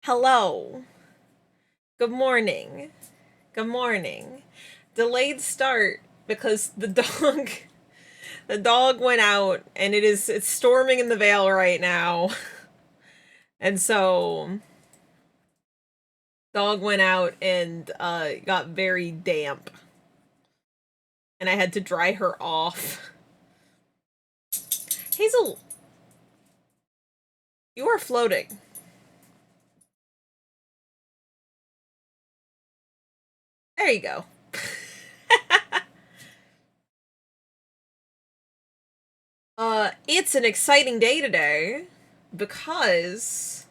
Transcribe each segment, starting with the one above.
Hello. Good morning. Good morning. Delayed start because the dog went out and it's storming in the Vale right now. And so dog went out and got very damp. And I had to dry her off. Hazel, you are floating. There you go. It's an exciting day today because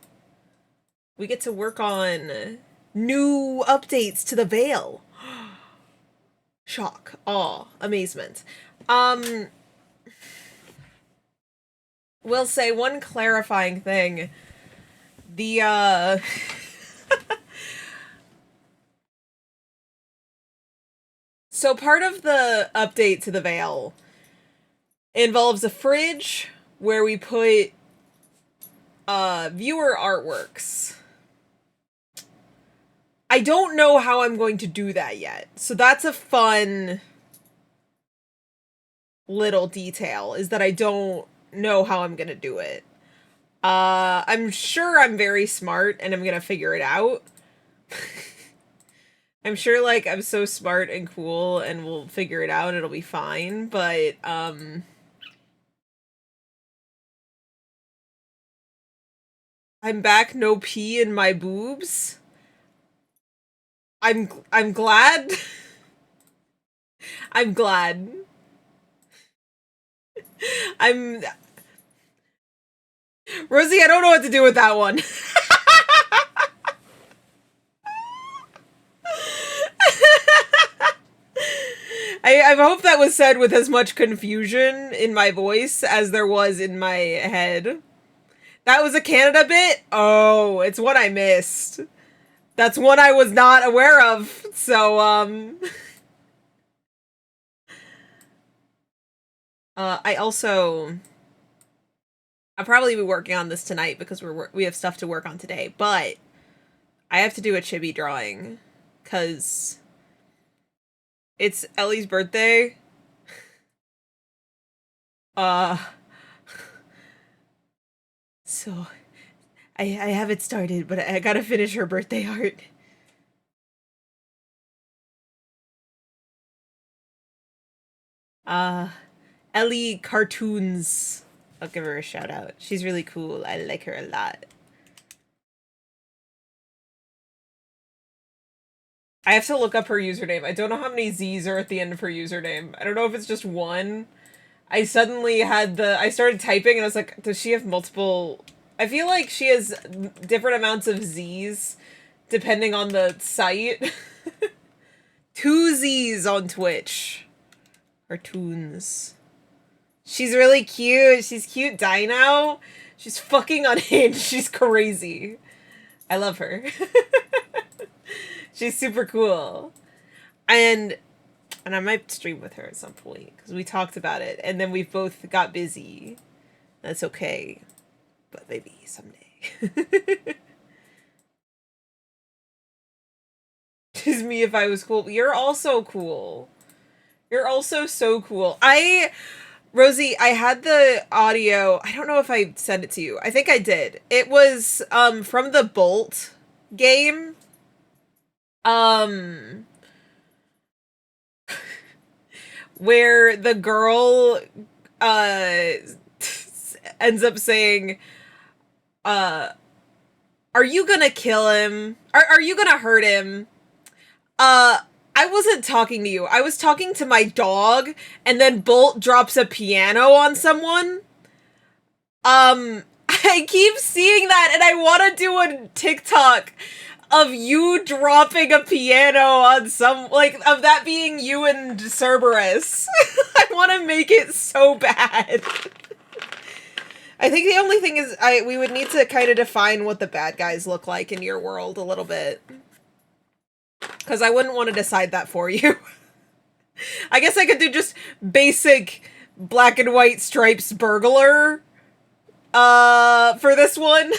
we get to work on new updates to the Vale. Shock, awe, amazement. Um, will say one clarifying thing. The so part of the update to the Vale involves a fridge where we put viewer artworks. I don't know how I'm going to do that yet. So that's a fun little detail, is that I don't know how I'm gonna do it. I'm sure I'm very smart and I'm gonna figure it out. I'm sure, like, I'm so smart and cool and we'll figure it out and it'll be fine, but, I'm back, no pee in my boobs. I'm glad. I'm glad. I'm Rosie, I don't know what to do with that one. I hope that was said with as much confusion in my voice as there was in my head. That was a Canada bit? Oh, it's one I missed. That's one I was not aware of. So, I also... I'll probably be working on this tonight because we have stuff to work on today, but I have to do a chibi drawing because it's Ellie's birthday. Uh, so I have it started, but I gotta finish her birthday art. Uh, Ellie Cartoons. I'll give her a shout out. She's really cool. I like her a lot. I have to look up her username. I don't know how many Z's are at the end of her username. I don't know if it's just one. I suddenly had I started typing and I was like, does she have multiple? I feel like she has different amounts of Z's depending on the site. 2 Z's on Twitch. Or Toons. She's really cute. She's cute dino. She's fucking unhinged. She's crazy. I love her. She's super cool. And I might stream with her at some point because we talked about it and then we both got busy. That's okay. But maybe someday. She's me if I was cool. You're also cool. You're also so cool. Rosie, I had the audio. I don't know if I sent it to you. I think I did. It was from the Bolt game. Where the girl ends up saying, are you gonna kill him? Are you gonna hurt him? I wasn't talking to you. I was talking to my dog, and then Bolt drops a piano on someone. I keep seeing that, and I want to do a TikTok of you dropping a piano on some, like, of that being you and Cerberus. I want to make it so bad. I think the only thing is, we would need to kind of define what the bad guys look like in your world a little bit. Because I wouldn't want to decide that for you. I guess I could do just basic black and white stripes burglar for this one.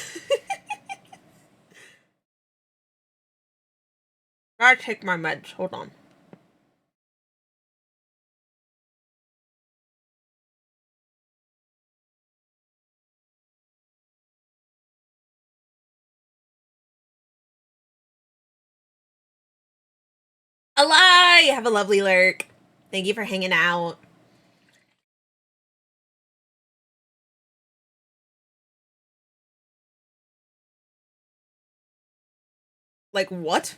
Gotta take my meds. Hold on. Alai! Have a lovely lurk. Thank you for hanging out. Like, what?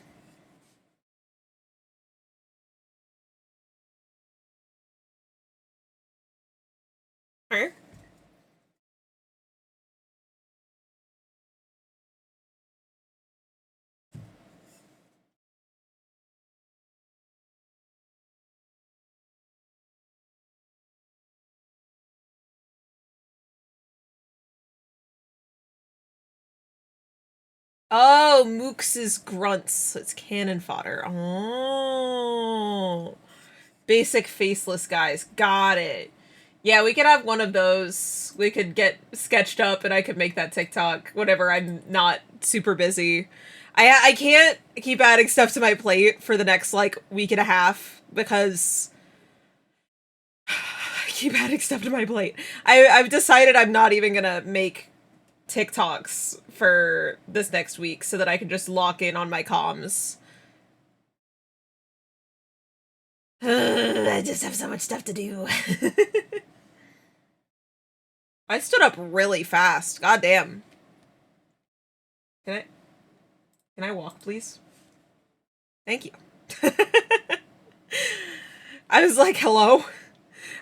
Huh? Oh, Mooks's grunts. It's cannon fodder. Oh. Basic faceless guys. Got it. Yeah, we could have one of those. We could get sketched up and I could make that TikTok whenever I'm not super busy. I can't keep adding stuff to my plate for the next, like, week and a half because I keep adding stuff to my plate. I've decided I'm not even gonna make TikToks for this next week so that I can just lock in on my comms. I just have so much stuff to do. I stood up really fast. God damn. Can I walk, please? Thank you. I was like, hello?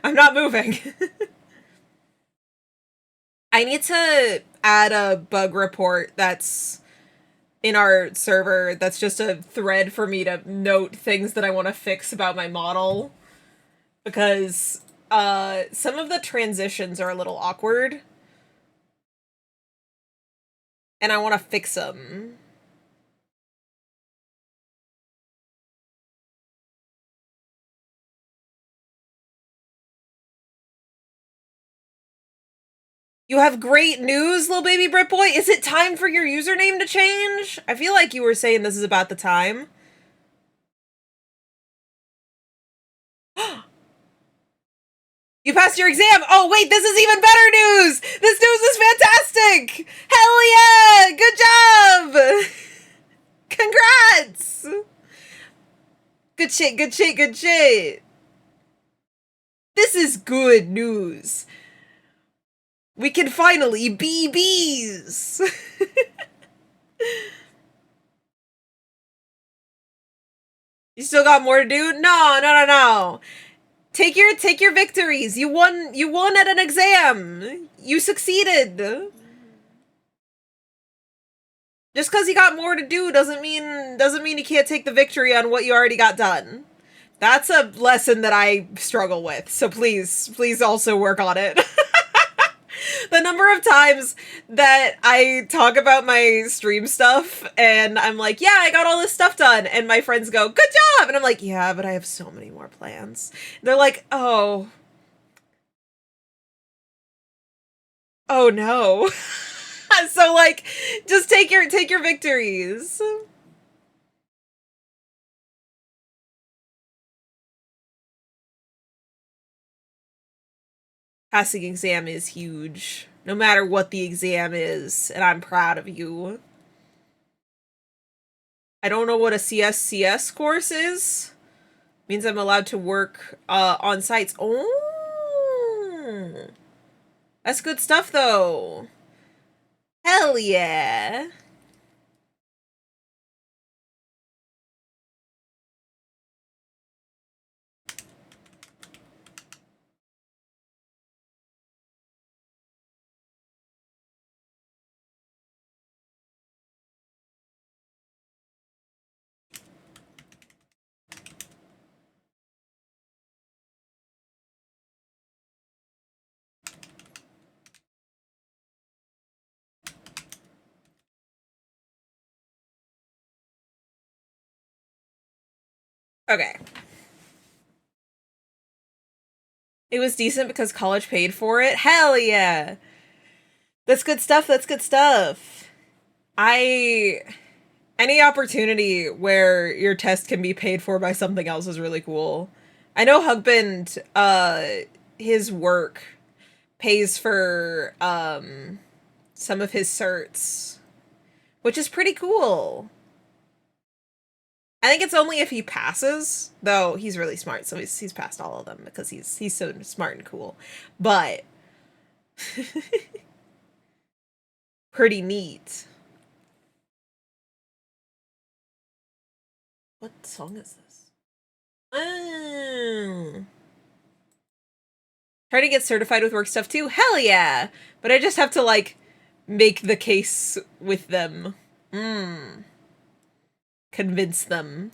I'm not moving. I need to add a bug report that's in our server that's just a thread for me to note things that I want to fix about my model. Because some of the transitions are a little awkward. And I want to fix them. You have great news, little baby Brit boy. Is it time for your username to change? I feel like you were saying this is about the time. You passed your exam! Oh, wait, this is even better news! This news is fantastic! Hell yeah! Good job! Congrats! Good shit, good shit, good shit! This is good news. We can finally be bees! You still got more to do? No. Take your victories. You won at an exam. You succeeded. Just because you got more to do doesn't mean you can't take the victory on what you already got done. That's a lesson that I struggle with. So please also work on it. The number of times that I talk about my stream stuff and I'm like, yeah, I got all this stuff done. And my friends go, good job. And I'm like, yeah, but I have so many more plans. And they're like, oh no. So like, just take your victories. Passing exam is huge. No matter what the exam is, and I'm proud of you. I don't know what a CSCS course is. Means I'm allowed to work on sites. Oh, that's good stuff though. Hell yeah. Okay. It was decent because college paid for it. Hell yeah. That's good stuff. That's good stuff. Any opportunity where your test can be paid for by something else is really cool. I know Husband, his work pays for some of his certs, which is pretty cool. I think it's only if he passes, though he's really smart, so he's passed all of them because he's so smart and cool. But pretty neat. What song is this? Try to get certified with work stuff too? Hell yeah! But I just have to, like, make the case with them. Convince them.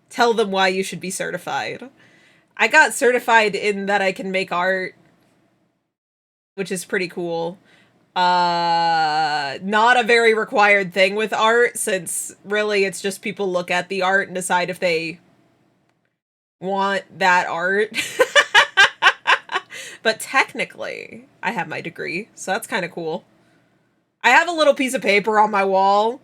Tell them why you should be certified. I got certified in that I can make art, which is pretty cool. Not a very required thing with art, since really it's just people look at the art and decide if they want that art. But technically, I have my degree, so that's kind of cool. I have a little piece of paper on my wall.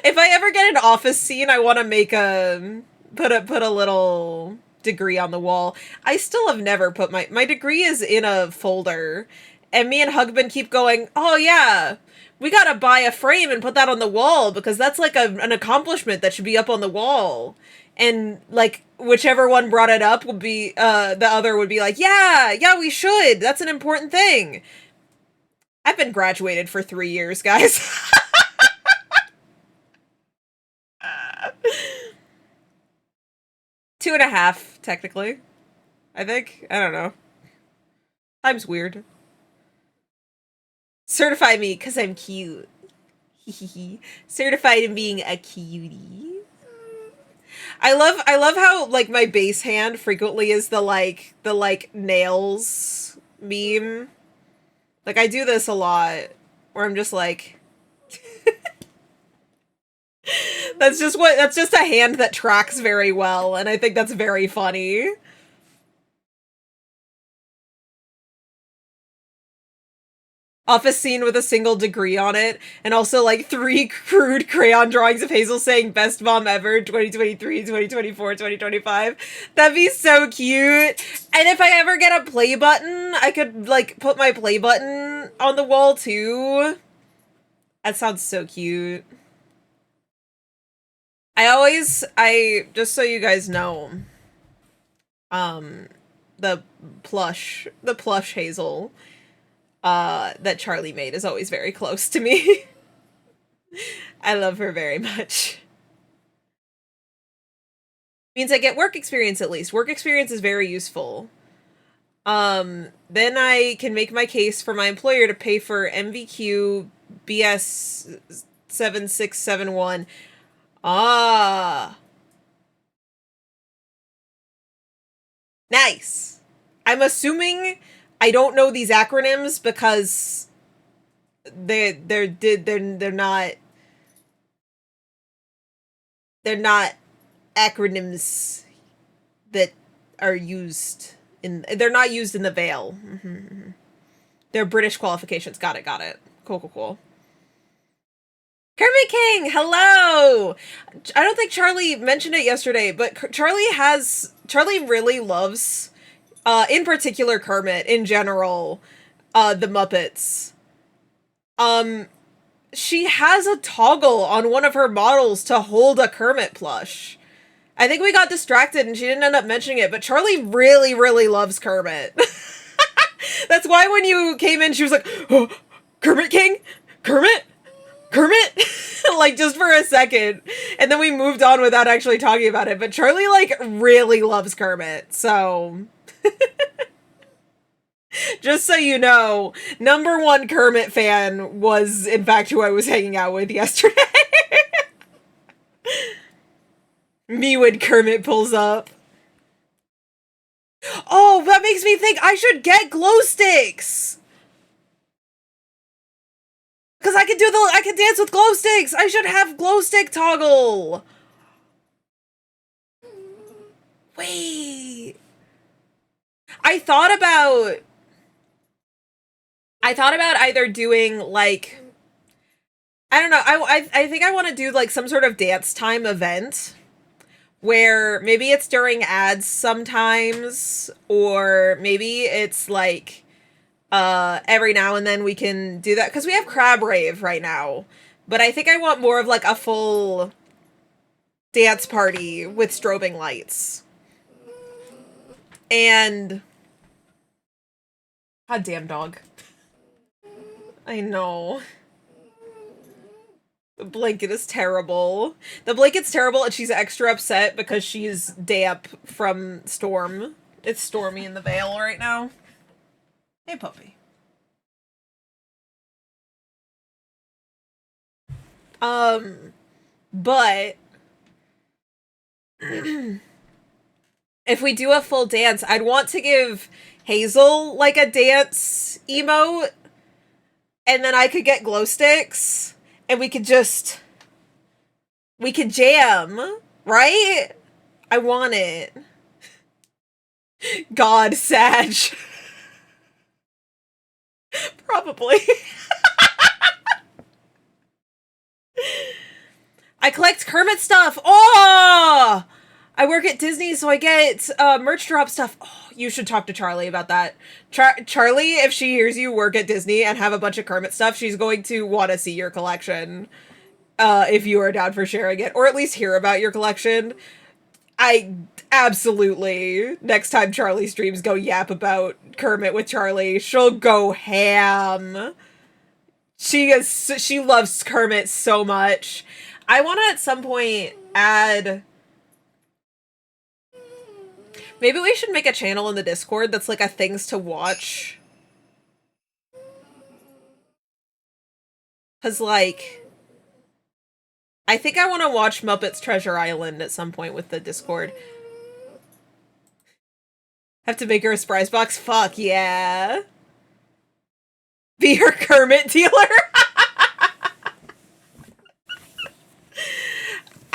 If I ever get an office scene, I want to make put a little degree on the wall. I still have never put my degree is in a folder, and me and Husband keep going, oh yeah, we gotta buy a frame and put that on the wall because that's like an accomplishment that should be up on the wall. And like whichever one brought it up would be the other would be like, yeah, we should. That's an important thing. I've been graduated for 3 years, guys. 2.5, technically. I think. I don't know. Time's weird. Certify me, because I'm cute. Certified in being a cutie. I love how, like, my base hand frequently is the nails meme. Like, I do this a lot, where I'm just like... that's just a hand that tracks very well, and I think that's very funny. Office scene with a single degree on it, and also like 3 crude crayon drawings of Hazel saying best mom ever 2023, 2024, 2025. That'd be so cute. And if I ever get a play button, I could like put my play button on the wall too. That sounds so cute. I just so you guys know, the plush Hazel that Charlie made is always very close to me. I love her very much. Means I get work experience at least. Work experience is very useful. Then I can make my case for my employer to pay for MVQ BS7671. Ah. Nice. I'm assuming I don't know these acronyms because they're not acronyms that are used they're not used in the Vale. Mm-hmm. They're British qualifications. Got it. Cool. Kermit King, hello! I don't think Charlie mentioned it yesterday, but Charlie really loves, in particular Kermit, in general, the Muppets. She has a toggle on one of her models to hold a Kermit plush. I think we got distracted and she didn't end up mentioning it, but Charlie really, really loves Kermit. That's why when you came in, she was like, oh, Kermit King? Kermit? Like, just for a second. And then we moved on without actually talking about it. But Charlie, like, really loves Kermit. So, just so you know, #1 Kermit fan was, in fact, who I was hanging out with yesterday. Me when Kermit pulls up. Oh, that makes me think I should get glow sticks! Because I can dance with glow sticks! I should have glow stick toggle! Wait. I thought about either doing, like, I don't know, I think I want to do, like, some sort of dance time event where maybe it's during ads sometimes, or maybe it's, like, every now and then we can do that, because we have Crab Rave right now, but I think I want more of, like, a full dance party with strobing lights. And... God damn dog. I know. The blanket is terrible. The blanket's terrible, and she's extra upset because she's damp from storm. It's stormy in the Vale right now. Hey, puppy. But... if we do a full dance, I'd want to give Hazel, like, a dance emote, and then I could get glow sticks, and we could jam, right? I want it. God, Sag. Probably. I collect Kermit stuff. Oh! I work at Disney, so I get merch drop stuff. Oh, you should talk to Charlie about that. Charlie, if she hears you work at Disney and have a bunch of Kermit stuff, she's going to want to see your collection. If you are down for sharing it, or at least hear about your collection. I absolutely, next time Charlie streams, go yap about Kermit with Charlie. She'll go ham. She loves Kermit so much. I want to at some point add... Maybe we should make a channel in the Discord that's like a things to watch. Because, like... I think I want to watch Muppets Treasure Island at some point with the Discord. Have to make her a surprise box? Fuck yeah. Be her Kermit dealer?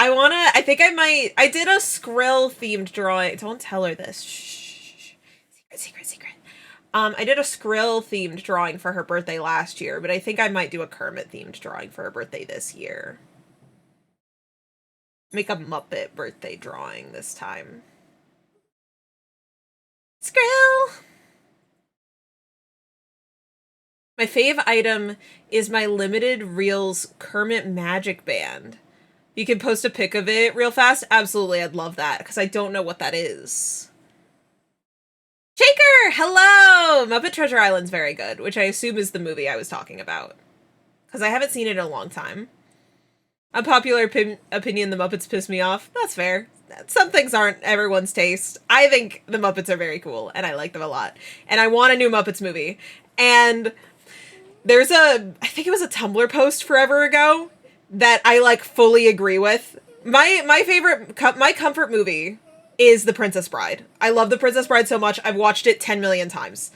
I did a Skrill themed drawing. Don't tell her this. Shh. Secret. I did a Skrill themed drawing for her birthday last year, but I think I might do a Kermit themed drawing for her birthday this year. Make a Muppet birthday drawing this time. Skrill! My fave item is my limited reels Kermit Magic Band. You can post a pic of it real fast? Absolutely, I'd love that, because I don't know what that is. Shaker! Hello! Muppet Treasure Island's very good, which I assume is the movie I was talking about. Because I haven't seen it in a long time. Unpopular opinion, the Muppets piss me off. That's fair. Some things aren't everyone's taste. I think the Muppets are very cool, and I like them a lot. And I want a new Muppets movie. And There's I think it was a Tumblr post forever ago that I like fully agree with. My favorite, my comfort movie is The Princess Bride. I love The Princess Bride so much. I've watched it 10 million times.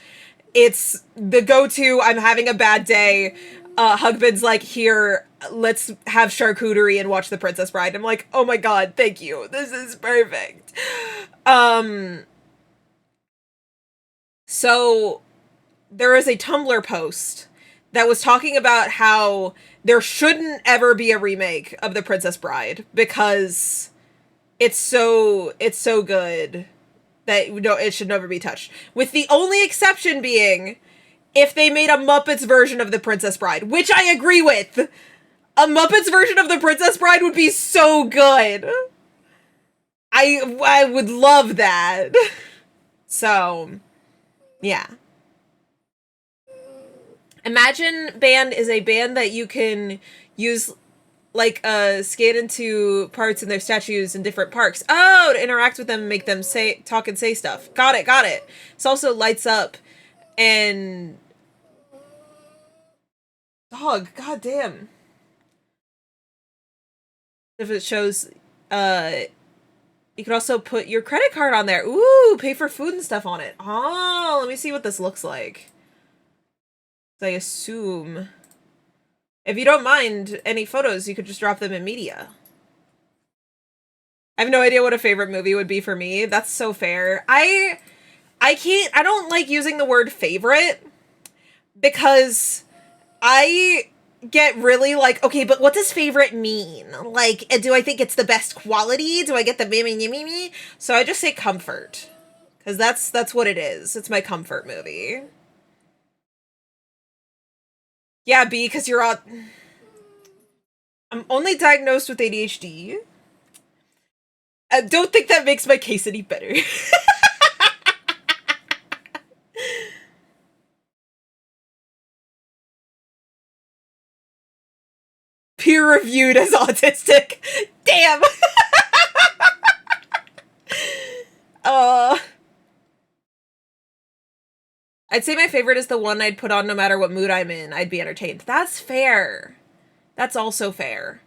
It's the go-to. I'm having a bad day. Husband's like, here, let's have charcuterie and watch The Princess Bride. I'm like, oh my god, thank you. This is perfect. So there is a Tumblr post that was talking about how there shouldn't ever be a remake of The Princess Bride because it's so good that it should never be touched. With the only exception being if they made a Muppets version of The Princess Bride, which I agree with. A Muppets version of The Princess Bride would be so good. I would love that. So, yeah. Imagine Band is a band that you can use like scan into parts in their statues in different parks. Oh, to interact with them and make them say talk and say stuff. Got it, got it. This also lights up and dog, goddamn. If it shows you could also put your credit card on there. Ooh, pay for food and stuff on it. Oh, let me see what this looks like. I assume if you don't mind any photos, you could just drop them in media. I have no idea what a favorite movie would be for me. That's so fair. I don't like using the word favorite because I get really like, okay, but what does favorite mean? Like, do I think it's the best quality? Do I get the me? So I just say comfort. Because that's what it is. It's my comfort movie. Yeah, B, because you're on... I'm only diagnosed with ADHD. I don't think that makes my case any better. Peer-reviewed as autistic. Damn! I'd say my favorite is the one I'd put on no matter what mood I'm in. I'd be entertained. That's fair. That's also fair.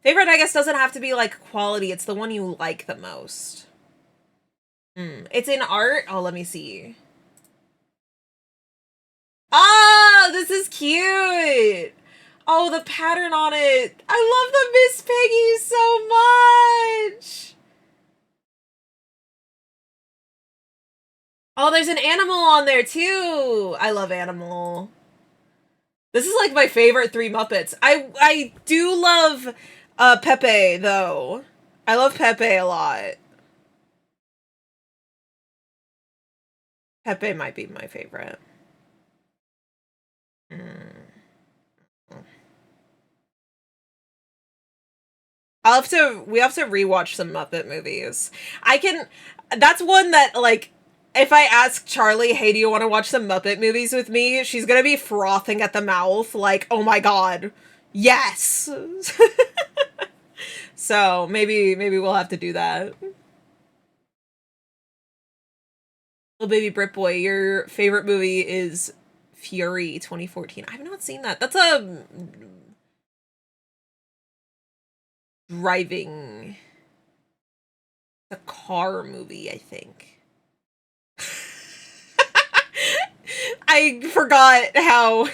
Favorite, I guess, doesn't have to be, like, quality. It's the one you like the most. It's in art? Oh, let me see. Ah, this is cute! Oh, the pattern on it. I love the Miss Piggy so much! Oh, there's an animal on there, too! I love animal. This is, like, my favorite three Muppets. I do love, Pepe, though. I love Pepe a lot. Pepe might be my favorite. We have to rewatch some Muppet movies. That's one that, like, if I ask Charlie, hey, do you want to watch some Muppet movies with me? She's gonna be frothing at the mouth, like, oh my god, yes! So, maybe we'll have to do that. Little baby Brit Boy, your favorite movie is Fury 2014. I've not seen that. That's a driving... a car movie, I think. I forgot how...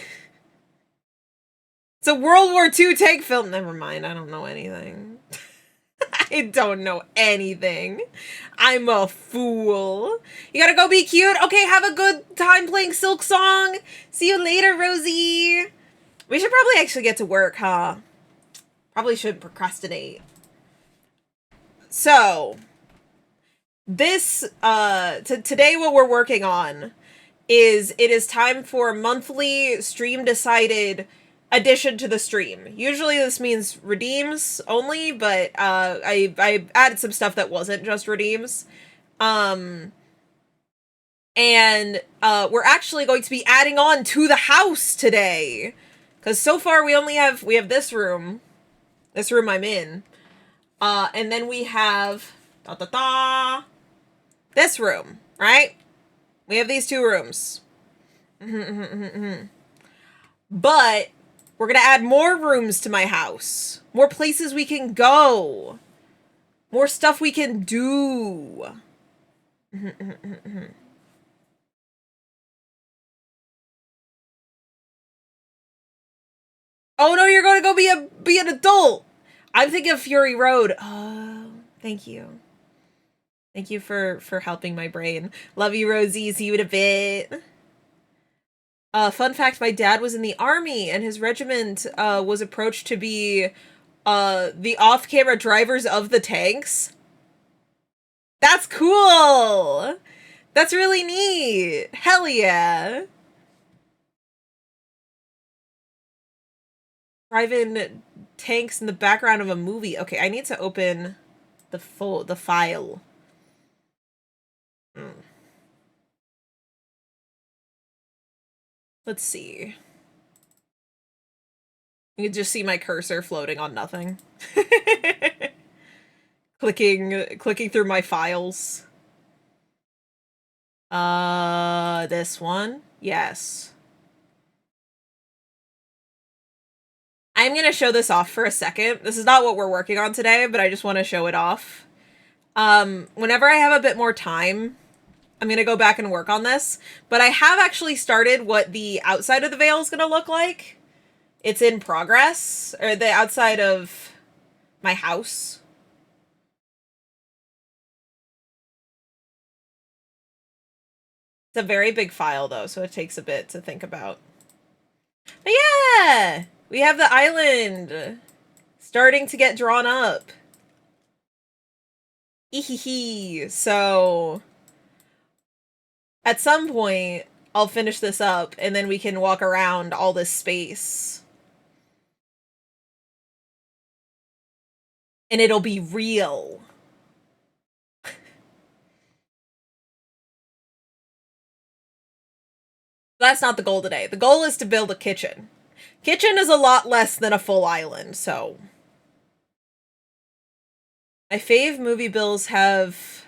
It's a World War II tank film. Never mind, I don't know anything. I don't know anything. I'm a fool. You gotta go be cute? Okay, have a good time playing Silk Song. See you later, Rosie. We should probably actually get to work, huh? Probably shouldn't procrastinate. So, this, today what we're working on is it is time for monthly stream decided addition to the stream. Usually this means redeems only, but I added some stuff that wasn't just redeems. And we're actually going to be adding on to the house today. Because so far we have this room I'm in. And then we have this room, right? We have these two rooms. But we're gonna add more rooms to my house. More places we can go. More stuff we can do. Oh no, you're gonna go be an adult. I'm thinking of Fury Road. Oh, thank you. Thank you for helping my brain. Love you, Rosie. See you in a bit. Fun fact, my dad was in the army and his regiment was approached to be the off-camera drivers of the tanks. That's cool. That's really neat. Hell yeah. Driving tanks in the background of a movie. Okay, I need to open the file. Hmm. Let's see. You can just see my cursor floating on nothing. clicking through my files. This one? Yes. I'm gonna show this off for a second. This is not what we're working on today, but I just want to show it off. Whenever I have a bit more time, I'm gonna go back and work on this. But I have actually started what the outside of the veil is gonna look like. It's in progress, or the outside of my house. It's a very big file though, so it takes a bit to think about. But yeah, we have the island starting to get drawn up. Ehehe. So at some point, I'll finish this up and then we can walk around all this space. And it'll be real. That's not the goal today. The goal is to build a kitchen. Kitchen is a lot less than a full island, so. My fave movie bills have...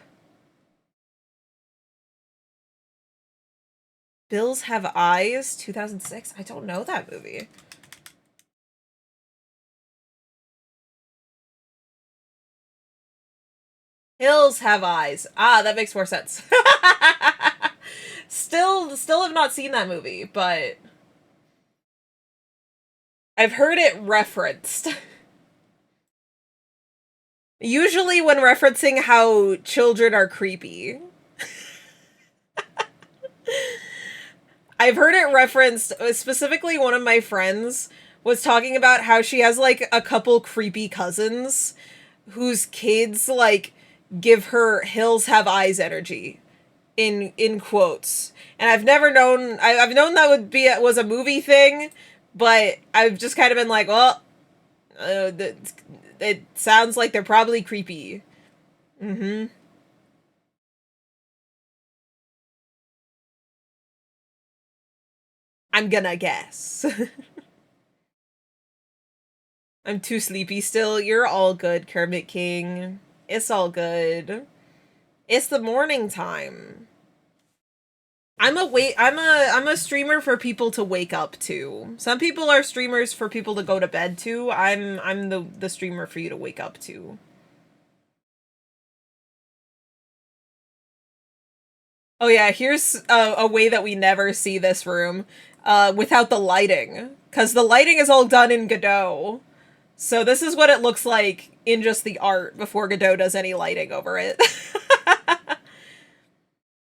Bills Have Eyes, 2006? I don't know that movie. Hills Have Eyes. Ah, that makes more sense. Still have not seen that movie, but I've heard it referenced. Usually when referencing how children are creepy. I've heard it referenced, specifically one of my friends was talking about how she has like a couple creepy cousins whose kids like give her hills have eyes energy in quotes. And I've never known I've known that was a movie thing, but I've just kind of been like, well, it sounds like they're probably creepy. Mm-hmm. I'm gonna guess. I'm too sleepy still. You're all good, Kermit King. It's all good. It's the morning time. I'm a streamer for people to wake up to. Some people are streamers for people to go to bed to. I'm the streamer for you to wake up to. Oh yeah, here's a way that we never see this room without the lighting, because the lighting is all done in Godot. So this is what it looks like in just the art before Godot does any lighting over it.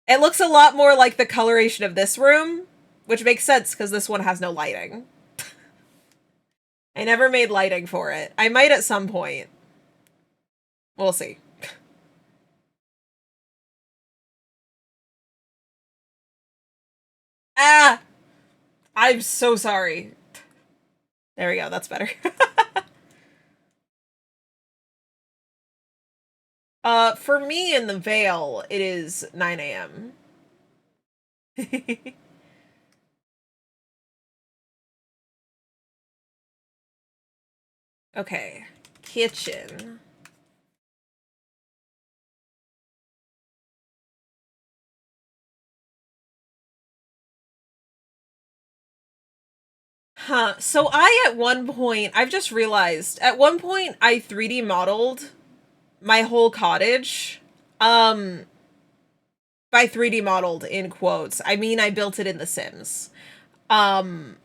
It looks a lot more like the coloration of this room, which makes sense because this one has no lighting. I never made lighting for it. I might at some point. We'll see. Ah! I'm so sorry. There we go, that's better. For me in the Vale, it is 9 a.m. Okay. Kitchen. Huh. So at one point, I've just realized, at one point I 3D modeled my whole cottage. Um, by 3D modeled in quotes, I mean I built it in The Sims. Um,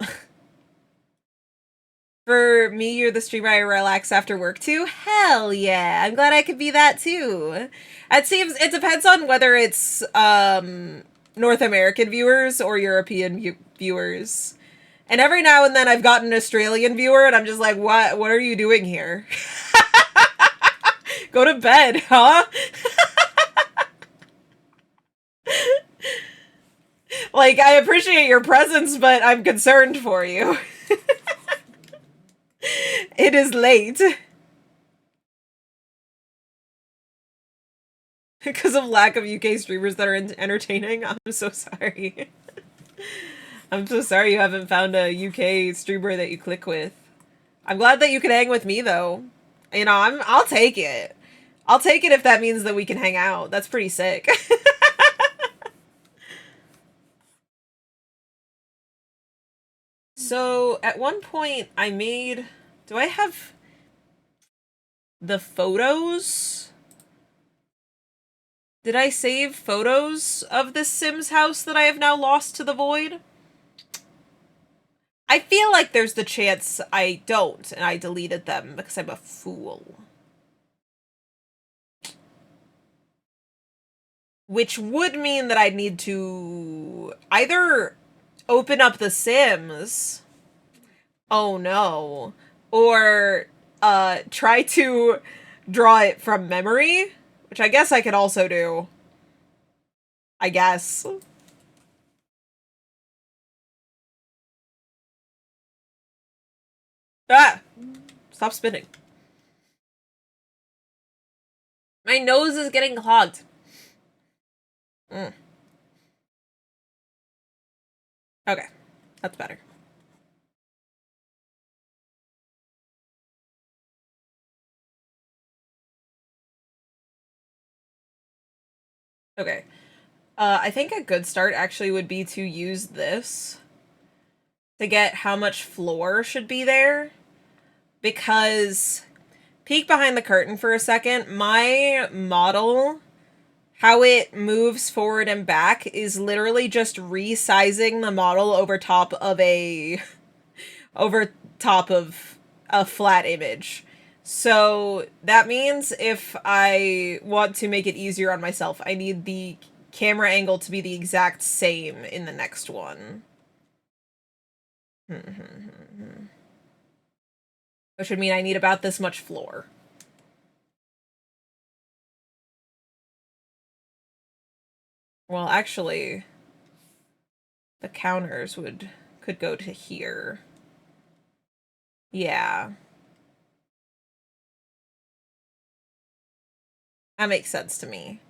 for me, you're the streamer I relax after work too? Hell yeah. I'm glad I could be that too. It depends on whether it's, North American viewers or European viewers. And every now and then I've got an Australian viewer and I'm just like, what are you doing here? Go to bed, huh? Like, I appreciate your presence, but I'm concerned for you. It is late. Because of lack of UK streamers that are entertaining. I'm so sorry. I'm so sorry you haven't found a UK streamer that you click with. I'm glad that you can hang with me, though. You know, I'll take it. I'll take it if that means that we can hang out. That's pretty sick. So, at one point, I made... Do I have the photos? Did I save photos of this Sims house that I have now lost to the void? I feel like there's the chance I don't, and I deleted them because I'm a fool. Which would mean that I'd need to either open up The Sims. Oh no. Or, try to draw it from memory, which I guess I could also do. I guess. Ah! Stop spinning. My nose is getting clogged. Mm. Okay. That's better. Okay. I think a good start actually would be to use this to get how much floor should be there. Because, peek behind the curtain for a second, my model, how it moves forward and back, is literally just resizing the model over top of a flat image. So that means if I want to make it easier on myself, I need the camera angle to be the exact same in the next one. Which would mean I need about this much floor. Well, actually, the counters could go to here. Yeah. That makes sense to me.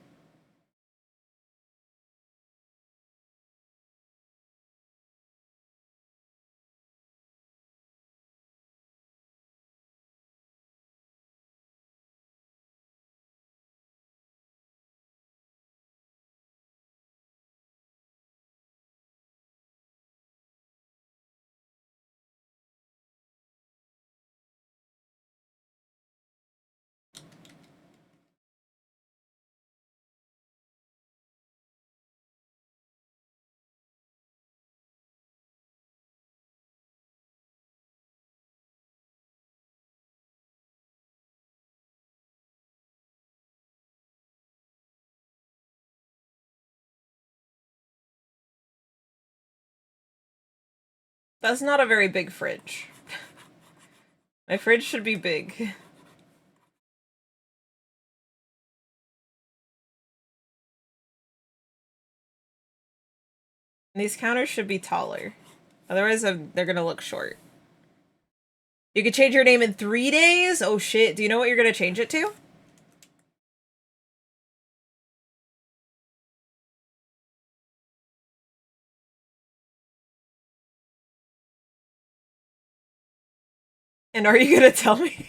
That's not a very big fridge. My fridge should be big. These counters should be taller. Otherwise, they're gonna look short. You could change your name in 3 days? Oh shit, do you know what you're gonna change it to? And are you gonna tell me?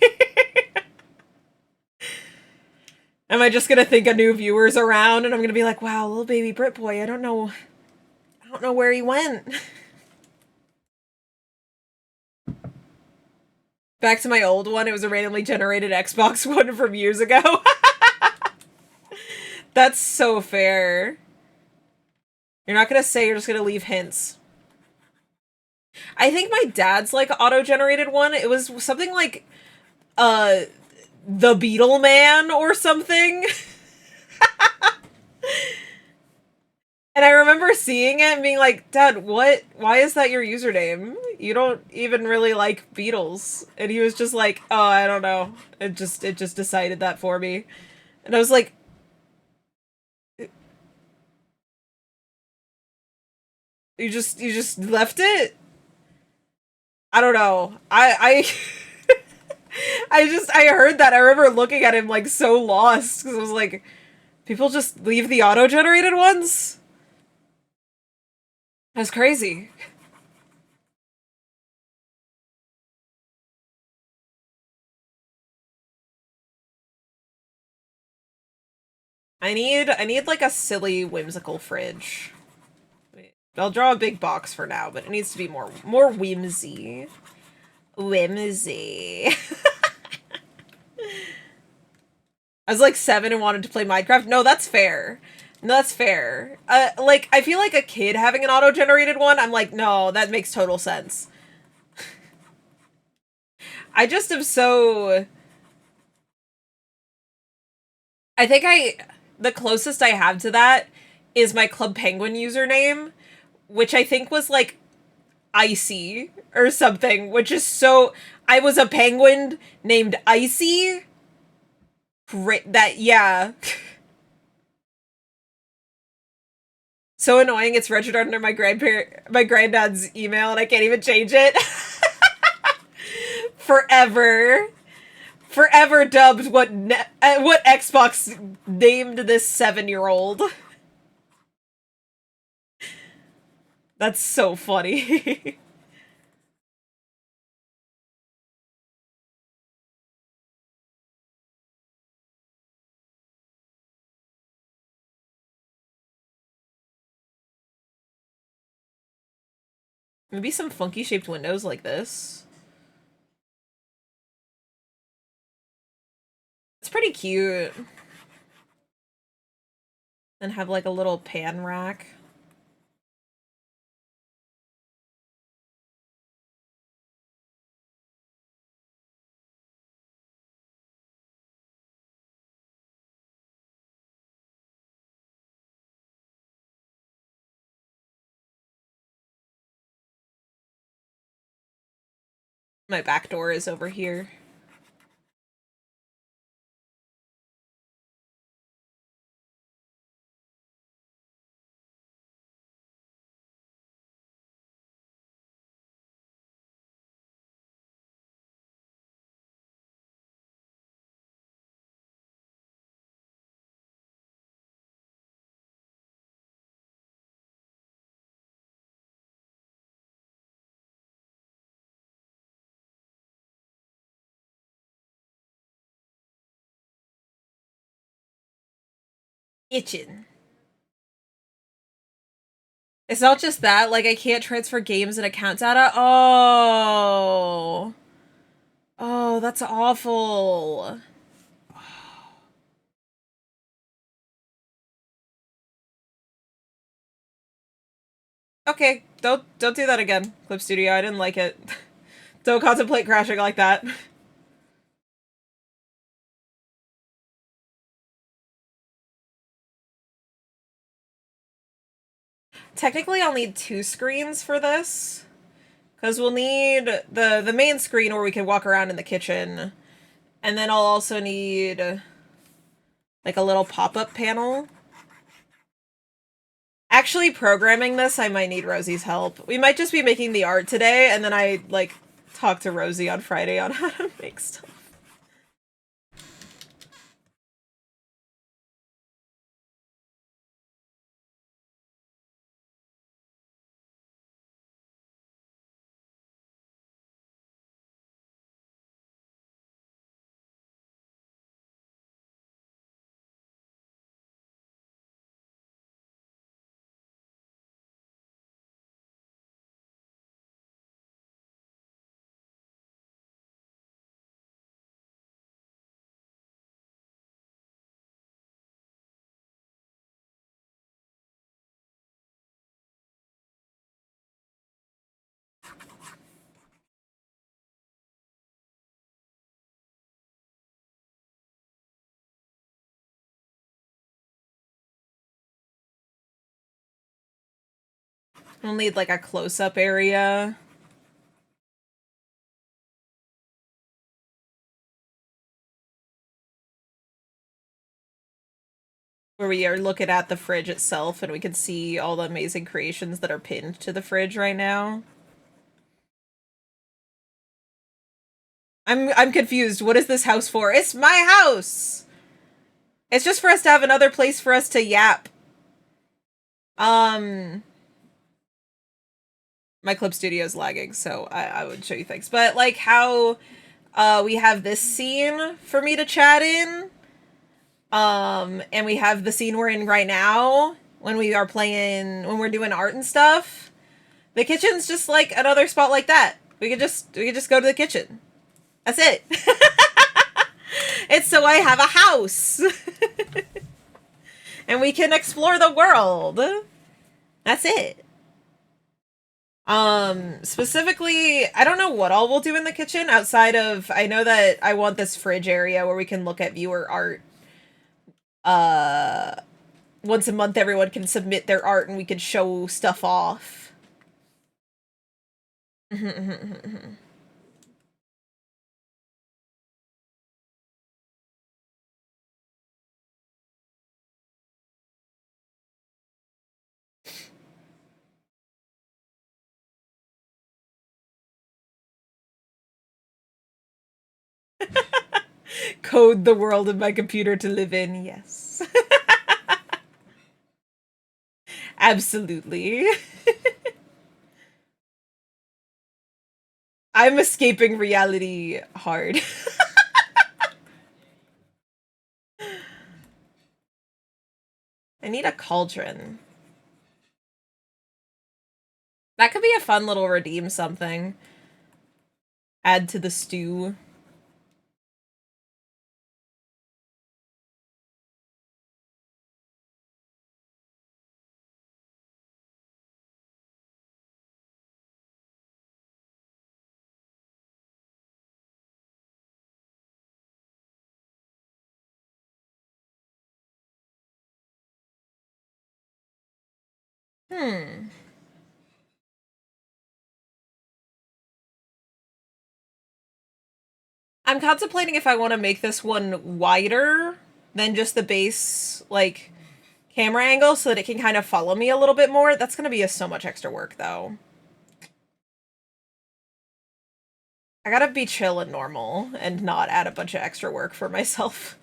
Am I just gonna think a new viewer's around and I'm gonna be like, wow, little baby Brit boy, I don't know where he went. Back to my old one, it was a randomly generated Xbox one from years ago. That's so fair. You're not gonna say, you're just gonna leave hints. I think my dad's like auto-generated one. It was something like uh the Beetle Man or something. And I remember seeing it and being like, Dad, what? Why is that your username? You don't even really like Beatles. And he was just like, oh, I don't know. It just decided that for me. And I was like, you just left it? I don't know. I heard that. I remember looking at him like so lost because I was like, people just leave the auto-generated ones? That's crazy. I need like a silly whimsical fridge. I'll draw a big box for now, but it needs to be more whimsy. Whimsy. I was like 7 and wanted to play Minecraft. No, that's fair. No, that's fair. Like, I feel like a kid having an auto-generated one, I'm like, no, that makes total sense. I just am so... I think the closest I have to that is my Club Penguin username, which I think was like Icy or something, which is so... I was a penguin named Icy. Great, that, yeah. So annoying, it's registered under my granddad's email and I can't even change it. Forever. Forever dubbed what Xbox named this 7-year-old. That's so funny. Maybe some funky shaped windows like this. It's pretty cute. And have like a little pan rack. My back door is over here. Itching. It's not just that, like I can't transfer games and account data. Oh. Oh, that's awful. Okay, don't do that again, Clip Studio. I didn't like it. Don't contemplate crashing like that. Technically, I'll need 2 screens for this. Because we'll need the main screen where we can walk around in the kitchen. And then I'll also need like a little pop-up panel. Actually, programming this, I might need Rosie's help. We might just be making the art today, and then I, like, talk to Rosie on Friday on how to make stuff. We'll need like a close-up area. Where we are looking at the fridge itself and we can see all the amazing creations that are pinned to the fridge right now. I'm confused. What is this house for? It's my house! It's just for us to have another place for us to yap. My Clip Studio is lagging, so I would show you things. But like how we have this scene for me to chat in. And we have the scene we're in right now when we are playing, when we're doing art and stuff. The kitchen's just like another spot like that. We could just go to the kitchen. That's it. It's so I have a house. And we can explore the world. That's it. Specifically, I don't know what all we'll do in the kitchen outside of, I know that I want this fridge area where we can look at viewer art. Once a month everyone can submit their art and we can show stuff off. Code the world of my computer to live in, yes. Absolutely. I'm escaping reality hard. I need a cauldron. That could be a fun little redeem something. Add to the stew. I'm contemplating if I want to make this one wider than just the base, like, camera angle so that it can kind of follow me a little bit more. That's going to be so much extra work, though. I gotta be chill and normal and not add a bunch of extra work for myself.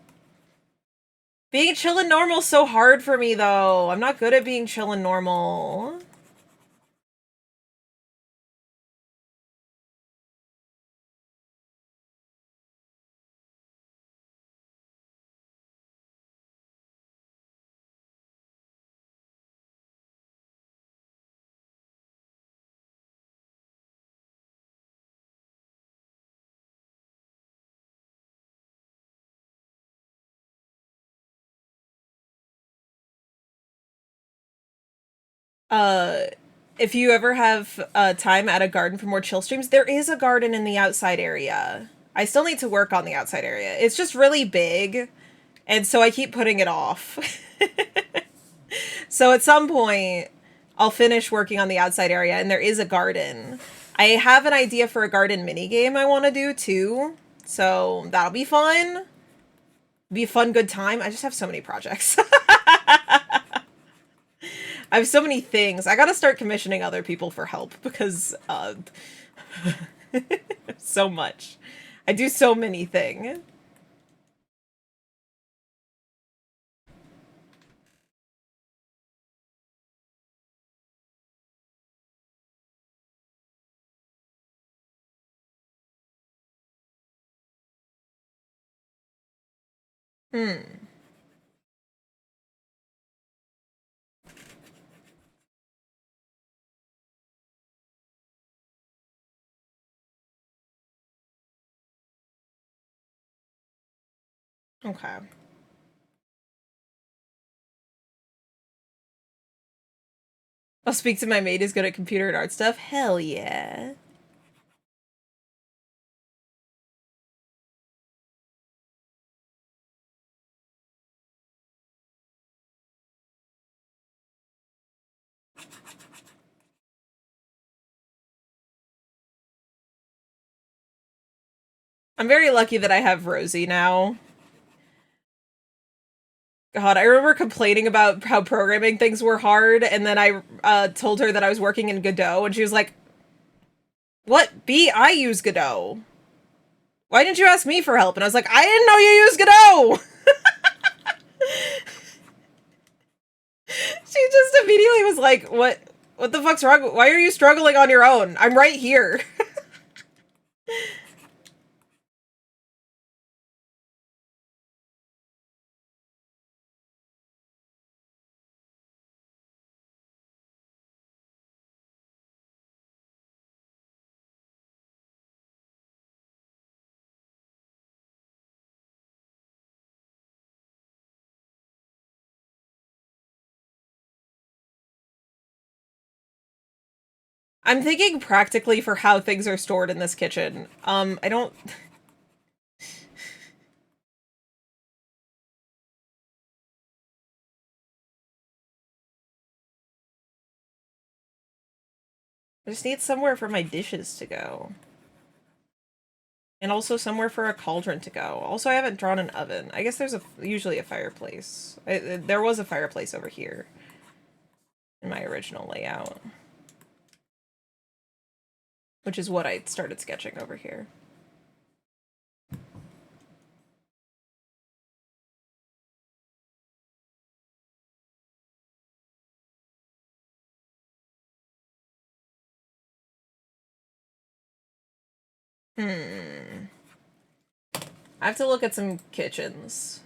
Being chill and normal is so hard for me, though. I'm not good at being chill and normal. If you ever have time at a garden for more chill streams, there is a garden in the outside area. I still need to work on the outside area. It's just really big, and so I keep putting it off. So at some point, I'll finish working on the outside area, and there is a garden. I have an idea for a garden minigame I want to do, too. So that'll be fun. Be a fun, good time. I just have so many projects. I have so many things. I gotta start commissioning other people for help because, so much. I do so many things. Okay. I'll speak to my maid who's good at computer and art stuff. Hell yeah. I'm very lucky that I have Rosie now. God, I remember complaining about how programming things were hard, and then I told her that I was working in Godot, and she was like, "What? B? I use Godot. Why didn't you ask me for help?" And I was like, "I didn't know you use Godot!" She just immediately was like, What the fuck's wrong? Why are you struggling on your own? I'm right here." I'm thinking practically for how things are stored in this kitchen. I don't... I just need somewhere for my dishes to go. And also somewhere for a cauldron to go. Also, I haven't drawn an oven. I guess there's usually a fireplace. There was a fireplace over here in my original layout. Which is what I started sketching over here. I have to look at some kitchens.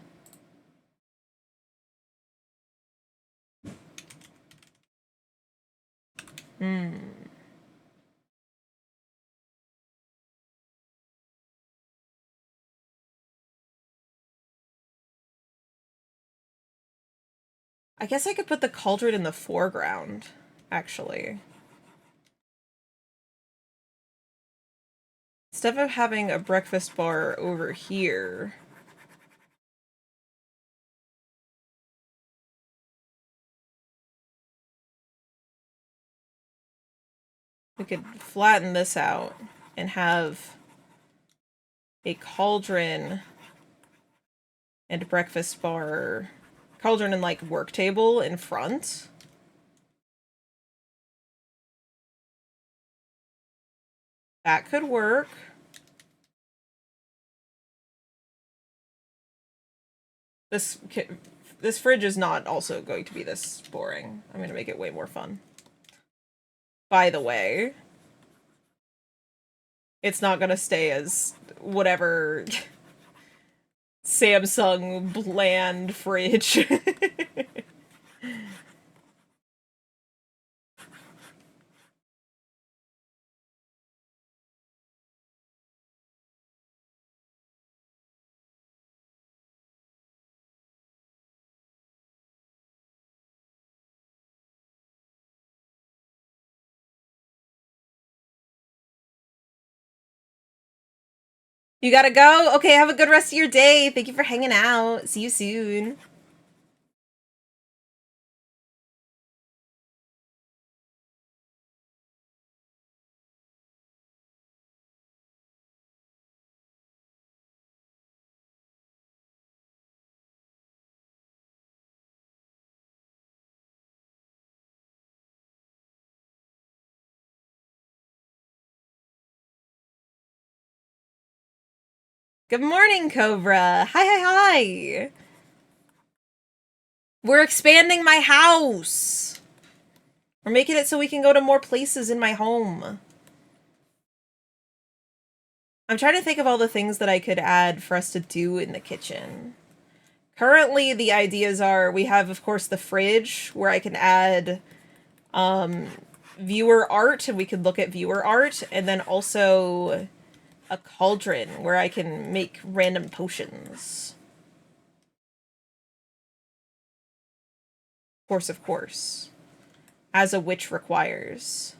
I guess I could put the cauldron in the foreground, actually. Instead of having a breakfast bar over here. We could flatten this out and have a cauldron and breakfast bar, cauldron and like work table in front. That could work. This fridge is not also going to be this boring. I'm going to make it way more fun. By the way, it's not going to stay as whatever Samsung bland fridge. You gotta go? Okay, have a good rest of your day. Thank you for hanging out. See you soon. Good morning, Cobra. Hi, hi, hi. We're expanding my house. We're making it so we can go to more places in my home. I'm trying to think of all the things that I could add for us to do in the kitchen. Currently, the ideas are we have, of course, the fridge where I can add viewer art and we could look at viewer art, and then also a cauldron where I can make random potions. Of course. As a witch requires.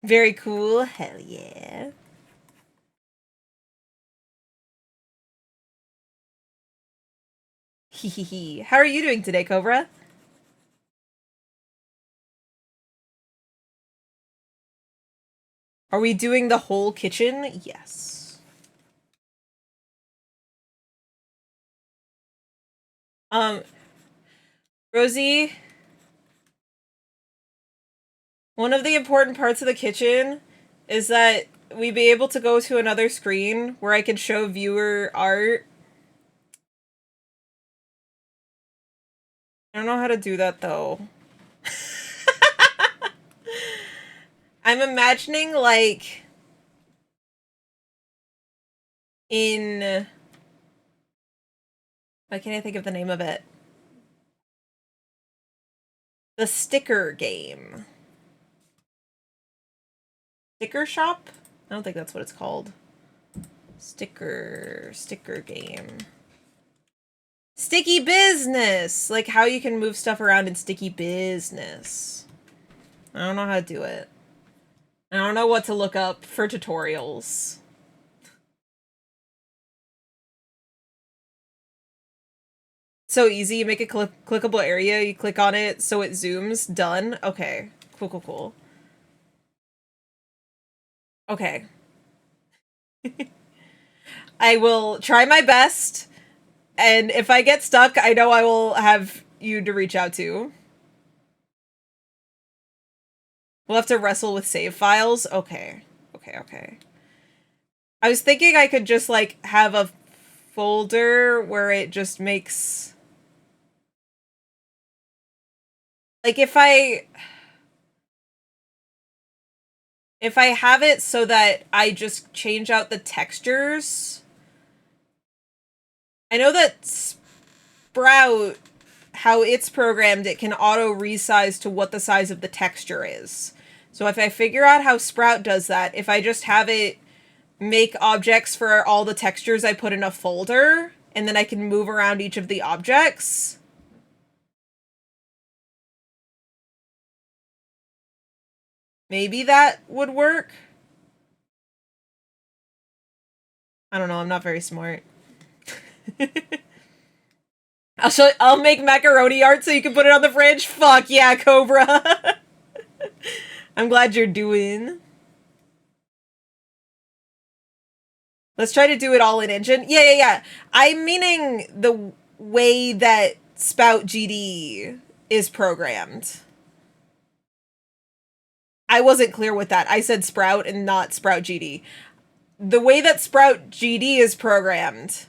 Very cool. Hell yeah. Hehehe. How are you doing today, Cobra? Are we doing the whole kitchen? Yes. Um, Rosie, one of the important parts of the kitchen is that we be able to go to another screen where I can show viewer art. I don't know how to do that though. I'm imagining like in why can't I think of the name of it? The sticker game. Sticker shop? I don't think that's what it's called. Sticker game. Sticky business! Like how you can move stuff around in sticky business. I don't know how to do it. I don't know what to look up for tutorials. So easy, you make a clickable area, you click on it so it zooms, done. Okay, cool. Okay. I will try my best, and if I get stuck, I know I will have you to reach out to. We'll have to wrestle with save files. Okay. I was thinking I could just, like, have a folder where it just makes... Like, if I have it so that I just change out the textures... I know that Sprout, how it's programmed, it can auto resize to what the size of the texture is. So if I figure out how Sprout does that, if I just have it make objects for all the textures I put in a folder, and then I can move around each of the objects. Maybe that would work. I don't know, I'm not very smart. I'll make macaroni art so you can put it on the fridge. Fuck yeah, Cobra. I'm glad you're doing. Let's try to do it all in engine. Yeah. I'm meaning the way that Spout GD is programmed. I wasn't clear with that. I said Sprout and not Sprout GD. The way that Sprout GD is programmed,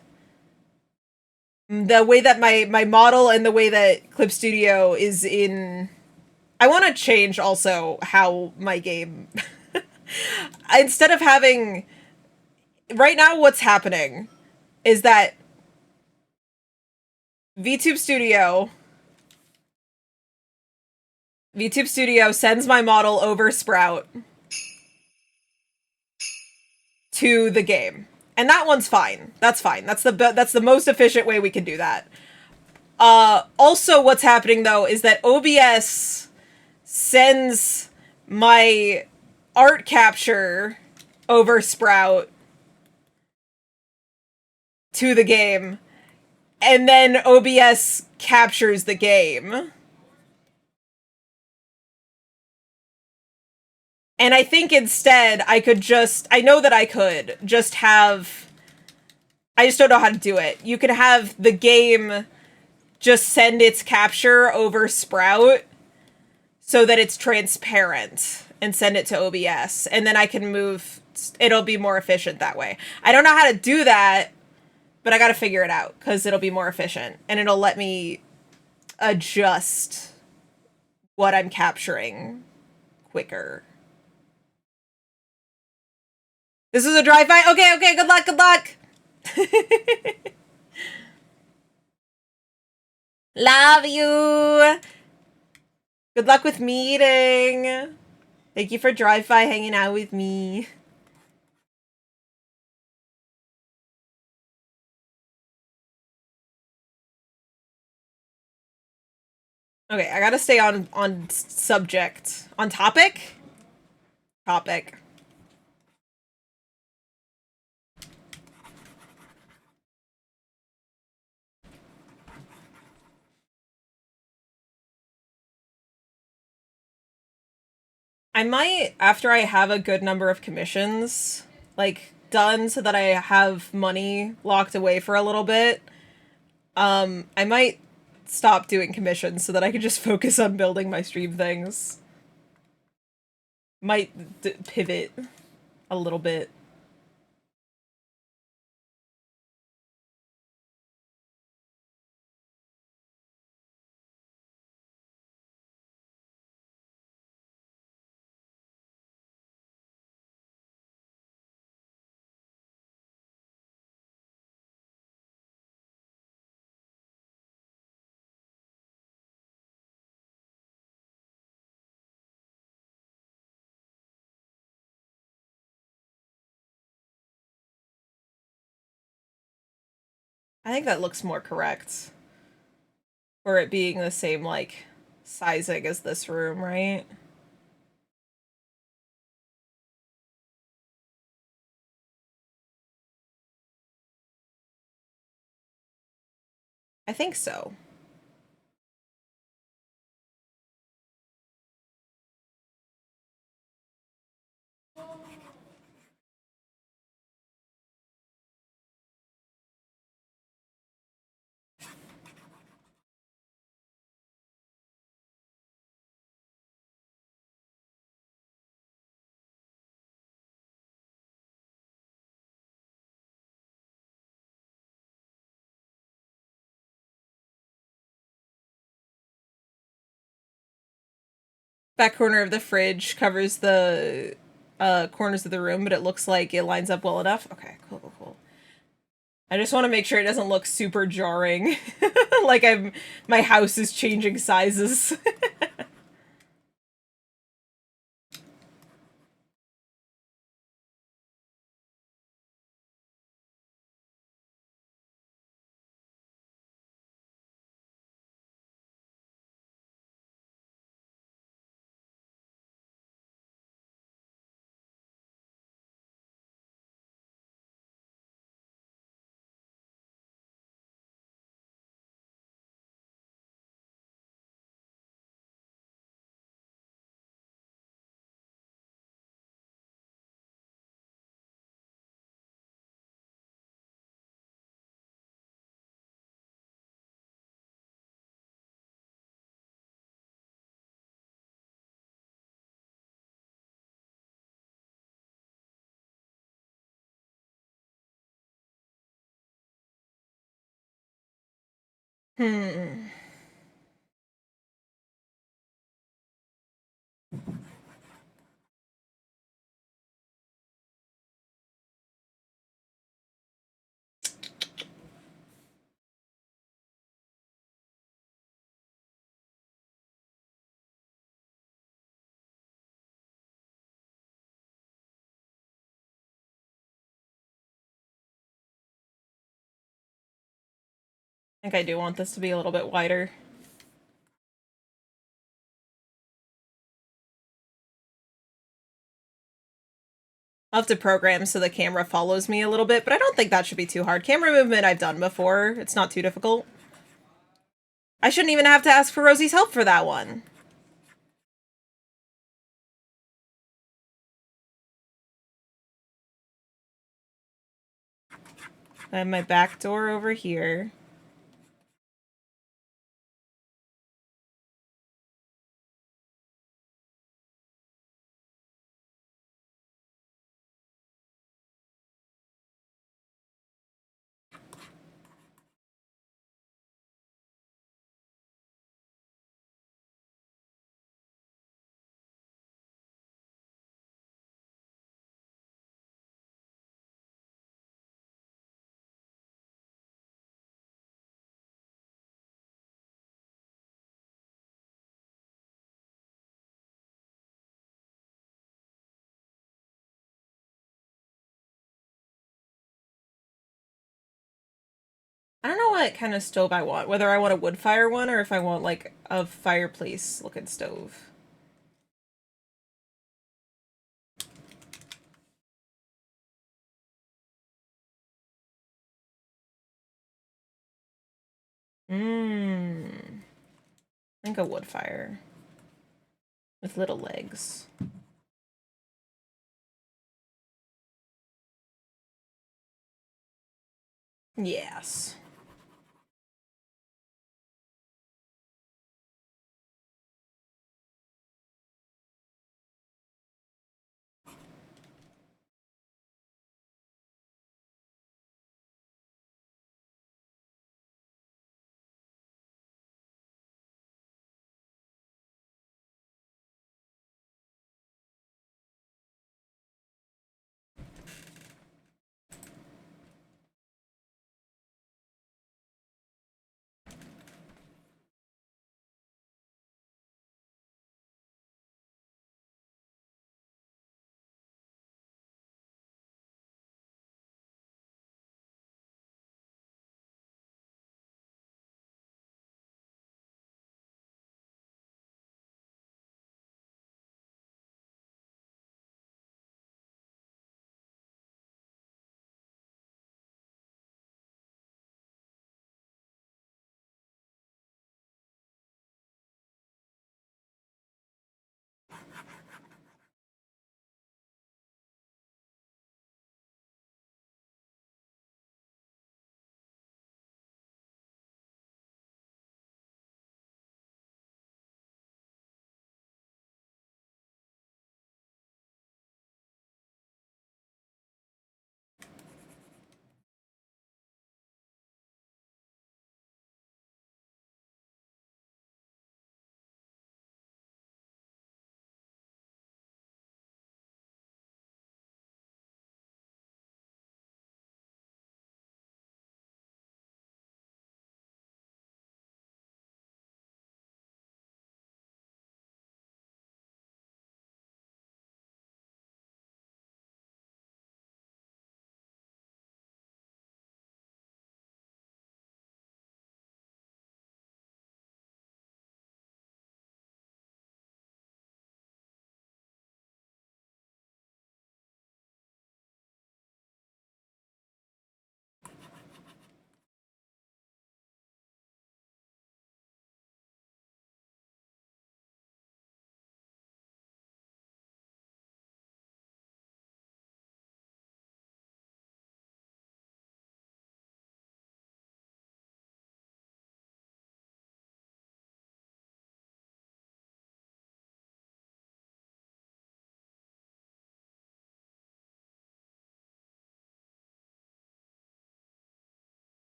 the way that my model and the way that Clip Studio is in... I want to change also how my game... Instead of having... Right now what's happening is that VTube Studio sends my model over Sprout to the game. And that one's fine. That's fine. That's the most efficient way we can do that. Also what's happening though is that OBS sends my art capture over Sprout to the game, and then OBS captures the game. And I think instead I could just... I know that I could just have... I just don't know how to do it. You could have the game just send its capture over Sprout so that it's transparent and send it to OBS. And then I can move... It'll be more efficient that way. I don't know how to do that, but I gotta figure it out because it'll be more efficient. And it'll let me adjust what I'm capturing quicker. This is a drive-by? Okay, good luck! Love you! Good luck with meeting! Thank you for drive-by hanging out with me. Okay, I gotta stay on subject. On topic? topic. I might, after I have a good number of commissions, like, done so that I have money locked away for a little bit, I might stop doing commissions so that I can just focus on building my stream things. Might pivot a little bit. I think that looks more correct. For it being the same, like, sizing as this room, right? I think so. Back corner of the fridge covers the corners of the room, but it looks like it lines up well enough. Okay, cool, cool, cool. I just want to make sure it doesn't look super jarring. Like my house is changing sizes. Hmm. I think I do want this to be a little bit wider. I'll have to program so the camera follows me a little bit, but I don't think that should be too hard. Camera movement I've done before. It's not too difficult. I shouldn't even have to ask for Rosie's help for that one. I have my back door over here. I don't know what kind of stove I want. Whether I want a wood fire one or if I want like a fireplace looking stove. Mmm. I think a wood fire. With little legs. Yes.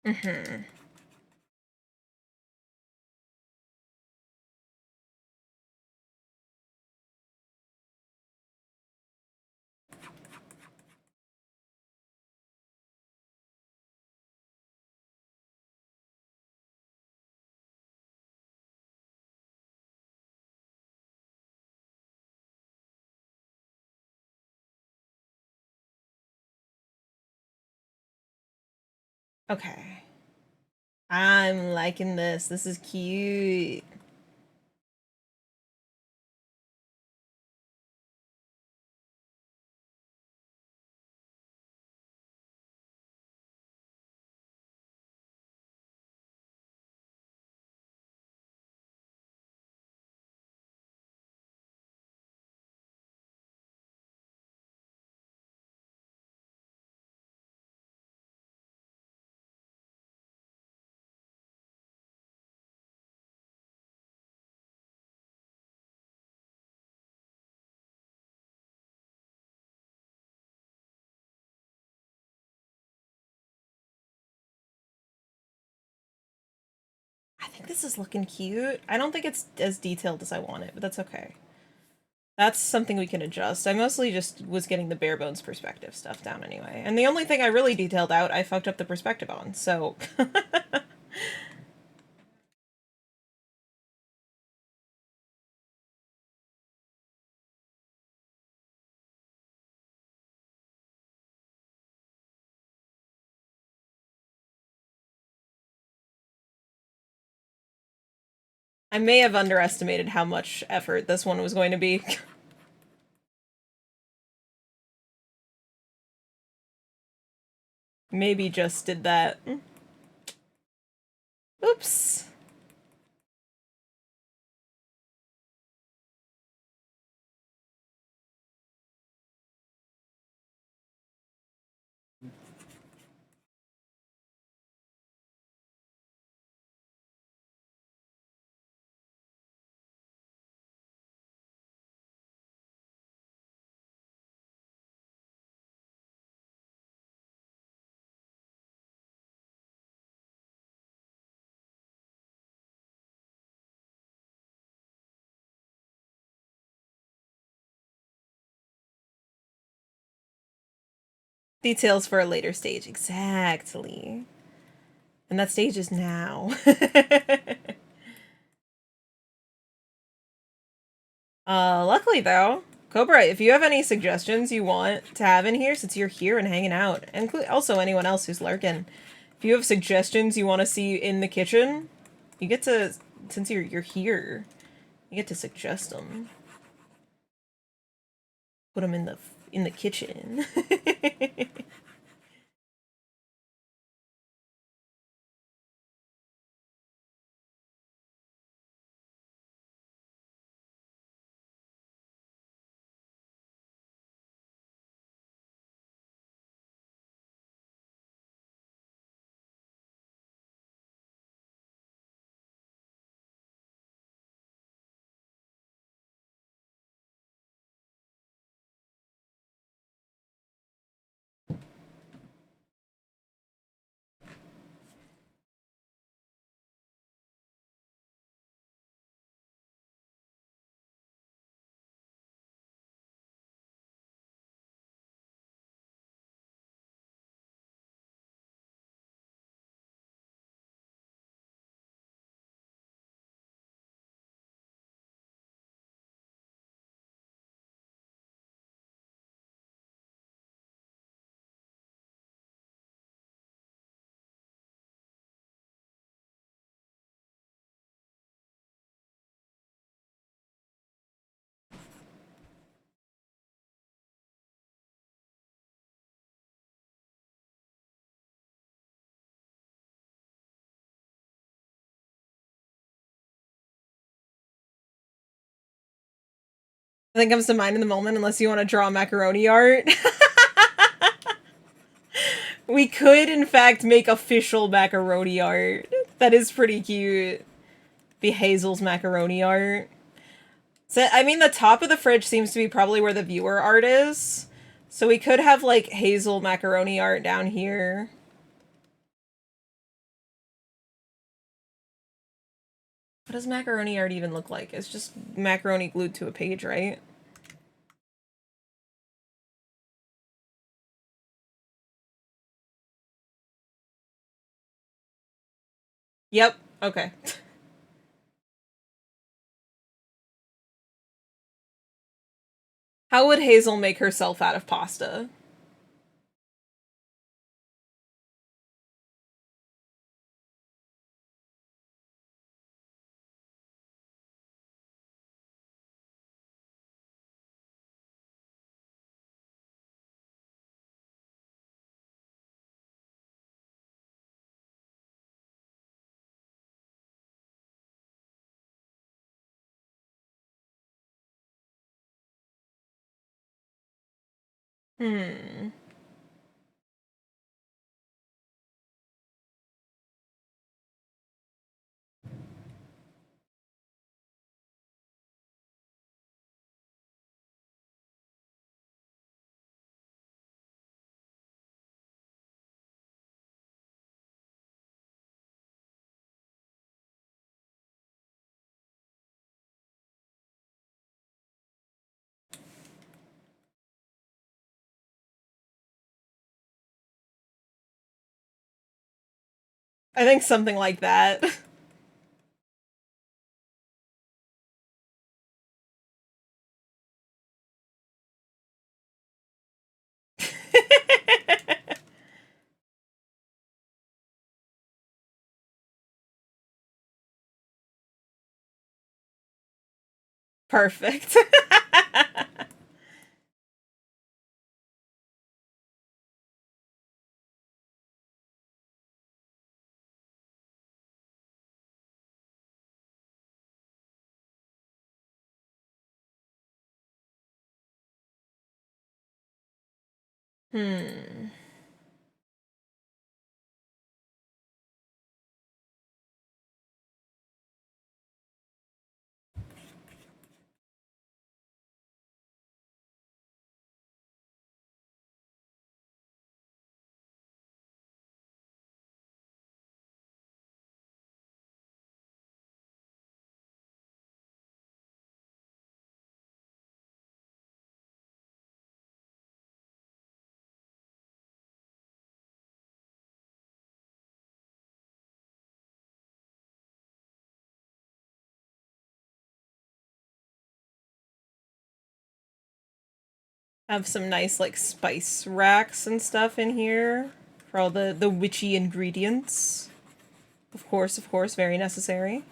Mm-hmm. Okay. I'm liking this. This is cute. I think this is looking cute. I don't think it's as detailed as I want it, but that's okay. That's something we can adjust. I mostly just was getting the bare bones perspective stuff down anyway. And the only thing I really detailed out, I fucked up the perspective on, so I may have underestimated how much effort this one was going to be. Maybe just did that. Oops. Details for a later stage. Exactly. And that stage is now. Luckily though, Cobra, if you have any suggestions you want to have in here, since you're here and hanging out, and also anyone else who's lurking, if you have suggestions you want to see in the kitchen, you get to, since you're here, you get to suggest them. Put them in the kitchen. Nothing comes to mind in the moment unless you want to draw macaroni art. We could, in fact, make official macaroni art. That is pretty cute. Be Hazel's macaroni art. So, I mean, the top of the fridge seems to be probably where the viewer art is. So we could have, like, Hazel macaroni art down here. What does macaroni art even look like? It's just macaroni glued to a page, right? Yep. Okay. How would Hazel make herself out of pasta? Hmm. I think something like that. Perfect. Hmm. Have some nice like spice racks and stuff in here for all the witchy ingredients. Of course, very necessary.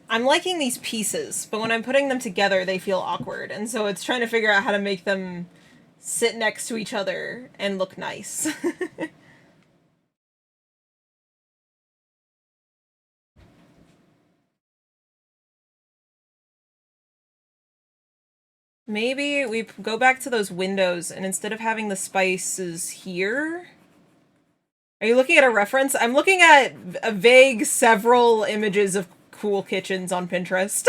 I'm liking these pieces, but when I'm putting them together, they feel awkward, and so it's trying to figure out how to make them sit next to each other and look nice. Maybe we go back to those windows, and instead of having the spices here... Are you looking at a reference? I'm looking at a vague several images of cool kitchens on Pinterest.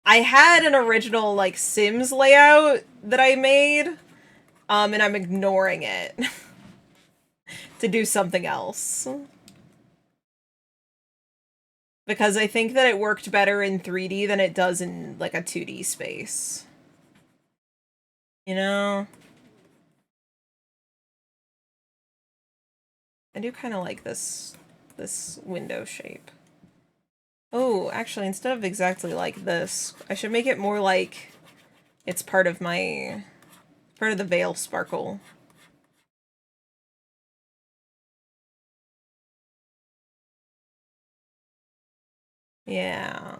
I had an original, like, Sims layout that I made, and I'm ignoring it to do something else. Because I think that it worked better in 3D than it does in, like, a 2D space. You know? I do kind of like this window shape. Oh, actually, instead of exactly like this, I should make it more like it's part of the veil sparkle. Yeah.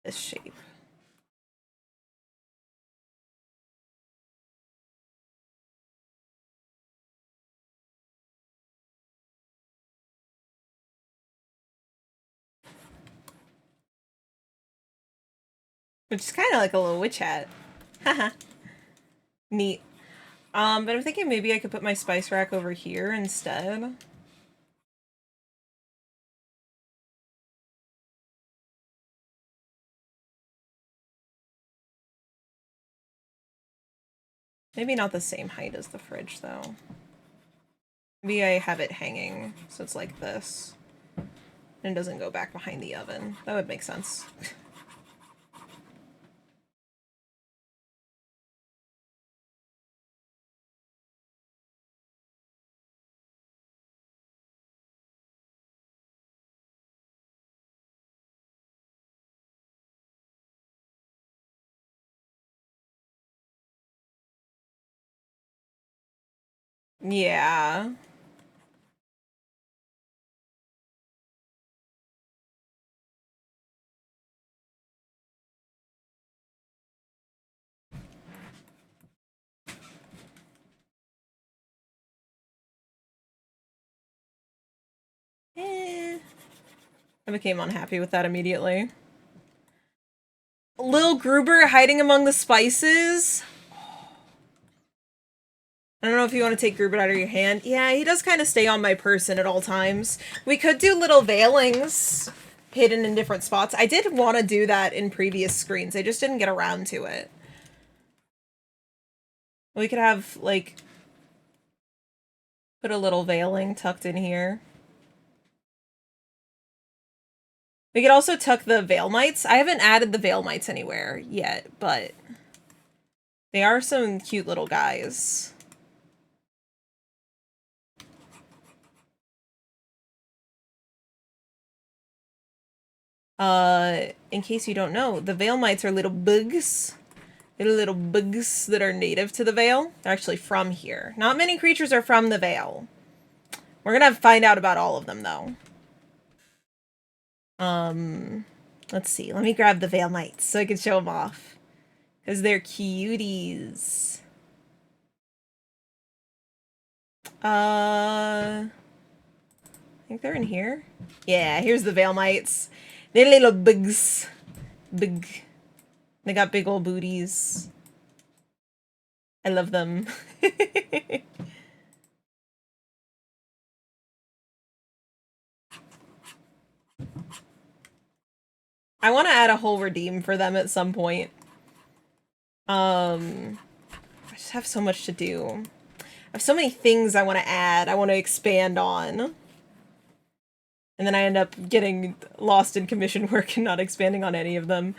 This shape. Which is kind of like a little witch hat. Haha. Neat. But I'm thinking maybe I could put my spice rack over here instead. Maybe not the same height as the fridge, though. Maybe I have it hanging, so it's like this. And it doesn't go back behind the oven. That would make sense. Yeah. Eh. I became unhappy with that immediately. Lil Gruber hiding among the spices. I don't know if you want to take Gruber out of your hand. Yeah, he does kind of stay on my person at all times. We could do little veilings hidden in different spots. I did want to do that in previous screens. I just didn't get around to it. We could have, like, put a little veiling tucked in here. We could also tuck the Veil Mites. I haven't added the Veil Mites anywhere yet, but they are some cute little guys. In case you don't know, the Veil Mites are little bugs. They're little bugs that are native to the Veil. They're actually from here. Not many creatures are from the Veil. We're gonna find out about all of them, though. Let's see. Let me grab the Veil Mites so I can show them off. Because they're cuties. I think they're in here. Yeah, here's the Veil Mites. They're little bugs. Big. They got big old booties. I love them. I want to add a whole redeem for them at some point. I just have so much to do. I have so many things I want to add, I want to expand on. And then I end up getting lost in commission work and not expanding on any of them.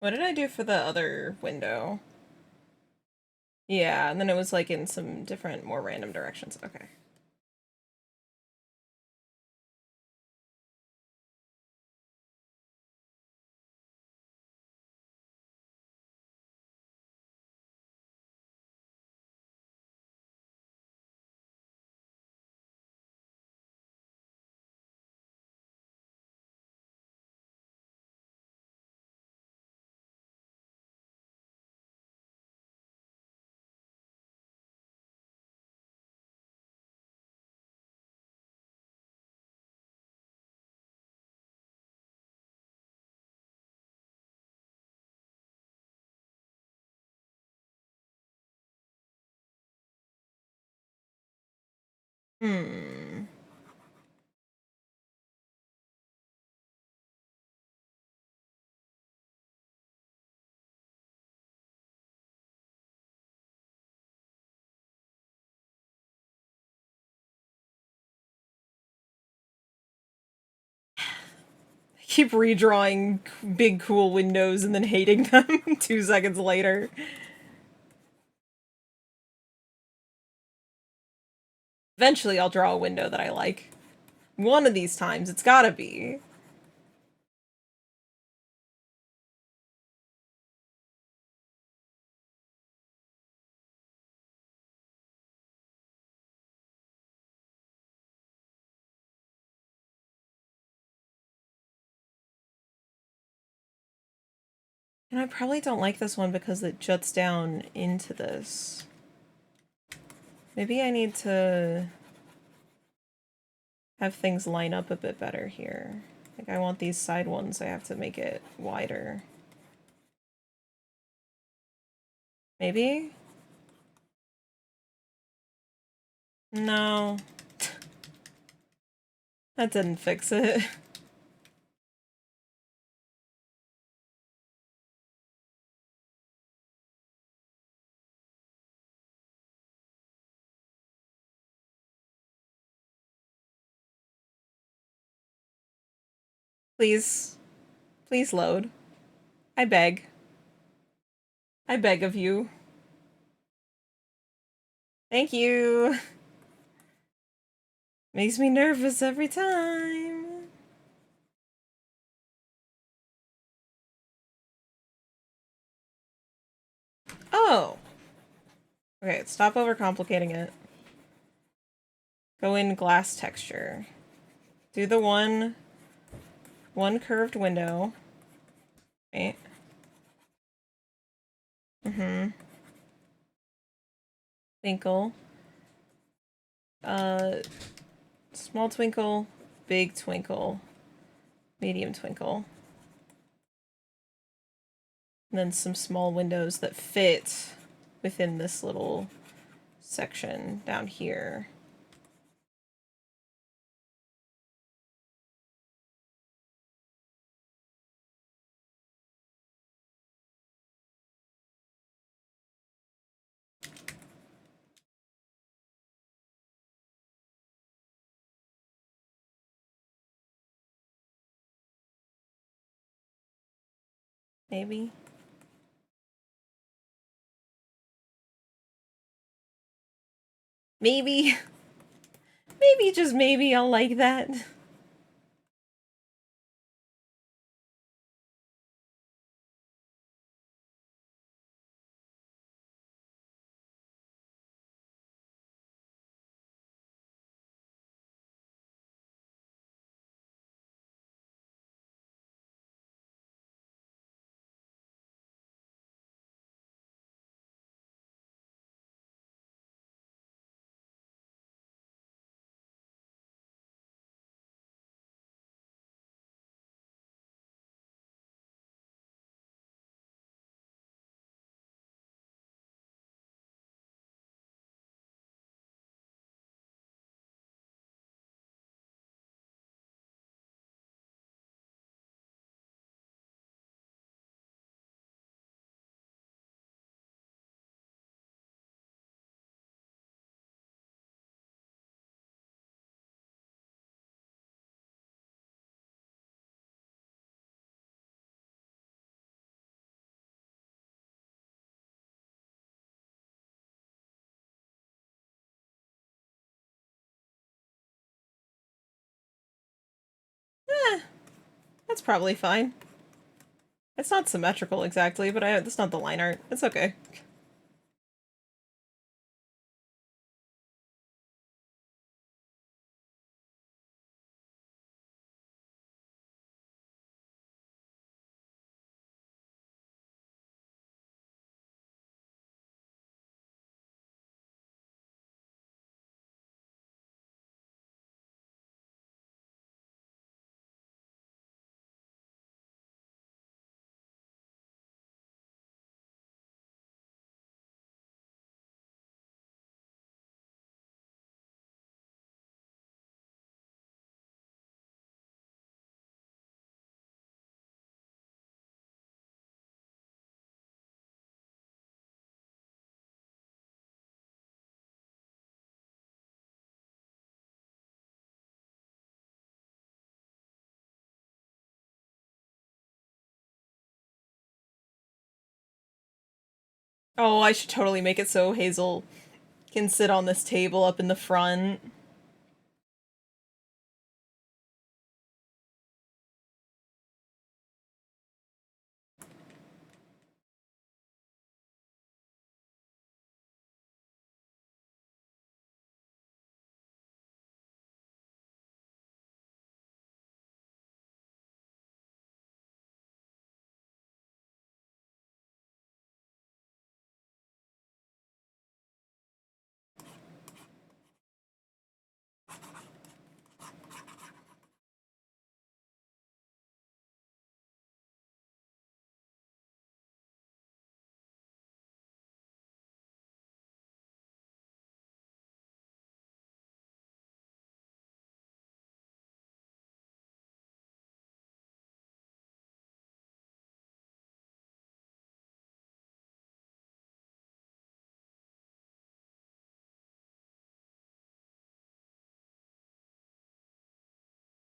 What did I do for the other window? Yeah, and then it was like in some different, more random directions. Okay. Hmm. I keep redrawing big cool windows and then hating them 2 seconds later. Eventually I'll draw a window that I like. One of these times, it's gotta be. And I probably don't like this one because it juts down into this. Maybe I need to have things line up a bit better here. Like, I want these side ones, I have to make it wider. Maybe? No. That didn't fix it. Please. Please load. I beg. I beg of you. Thank you. Makes me nervous every time. Oh. Okay, stop overcomplicating it. Go in glass texture. Do the one curved window. Right. Mm-hmm. Twinkle. Small twinkle, big twinkle, medium twinkle. And then some small windows that fit within this little section down here. Maybe. Maybe. Maybe, just maybe, I'll like that. Eh, that's probably fine. It's not symmetrical exactly, but that's not the line art. It's okay. Oh, I should totally make it so Hazel can sit on this table up in the front.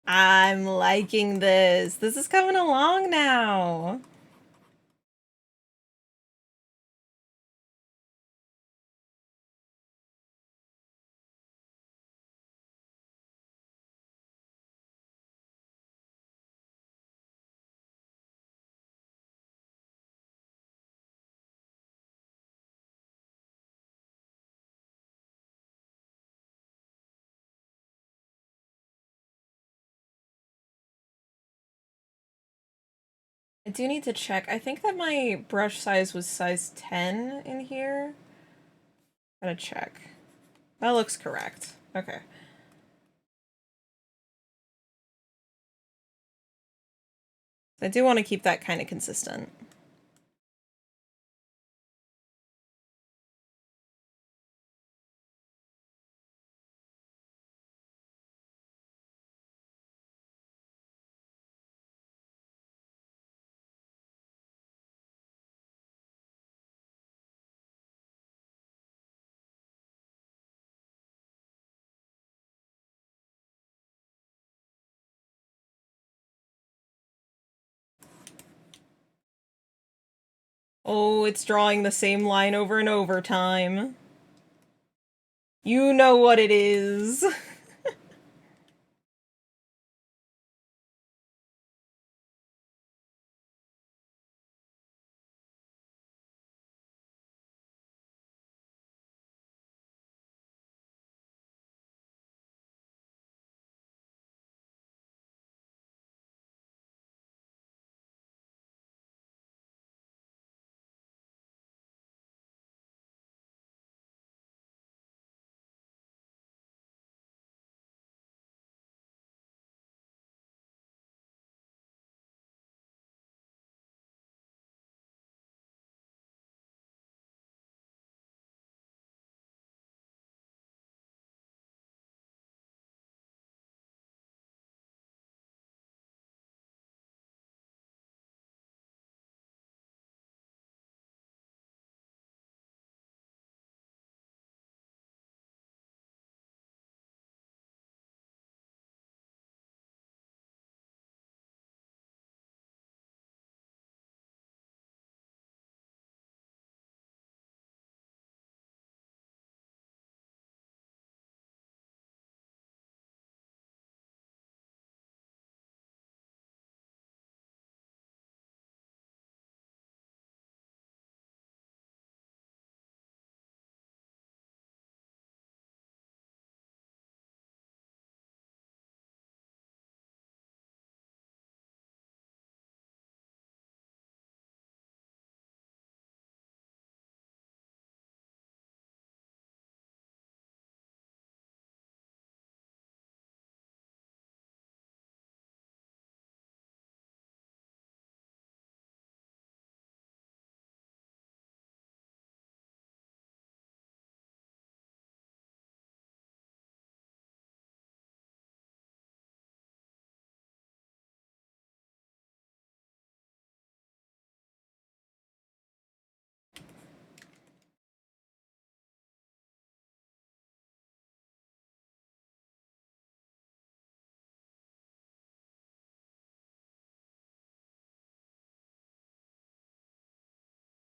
I'm liking this. This is coming along now. I do need to check. I think that my brush size was size 10 in here. Gotta check. That looks correct. Okay. I do want to keep that kind of consistent. Oh, it's drawing the same line over and over time. You know what it is.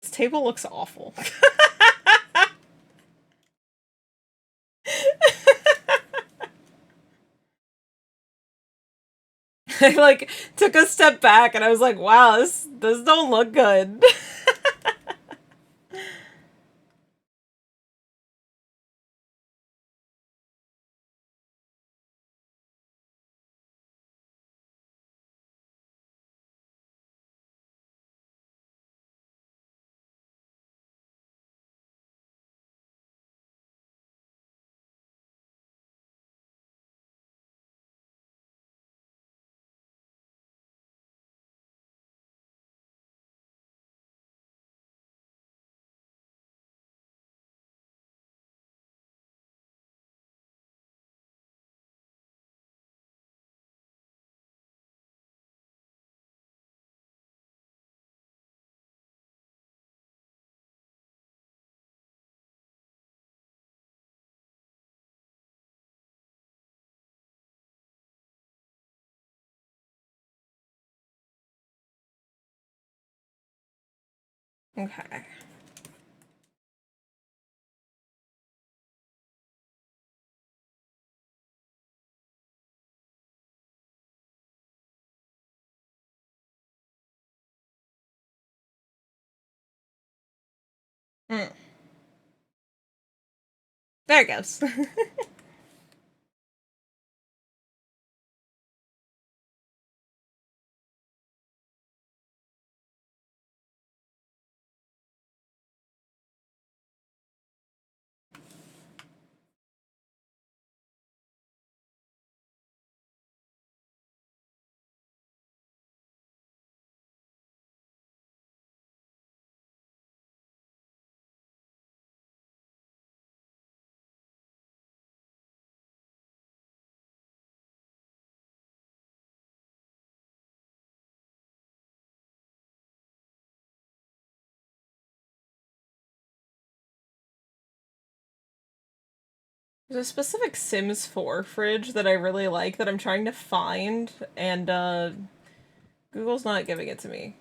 This table looks awful. I like took a step back and I was like, wow, this don't look good. Okay. Mm. There it goes. There's a specific Sims 4 fridge that I really like that I'm trying to find, and Google's not giving it to me.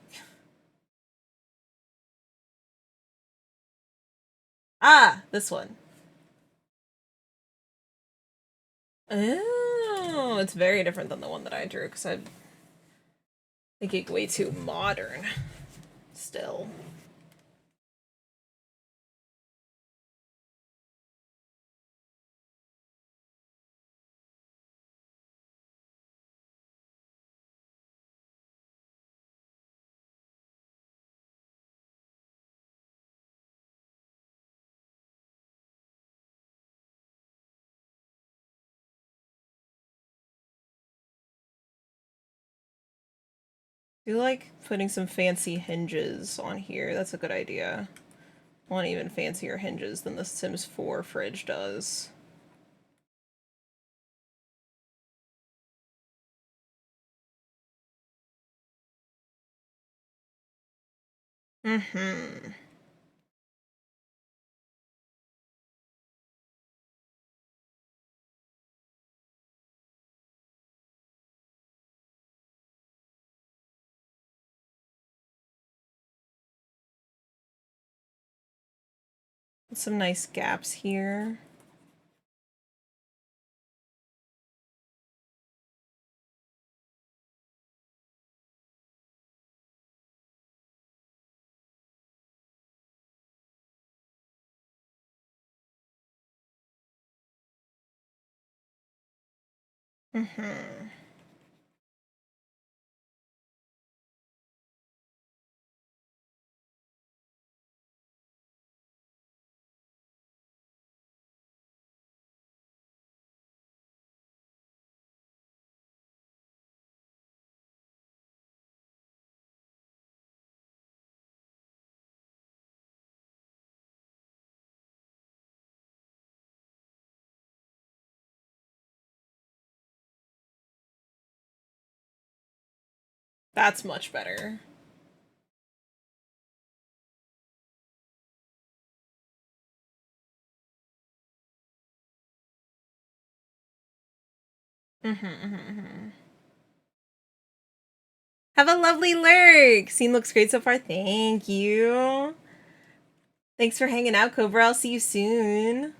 Ah, this one. Oh, it's very different than the one that I drew because I'm thinking way too modern still. I feel like putting some fancy hinges on here. That's a good idea. I want even fancier hinges than the Sims 4 fridge does. Mm-hmm. Some nice gaps here. Mm-hmm. That's much better. Mm-hmm, mm-hmm, mm-hmm. Have a lovely lurk. Scene looks great so far. Thank you. Thanks for hanging out, Cobra. I'll see you soon.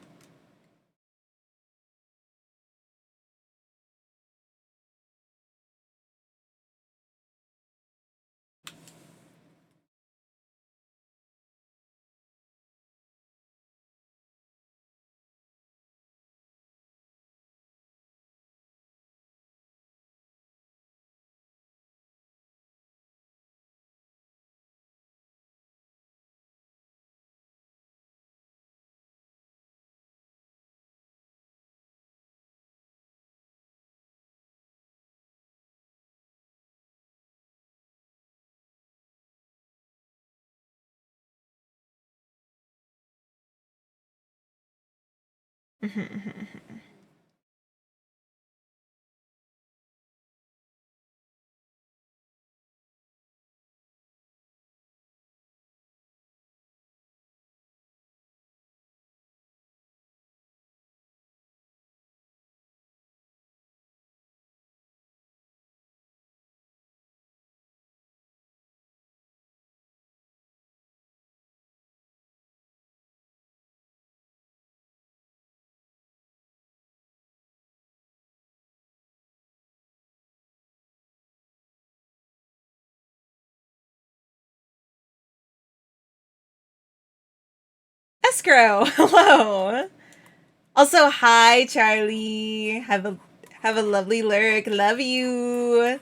Mm-hmm, mm-hmm, mm-hmm. Escrow, hello. Also, hi, Charlie. Have a lovely lurk. Love you.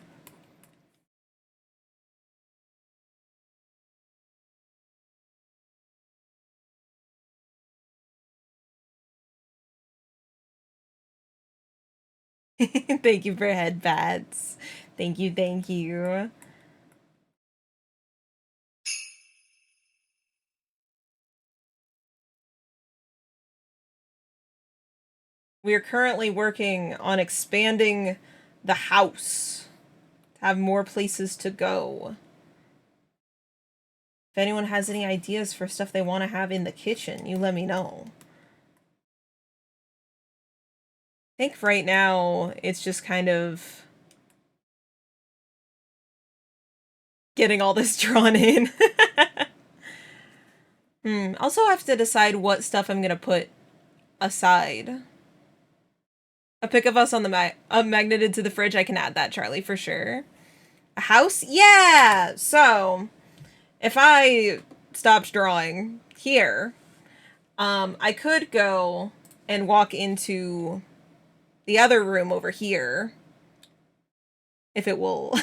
Thank you for head pats. Thank you, thank you. We are currently working on expanding the house to have more places to go. If anyone has any ideas for stuff they want to have in the kitchen, you let me know. I think right now it's just kind of getting all this drawn in. Also have to decide what stuff I'm gonna put aside. A pic of us on the magneted to the fridge. I can add that, Charlie, for sure. A house? Yeah! So, if I stopped drawing here, I could go and walk into the other room over here. If it will.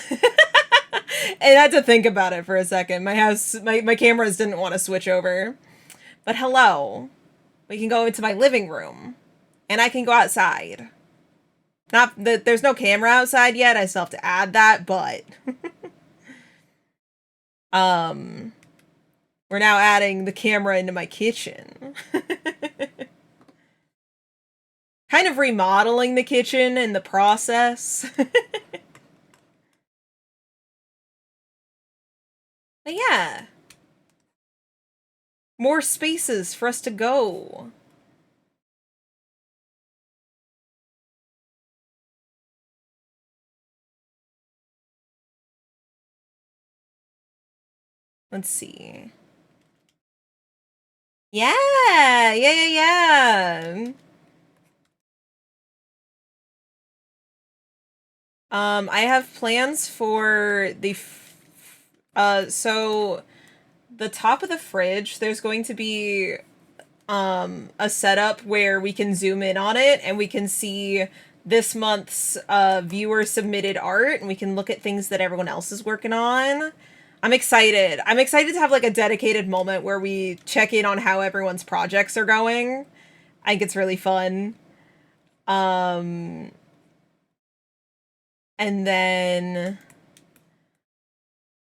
I had to think about it for a second. My cameras didn't want to switch over. But hello. We can go into my living room. And I can go outside. Not that there's no camera outside yet. I still have to add that, but we're now adding the camera into my kitchen. Kind of remodeling the kitchen in the process. But yeah. More spaces for us to go. Let's see. Yeah, yeah. I have plans for so the top of the fridge, there's going to be a setup where we can zoom in on it and we can see this month's viewer submitted art and we can look at things that everyone else is working on. I'm excited. I'm excited to have like a dedicated moment where we check in on how everyone's projects are going. I think it's really fun. And then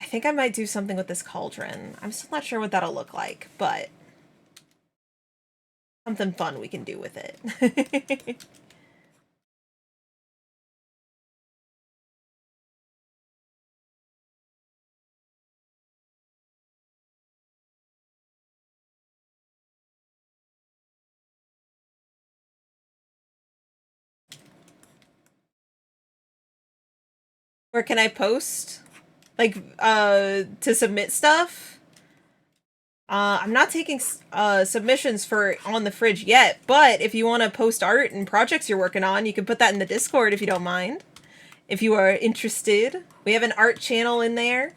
I think I might do something with this cauldron. I'm still not sure what that'll look like, but something fun we can do with it. Where can I post? Like, to submit stuff? I'm not taking submissions for On the Fridge yet, but if you want to post art and projects you're working on, you can put that in the Discord if you don't mind. If you are interested. We have an art channel in there.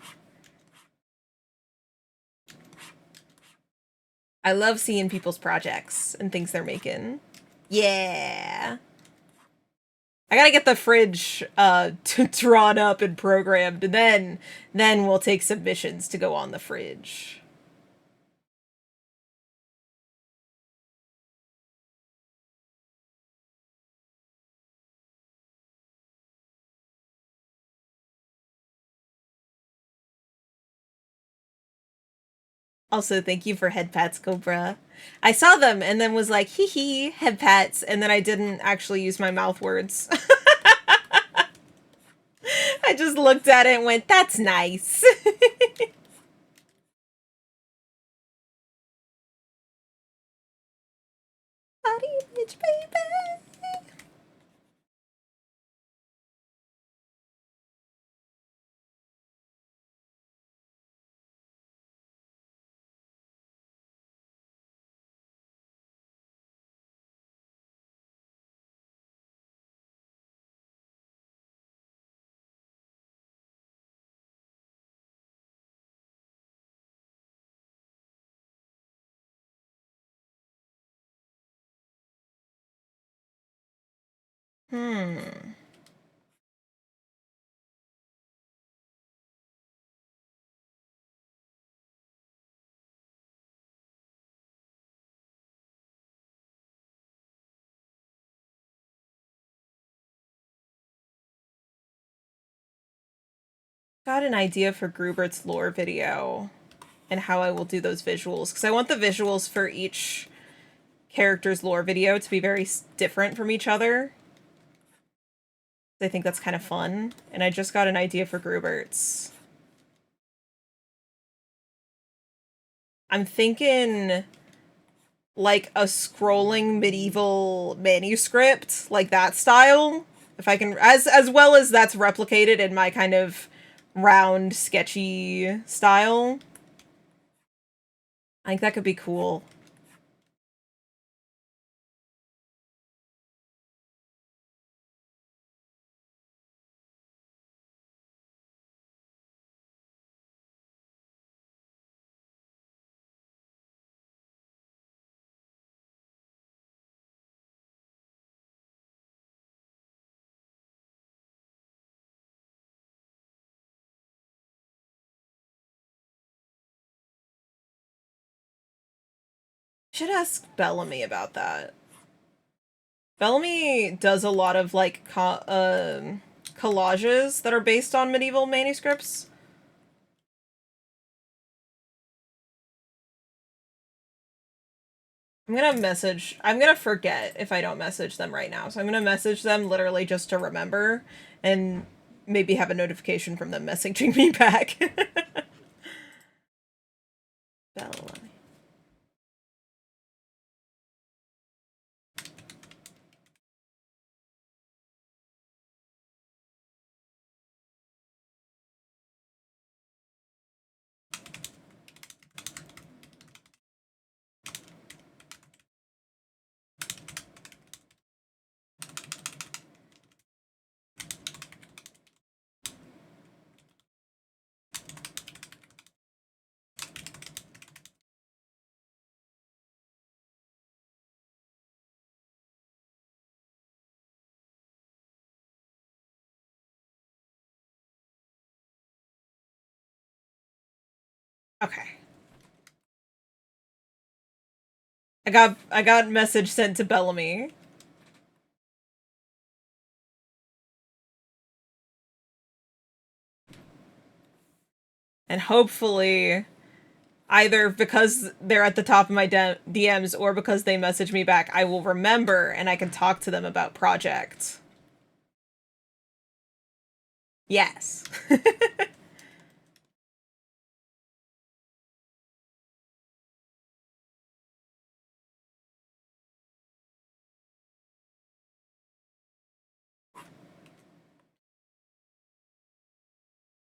I love seeing people's projects and things they're making. Yeah. I gotta get the fridge drawn up and programmed, and then we'll take submissions to go on the fridge. Also, thank you for head pats, Cobra. I saw them and then was like, hee hee, head pats, and then I didn't actually use my mouth words. I just looked at it and went, that's nice. Body image, baby. Hmm. Got an idea for Grubert's lore video and how I will do those visuals, because I want the visuals for each character's lore video to be very different from each other. I think that's kind of fun, and I just got an idea for Grubert's. I'm thinking like a scrolling medieval manuscript, like that style. If I can, as well as that's replicated in my kind of round, sketchy style. I think that could be cool. Should ask Bellamy about that. Bellamy does a lot of like collages that are based on medieval manuscripts. I'm gonna forget if I don't message them right now. So I'm gonna message them literally just to remember and maybe have a notification from them messaging me back. Bellamy. Okay. I got message sent to Bellamy. And hopefully either because they're at the top of my DMs or because they message me back, I will remember and I can talk to them about project. Yes.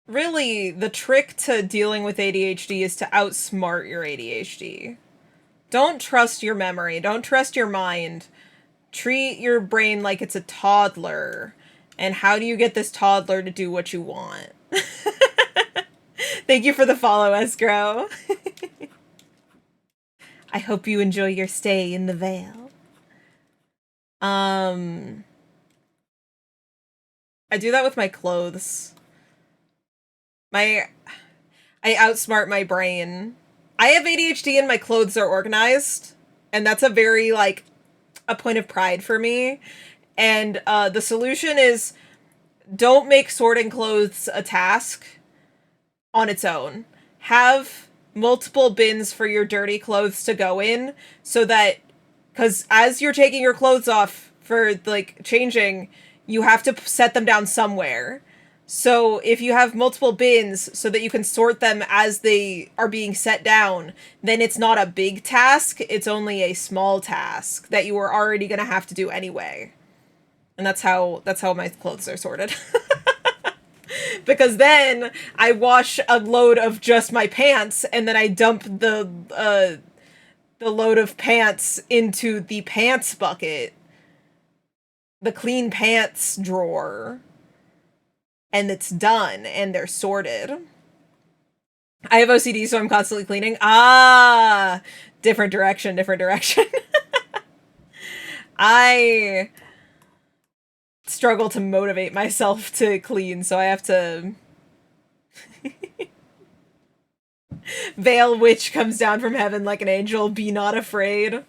Really, the trick to dealing with ADHD is to outsmart your ADHD. Don't trust your memory. Don't trust your mind. Treat your brain like it's a toddler. And how do you get this toddler to do what you want? Thank you for the follow, Escrow. I hope you enjoy your stay in the Vale. I do that with my clothes. I outsmart my brain. I have ADHD and my clothes are organized, and that's a very like a point of pride for me. And the solution is don't make sorting clothes a task on its own. Have multiple bins for your dirty clothes to go in so that because as you're taking your clothes off for like changing, you have to set them down somewhere. So if you have multiple bins so that you can sort them as they are being set down, then it's not a big task, it's only a small task that you are already going to have to do anyway. And that's how my clothes are sorted. Because then I wash a load of just my pants and then I dump the load of pants into the pants bucket, the clean pants drawer, and it's done and they're sorted. I have OCD, so I'm constantly cleaning. Ah, different direction, different direction. I struggle to motivate myself to clean, so I have to... Veil Witch comes down from heaven like an angel, be not afraid.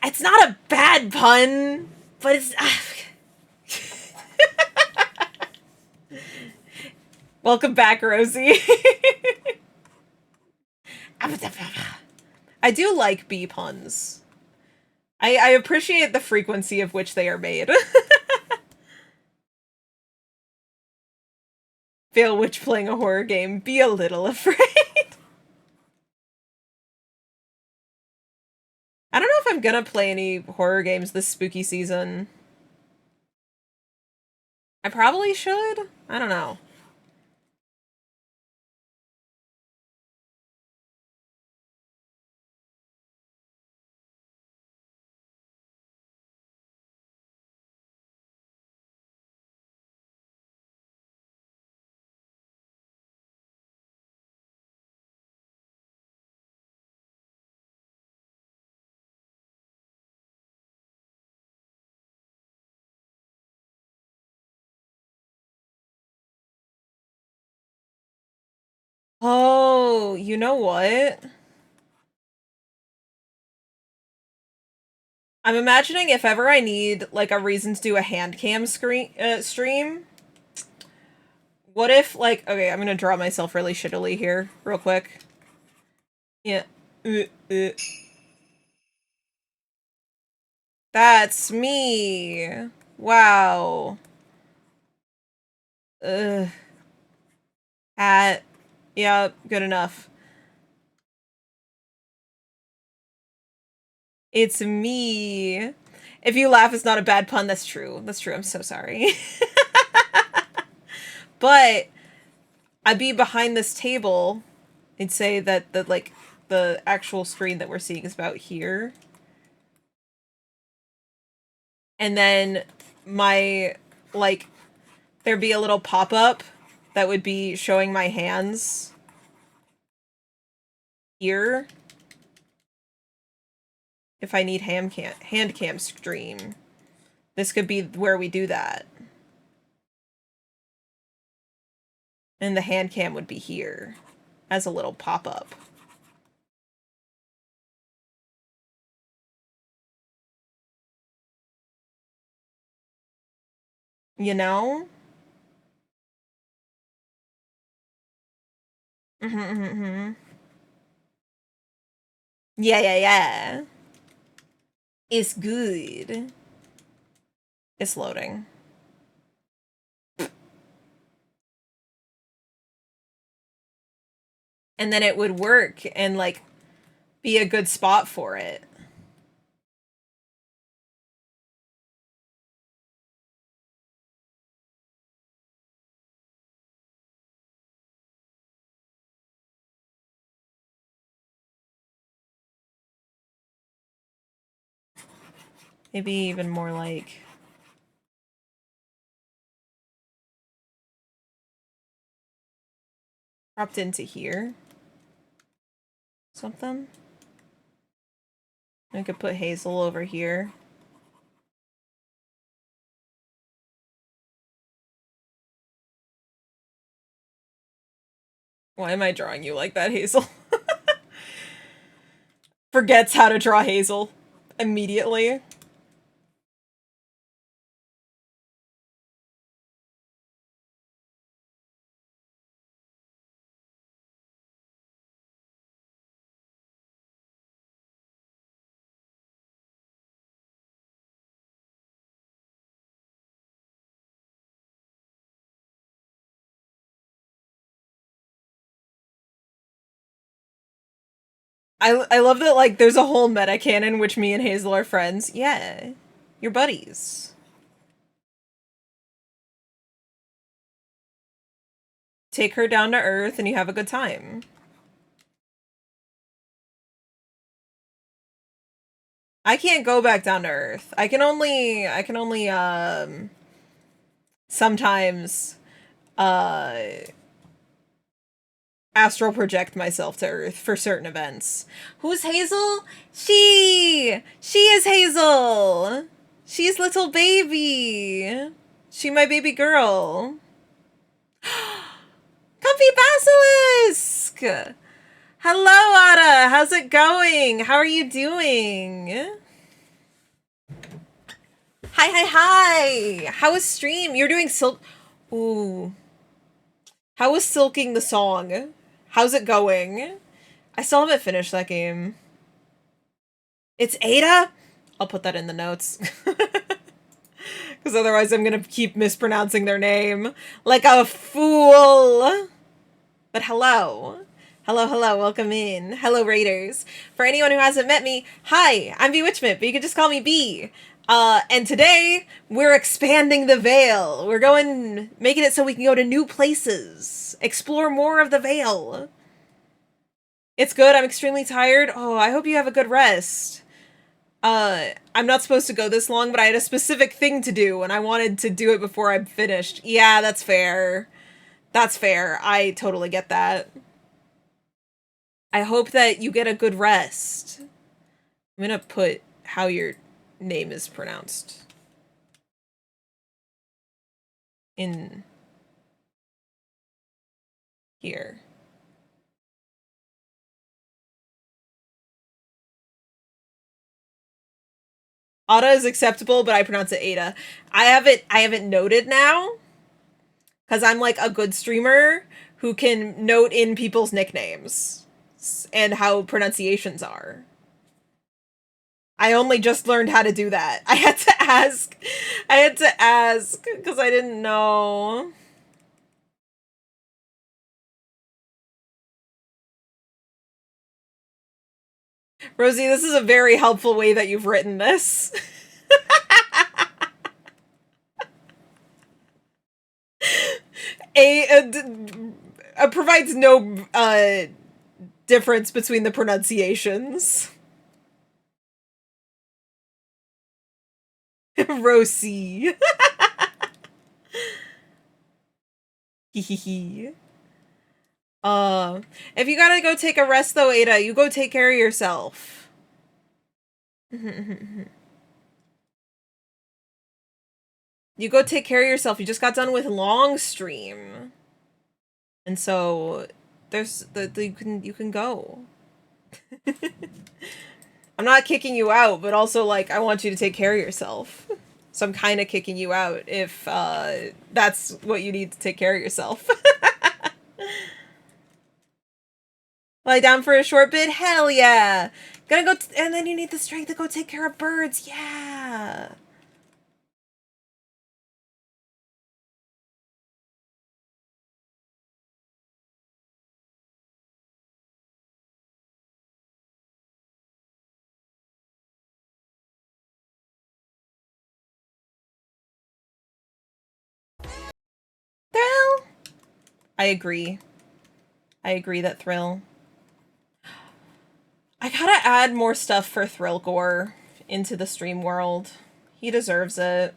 It's not a bad pun, but it's... Welcome back, Rosie. I do like bee puns. I appreciate the frequency of which they are made. Veil Witch playing a horror game, be a little afraid. I don't know if I'm gonna play any horror games this spooky season. I probably should? I don't know. Oh, you know what? I'm imagining if ever I need, like, a reason to do a hand cam stream, what if, like, okay, I'm gonna draw myself really shittily here, real quick. Yeah. That's me. Wow. Ugh. Hat. Yeah, good enough. It's me. If you laugh, it's not a bad pun. That's true. That's true. I'm so sorry. But I'd be behind this table and say that the actual screen that we're seeing is about here. And then my, like, there'd be a little pop-up that would be showing my hands here. If I need hand cam stream. This could be where we do that. And the hand cam would be here as a little pop-up. You know? Yeah, yeah, yeah. It's good. It's loading. And then it would work and, like, be a good spot for it. Maybe even more like... dropped into here. Something. I could put Hazel over here. Why am I drawing you like that, Hazel? Forgets how to draw Hazel immediately. I love that, like, there's a whole meta canon which me and Hazel are friends. Yeah. You're buddies. Take her down to Earth and you have a good time. I can't go back down to Earth. I can only sometimes astral project myself to Earth for certain events. Who's Hazel? She is Hazel. She's little baby. She my baby girl. Comfy Basilisk! Hello, Ada! How's it going? How are you doing? Hi! How was stream? You're doing silk... Ooh. How was Silking the Song? How's it going? I still haven't finished that game. It's Ada? I'll put that in the notes. Because otherwise I'm gonna keep mispronouncing their name. Like a fool! But hello. Hello, welcome in. Hello, Raiders. For anyone who hasn't met me, hi, I'm Bewitchment, but you can just call me B. And today, we're expanding the Vale. We're making it so we can go to new places. Explore more of the Vale. It's good, I'm extremely tired. Oh, I hope you have a good rest. I'm not supposed to go this long, but I had a specific thing to do, and I wanted to do it before I'm finished. Yeah, that's fair. That's fair. I totally get that. I hope that you get a good rest. I'm gonna put how your name is pronounced in here. Ada is acceptable, but I pronounce it Ada. I have it noted now because I'm like a good streamer who can note in people's nicknames and how pronunciations are. I only just learned how to do that. I had to ask because I didn't know. Rosie, this is a very helpful way that you've written this. Provides no difference between the pronunciations. Rosie. Hehehe. If you gotta go take a rest though, Ada, you go take care of yourself. You go take care of yourself. You just got done with long stream. And so there's you can go. I'm not kicking you out, but also like I want you to take care of yourself. So I'm kind of kicking you out if that's what you need to take care of yourself. Lie down for a short bit? Hell yeah! Gonna go, and then you need the strength to go take care of birds. Yeah! Thrill? I agree. I agree that Thrill. I gotta add more stuff for Thrillgore into the stream world. He deserves it.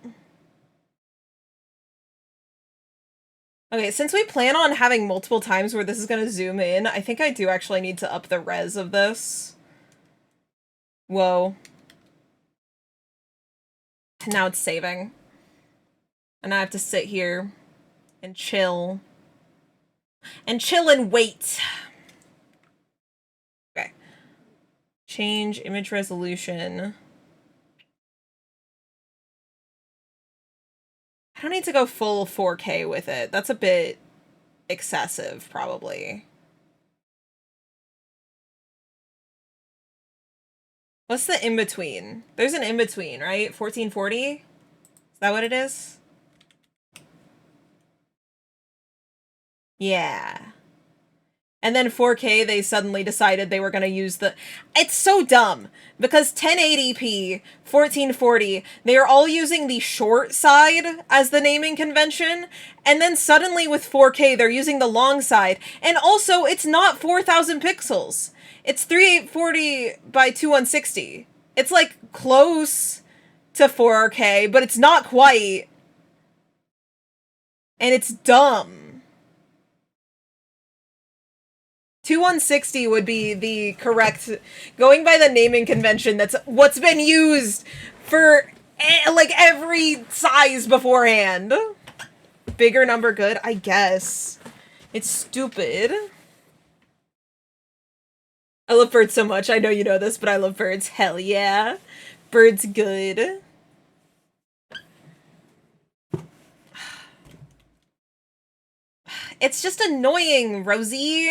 Okay, since we plan on having multiple times where this is gonna zoom in, I think I do actually need to up the res of this. Whoa. Now it's saving. And I have to sit here and chill. And chill and wait. Okay. Change image resolution. I don't need to go full 4K with it. That's a bit excessive, probably. What's the in-between? There's an in-between, right? 1440? Is that what it is? Yeah. And then 4K, they suddenly decided they were going to use the... It's so dumb, because 1080p, 1440, they are all using the short side as the naming convention, and then suddenly with 4K, they're using the long side. And also, it's not 4,000 pixels. It's 3840 by 2160. It's, like, close to 4K, but it's not quite. And it's dumb. 2160 would be the correct, going by the naming convention, that's what's been used for like every size beforehand. Bigger number good? I guess. It's stupid. I love birds so much. I know you know this, but I love birds. Hell yeah. Birds good. It's just annoying, Rosie.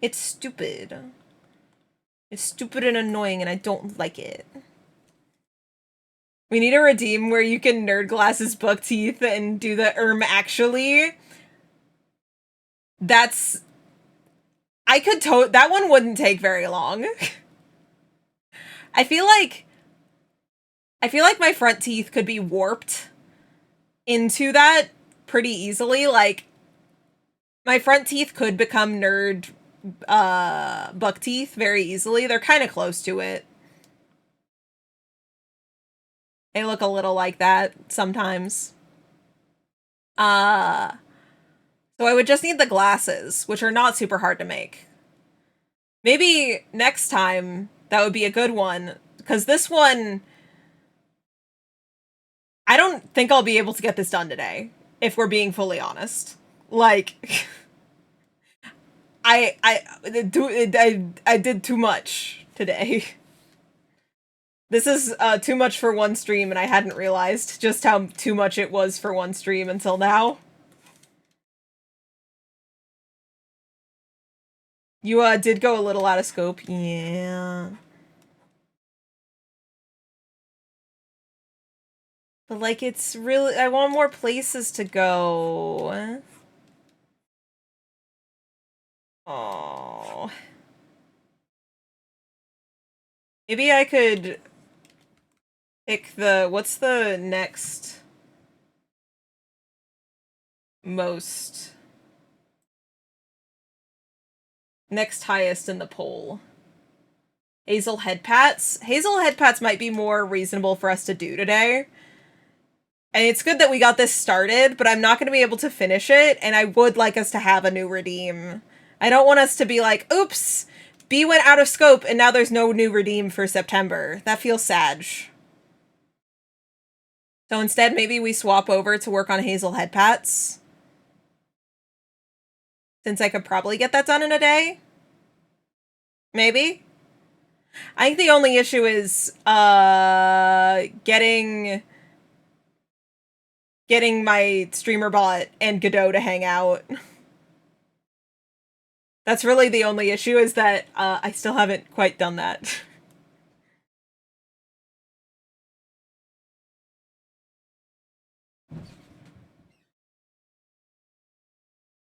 It's stupid. It's stupid and annoying, and I don't like it. We need a redeem where you can nerd glasses buck teeth and do the actually. That's... I could that one wouldn't take very long. I feel like my front teeth could be warped into that pretty easily. Like, my front teeth could become nerd buck teeth very easily. They're kind of close to it. They look a little like that sometimes. So I would just need the glasses, which are not super hard to make. Maybe next time that would be a good one, because this one, I don't think I'll be able to get this done today, if we're being fully honest. Like, I did too much today. This is too much for one stream, and I hadn't realized just how too much it was for one stream until now. You did go a little out of scope. Yeah. But like, it's really, I want more places to go. Oh. Maybe I could pick the, what's the next most, next highest in the poll? Hazel head pats? Hazel head pats might be more reasonable for us to do today. And it's good that we got this started, but I'm not going to be able to finish it, and I would like us to have a new redeem. I don't want us to be like, oops, B went out of scope, and now there's no new redeem for September. That feels sad. So instead, maybe we swap over to work on Hazel head pats. Since I could probably get that done in a day. Maybe. I think the only issue is getting my streamer bot and Godot to hang out. That's really the only issue, is that I still haven't quite done that.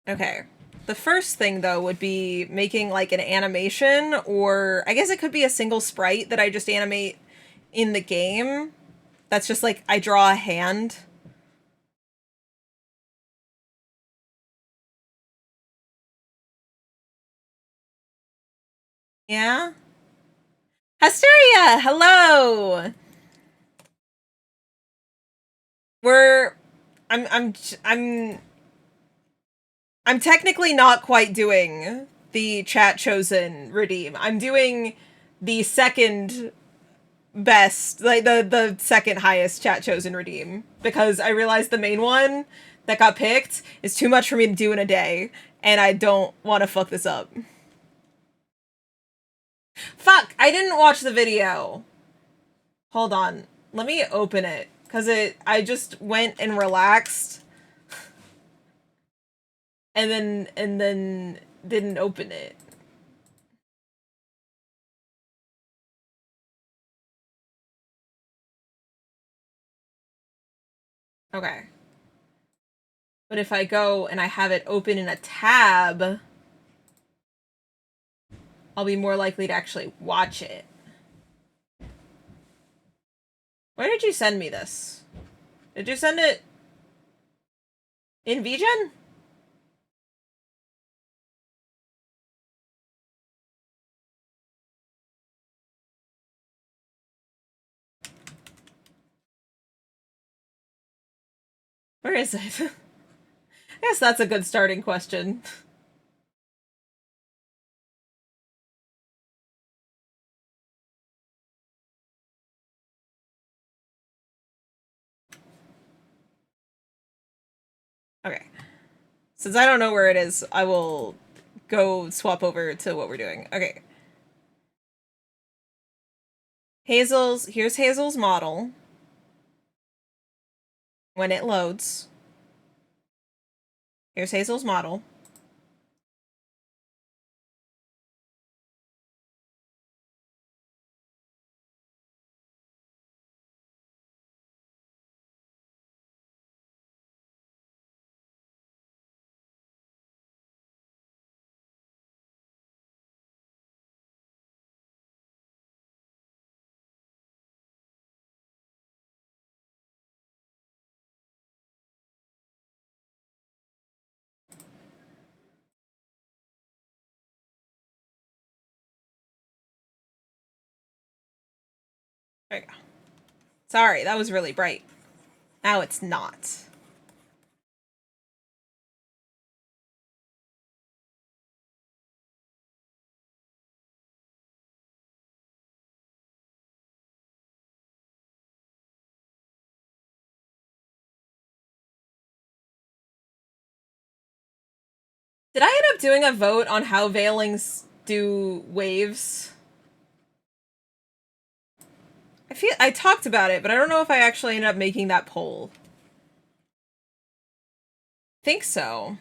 Okay. The first thing, though, would be making, like, an animation, or I guess it could be a single sprite that I just animate in the game. That's just, like, I draw a hand. Yeah? Asteria, hello! I'm technically not quite doing the chat chosen redeem. I'm doing the second best, like the second highest chat chosen redeem, because I realized the main one that got picked is too much for me to do in a day, and I don't want to fuck this up. Fuck, I didn't watch the video. Hold on. Let me open it, because I just went and relaxed. And then didn't open it. Okay. But if I go and I have it open in a tab, I'll be more likely to actually watch it. Where did you send me this? Did you send it in VGen? Where is it? I guess that's a good starting question. Okay. Since I don't know where it is, I will go swap over to what we're doing. Okay. Here's Hazel's model. When it loads. Here's Hazel's model. There you go. Sorry, that was really bright. Now it's not. Did I end up doing a vote on how Veilings do waves? I talked about it, but I don't know if I actually ended up making that poll. Think so.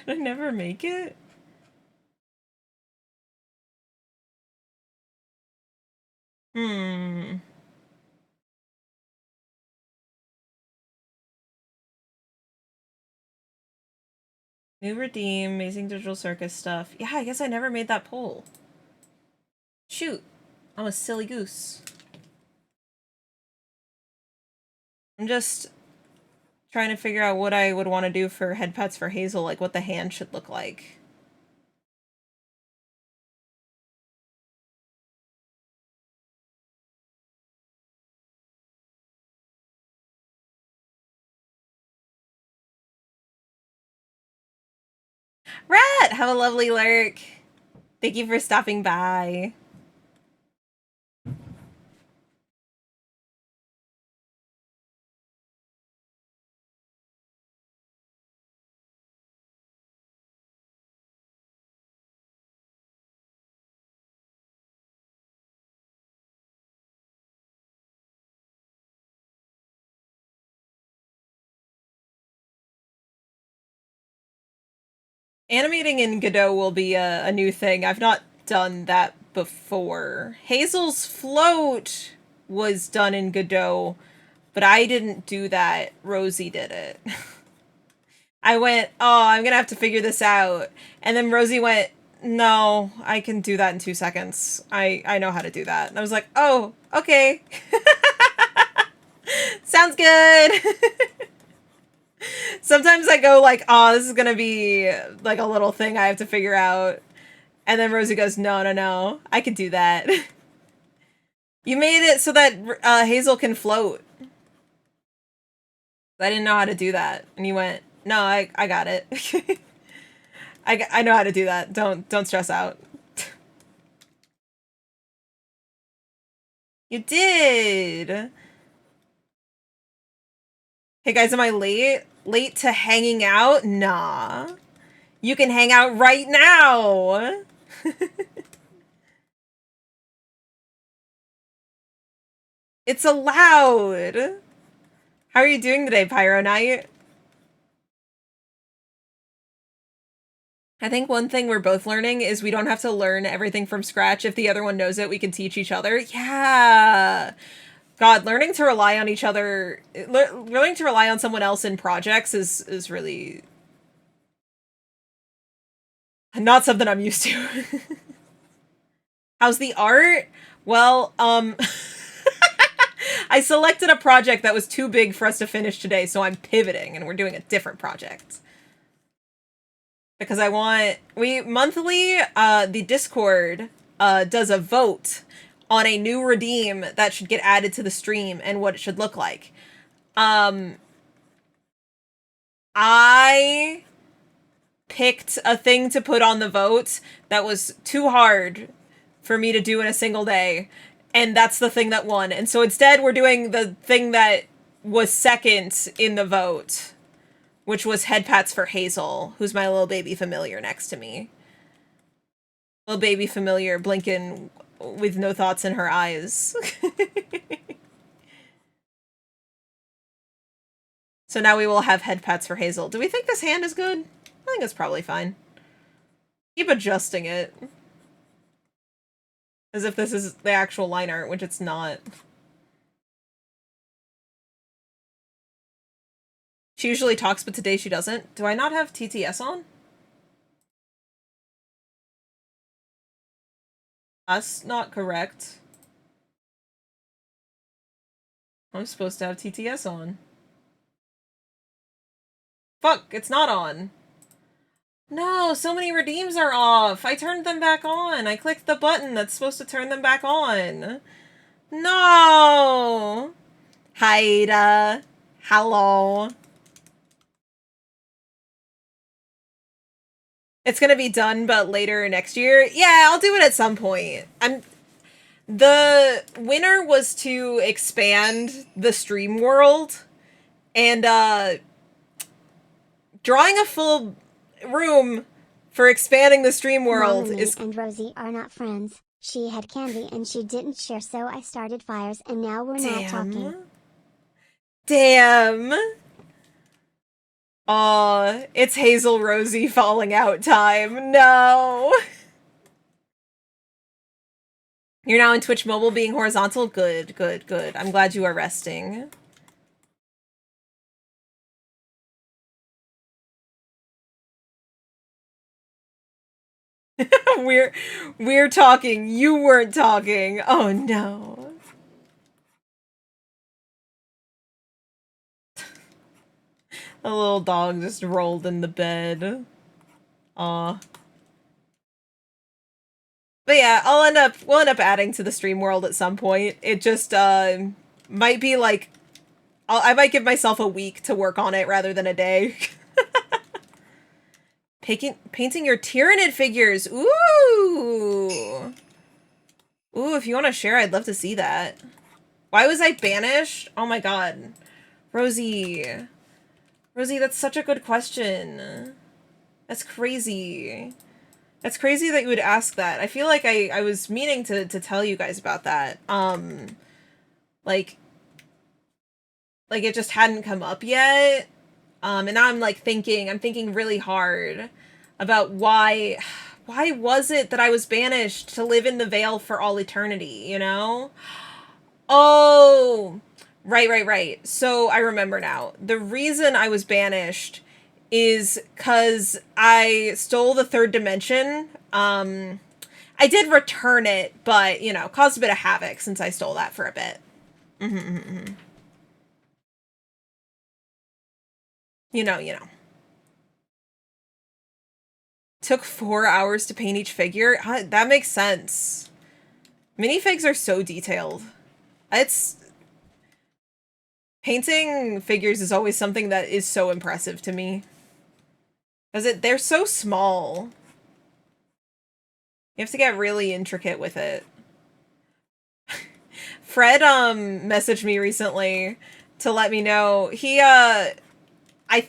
Did I never make it? Hmm. New Redeem, Amazing Digital Circus stuff. Yeah, I guess I never made that poll. Shoot. I'm a silly goose. I'm just trying to figure out what I would want to do for head pets for Hazel, like what the hand should look like. Rat! Have a lovely lurk. Thank you for stopping by. Animating in Godot will be a new thing. I've not done that before. Hazel's float was done in Godot, but I didn't do that. Rosie did it. I went, oh, I'm gonna have to figure this out. And then Rosie went, no, I can do that in 2 seconds. I know how to do that. And I was like, oh, okay. Sounds good. Sometimes I go like, oh, this is gonna be like a little thing I have to figure out. And then Rosie goes, no, no, no, I can do that. You made it so that Hazel can float. I didn't know how to do that. And you went, no, I got it. I know how to do that. Don't stress out. You did. Hey guys, am I late? Late to hanging out? Nah. You can hang out right now. It's allowed. How are you doing today, Pyro Knight? I think one thing we're both learning is we don't have to learn everything from scratch. If the other one knows it, we can teach each other. Yeah. God, learning to rely on each other, learning to rely on someone else in projects is really not something I'm used to. How's the art? Well, I selected a project that was too big for us to finish today, so I'm pivoting and we're doing a different project. Because I want, monthly, the Discord, does a vote on a new redeem that should get added to the stream and what it should look like. I picked a thing to put on the vote that was too hard for me to do in a single day, and that's the thing that won. And so instead we're doing the thing that was second in the vote, which was head pats for Hazel, who's my little baby familiar next to me. Little baby familiar blinking with no thoughts in her eyes. So now we will have head pats for Hazel. Do we think this hand is good? I think it's probably fine. Keep adjusting it. As if this is the actual line art, which it's not. She usually talks, but today she doesn't. Do I not have TTS on? That's not correct. I'm supposed to have TTS on. Fuck, it's not on. No, so many redeems are off. I turned them back on. I clicked the button that's supposed to turn them back on. No! Haida. Hello. It's gonna be done, but later next year. Yeah, I'll do it at some point. The winner was to expand the stream world, and drawing a full room for expanding the stream world Mama is. and Rosie are not friends. She had candy and she didn't share, so I started fires, and now we're not talking. Damn. Aw, it's Hazel Rosie falling out time. No. You're now in Twitch mobile being horizontal? Good, good, good. I'm glad you are resting. We're talking. You weren't talking. Oh no. A little dog just rolled in the bed. Aw. But yeah, we'll end up adding to the stream world at some point. It just might be like I might give myself a week to work on it rather than a day. Painting your Tyranid figures. Ooh. Ooh, if you want to share, I'd love to see that. Why was I banished? Oh my god. Rosie. Rosie, that's such a good question. That's crazy. That's crazy that you would ask that. I feel like I was meaning to tell you guys about that. Like it just hadn't come up yet. And now I'm like I'm thinking really hard about why was it that I was banished to live in the Vale for all eternity, you know? Oh, right. So I remember now. The reason I was banished is because I stole the third dimension. I did return it, but, you know, caused a bit of havoc since I stole that for a bit. You know. Took 4 hours to paint each figure. That makes sense. Minifigs are so detailed. Painting figures is always something that is so impressive to me. Because they're so small. You have to get really intricate with it. Fred messaged me recently to let me know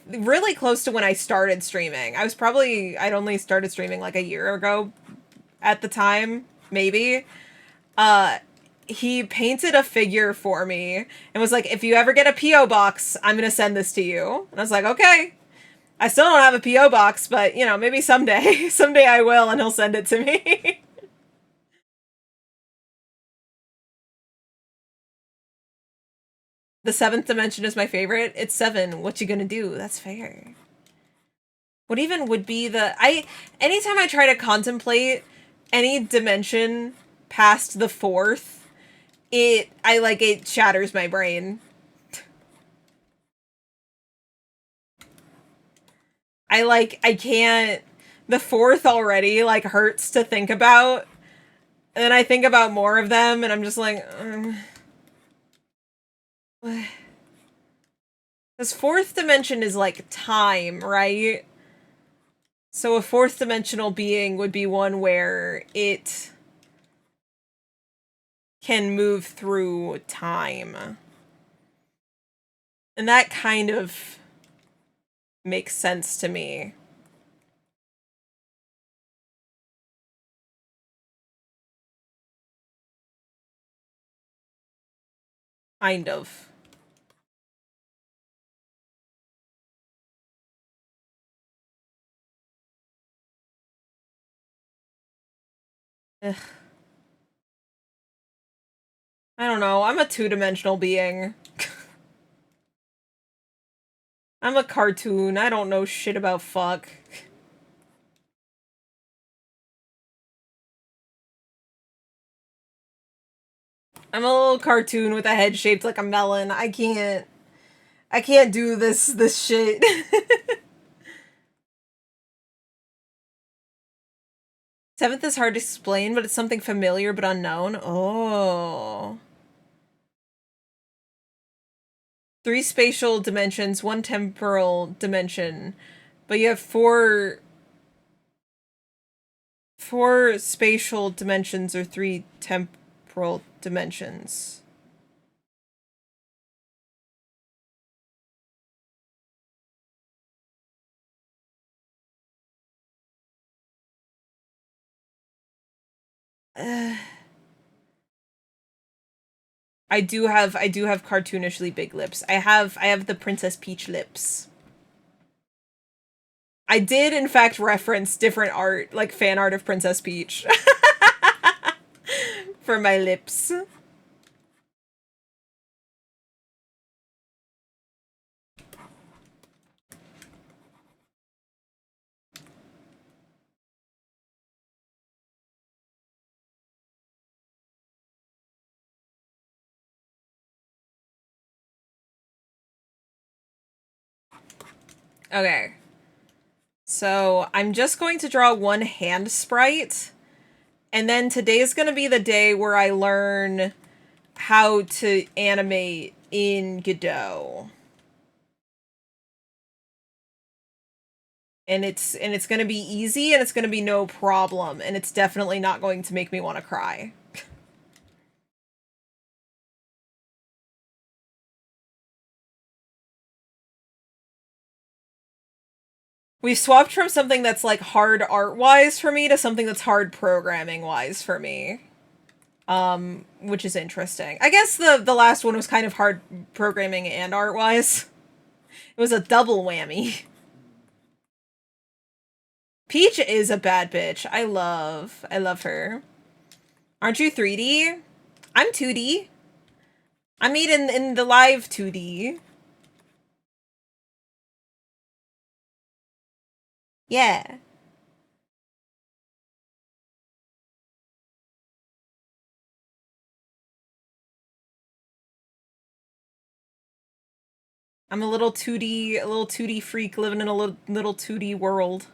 really close to when I started streaming. I'd only started streaming like a year ago at the time, maybe. He painted a figure for me and was like, if you ever get a P.O. box, I'm gonna send this to you. And I was like, okay. I still don't have a P.O. box, but, you know, maybe someday. Someday I will, and he'll send it to me. The 7th dimension is my favorite. It's 7. What you gonna do? That's fair. What even would be anytime I try to contemplate any dimension past the 4th, it shatters my brain. I can't, the 4th already, hurts to think about. And then I think about more of them, and I'm just like, This fourth dimension is like time, right? So a fourth dimensional being would be one where it can move through time. And that kind of makes sense to me. Kind of. Ugh. I don't know, I'm a two-dimensional being. I'm a cartoon, I don't know shit about fuck. I'm a little cartoon with a head shaped like a melon. I can't do this shit. Seventh is hard to explain, but it's something familiar but unknown. Oh. 3 spatial dimensions, 1 temporal dimension. But you have four spatial dimensions or 3 temporal dimensions. I do have cartoonishly big lips. I have the Princess Peach lips. I did in fact reference different art, like fan art of Princess Peach. For my lips. Okay. So I'm just going to draw one hand sprite. And then today's going to be the day where I learn how to animate in Godot. And it's going to be easy and it's going to be no problem. And it's definitely not going to make me want to cry. We've swapped from something that's like hard art-wise for me to something that's hard programming-wise for me. Which is interesting. I guess the last one was kind of hard programming and art-wise. It was a double whammy. Peach is a bad bitch. I love her. Aren't you 3D? I'm 2D. I made in the live 2D. Yeah. I'm a little 2D freak living in a little 2D world.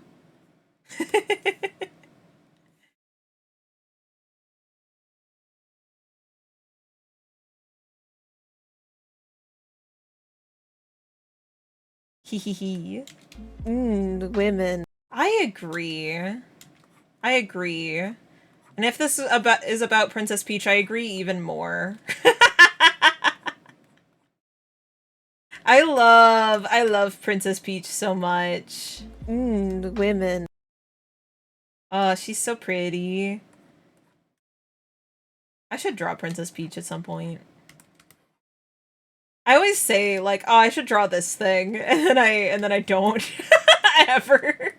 Hee. Women. I agree. And if this is about Princess Peach, I agree even more. I love Princess Peach so much. Women. Oh, she's so pretty. I should draw Princess Peach at some point. I always say like, oh, I should draw this thing, and then I don't ever.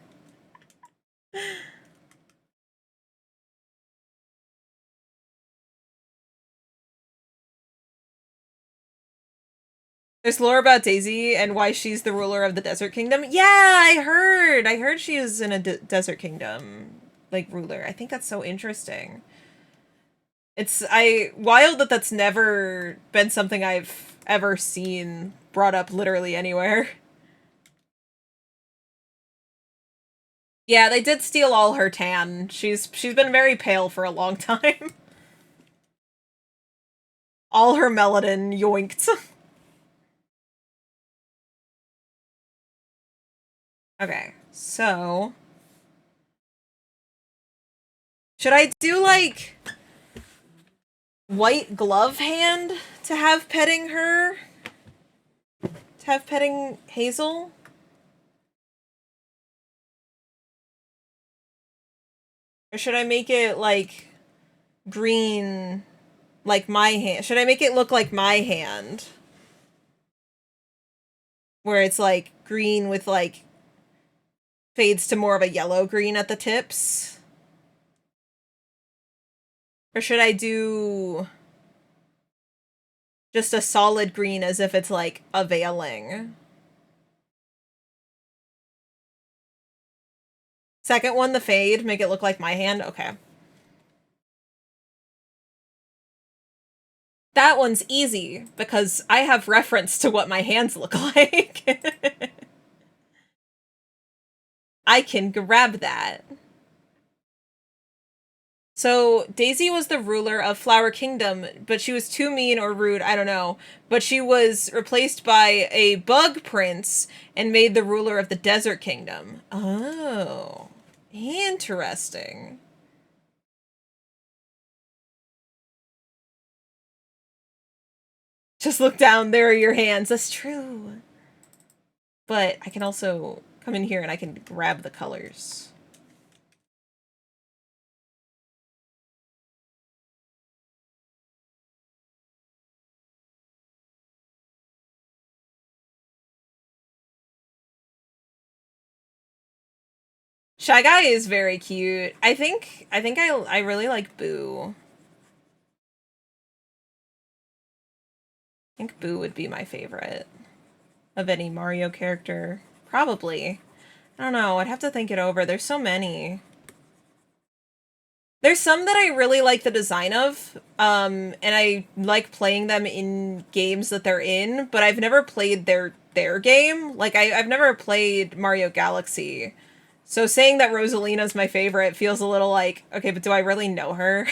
There's lore about Daisy and why she's the ruler of the Desert Kingdom. Yeah, I heard she was in a Desert Kingdom, like, ruler. I think that's so interesting. It's wild that that's never been something I've ever seen brought up literally anywhere. Yeah, they did steal all her tan. She's been very pale for a long time. All her melanin yoinked. Okay, so... should I do, like, white glove hand to have petting her? To have petting Hazel? Or should I make it, like, green, like my hand? Should I make it look like my hand? Where it's, like, green with, like, fades to more of a yellow-green at the tips? Or should I do just a solid green as if it's, like, a veiling? Second one, the fade, make it look like my hand? Okay. That one's easy, because I have reference to what my hands look like. I can grab that. So, Daisy was the ruler of Flower Kingdom, but she was too mean or rude, I don't know. But she was replaced by a bug prince and made the ruler of the Desert Kingdom. Oh, interesting. Just look down, there are your hands. That's true. But I can also come in here and I can grab the colors. Shy Guy is very cute. I think I really like Boo. I think Boo would be my favorite of any Mario character. Probably. I don't know, I'd have to think it over. There's so many. There's some that I really like the design of, and I like playing them in games that they're in, but I've never played their game. Like, I've never played Mario Galaxy. So saying that Rosalina's my favorite feels a little like, okay, but do I really know her?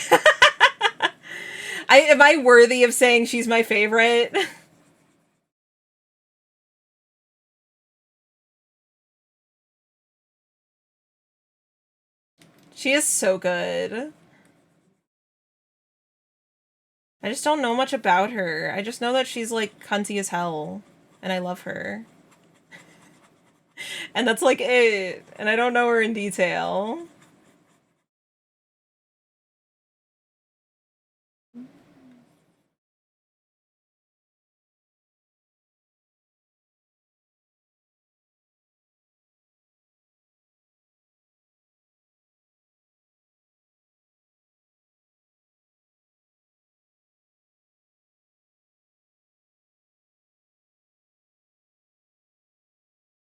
Am I worthy of saying she's my favorite? She is so good. I just don't know much about her. I just know that she's, like, cunty as hell. And I love her. And that's, like, it. And I don't know her in detail.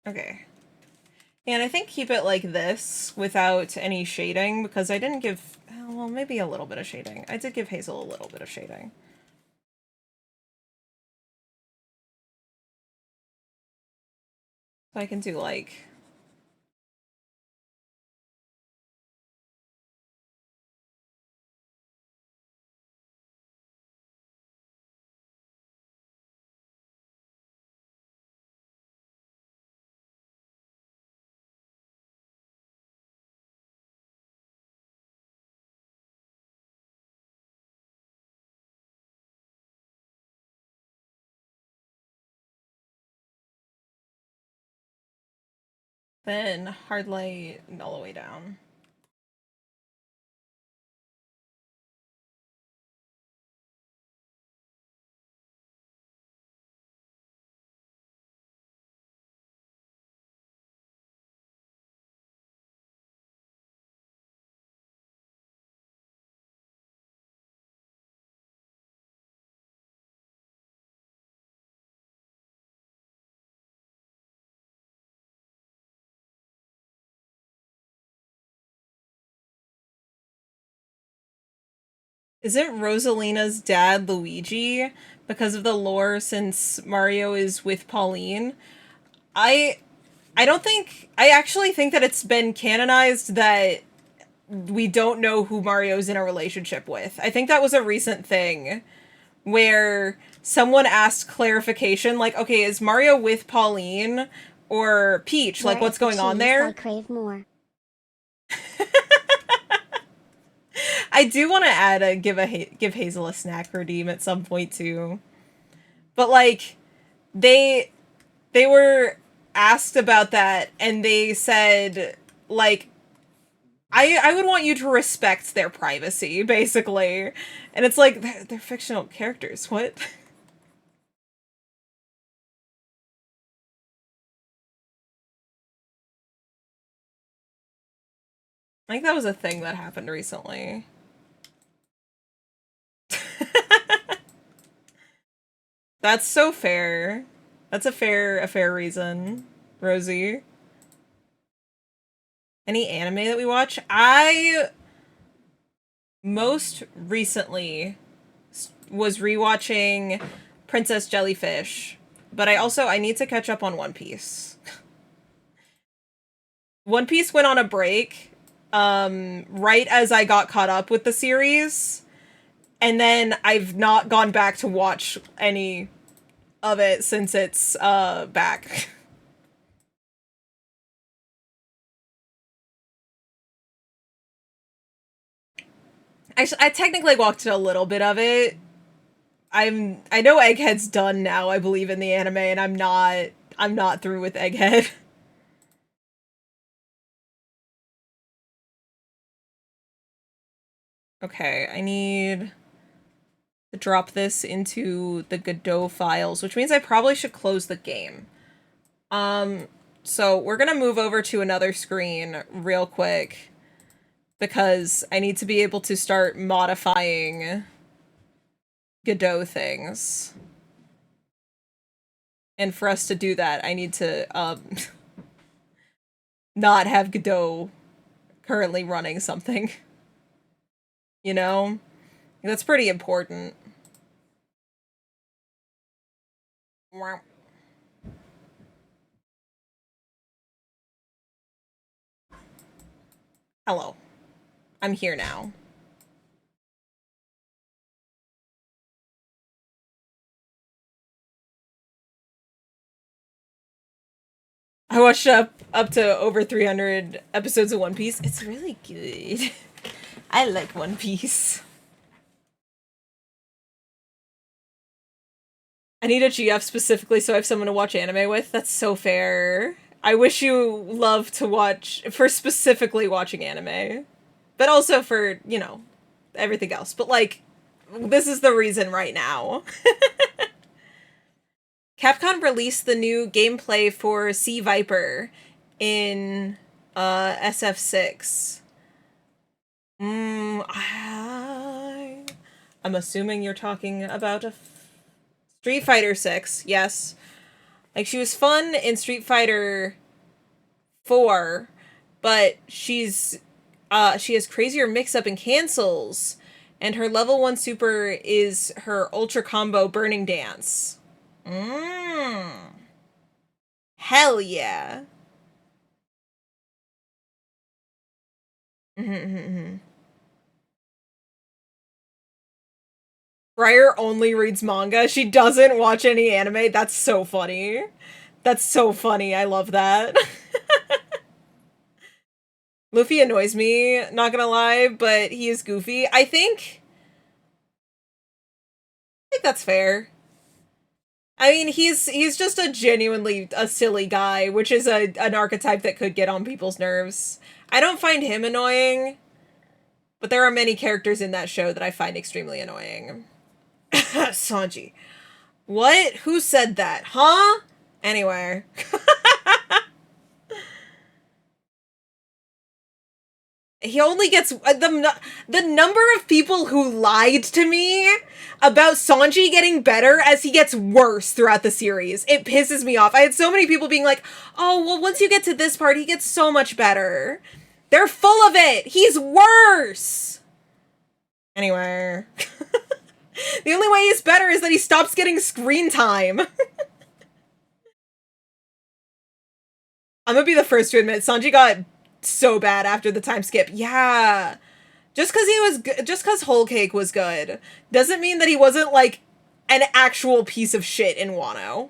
Okay. And I think keep it like this without any shading, because I didn't give... well, maybe a little bit of shading. I did give Hazel a little bit of shading. So I can do, like... then hard light all the way down. Isn't Rosalina's dad Luigi because of the lore since Mario is with Pauline? I don't think... I actually think that it's been canonized that we don't know who Mario's in a relationship with. I think that was a recent thing where someone asked clarification, like, okay, is Mario with Pauline or Peach? Where Like, what's is the going on cheese? there? I crave more. I do want to add give Hazel a snack redeem at some point too. But like they were asked about that and they said like I would want you to respect their privacy, basically. And it's like they're fictional characters. What? I think that was a thing that happened recently. That's so fair. That's a fair reason, Rosie. Any anime that we watch? I most recently was rewatching Princess Jellyfish, but I need to catch up on One Piece. One Piece went on a break right as I got caught up with the series, and then I've not gone back to watch any of it since it's back. I technically watched a little bit of it. I know Egghead's done now, I believe, in the anime, and I'm not through with Egghead. Okay, I need to drop this into the Godot files, which means I probably should close the game. So we're gonna move over to another screen real quick because I need to be able to start modifying Godot things. And for us to do that, I need to not have Godot currently running something. You know? That's pretty important. Hello. I'm here now. I watched up to over 300 episodes of One Piece. It's really good. I like One Piece. I need a GF specifically so I have someone to watch anime with. That's so fair. I wish you love to watch for specifically watching anime, but also for, you know, everything else. But like, this is the reason right now. Capcom released the new gameplay for Sea Viper in SF6. I'm assuming you're talking about Street Fighter 6. Yes. Like, she was fun in Street Fighter 4, but she has crazier mix-up and cancels, and her level 1 super is her ultra combo burning dance. Hell yeah. Briar only reads manga. She doesn't watch any anime. That's so funny. That's so funny. I love that. Luffy annoys me, not gonna lie, but he is goofy. I think that's fair. I mean, he's just a genuinely a silly guy, which is an archetype that could get on people's nerves. I don't find him annoying, but there are many characters in that show that I find extremely annoying. Sanji. What? Who said that? Huh? Anyway. He only gets the number of people who lied to me about Sanji getting better as he gets worse throughout the series. It pisses me off. I had so many people being like, "Oh, well, once you get to this part, he gets so much better." They're full of it. He's worse. Anyway. The only way he's better is that he stops getting screen time. I'm gonna be the first to admit, Sanji got so bad after the time skip. Yeah. Just because Whole Cake was good doesn't mean that he wasn't, like, an actual piece of shit in Wano.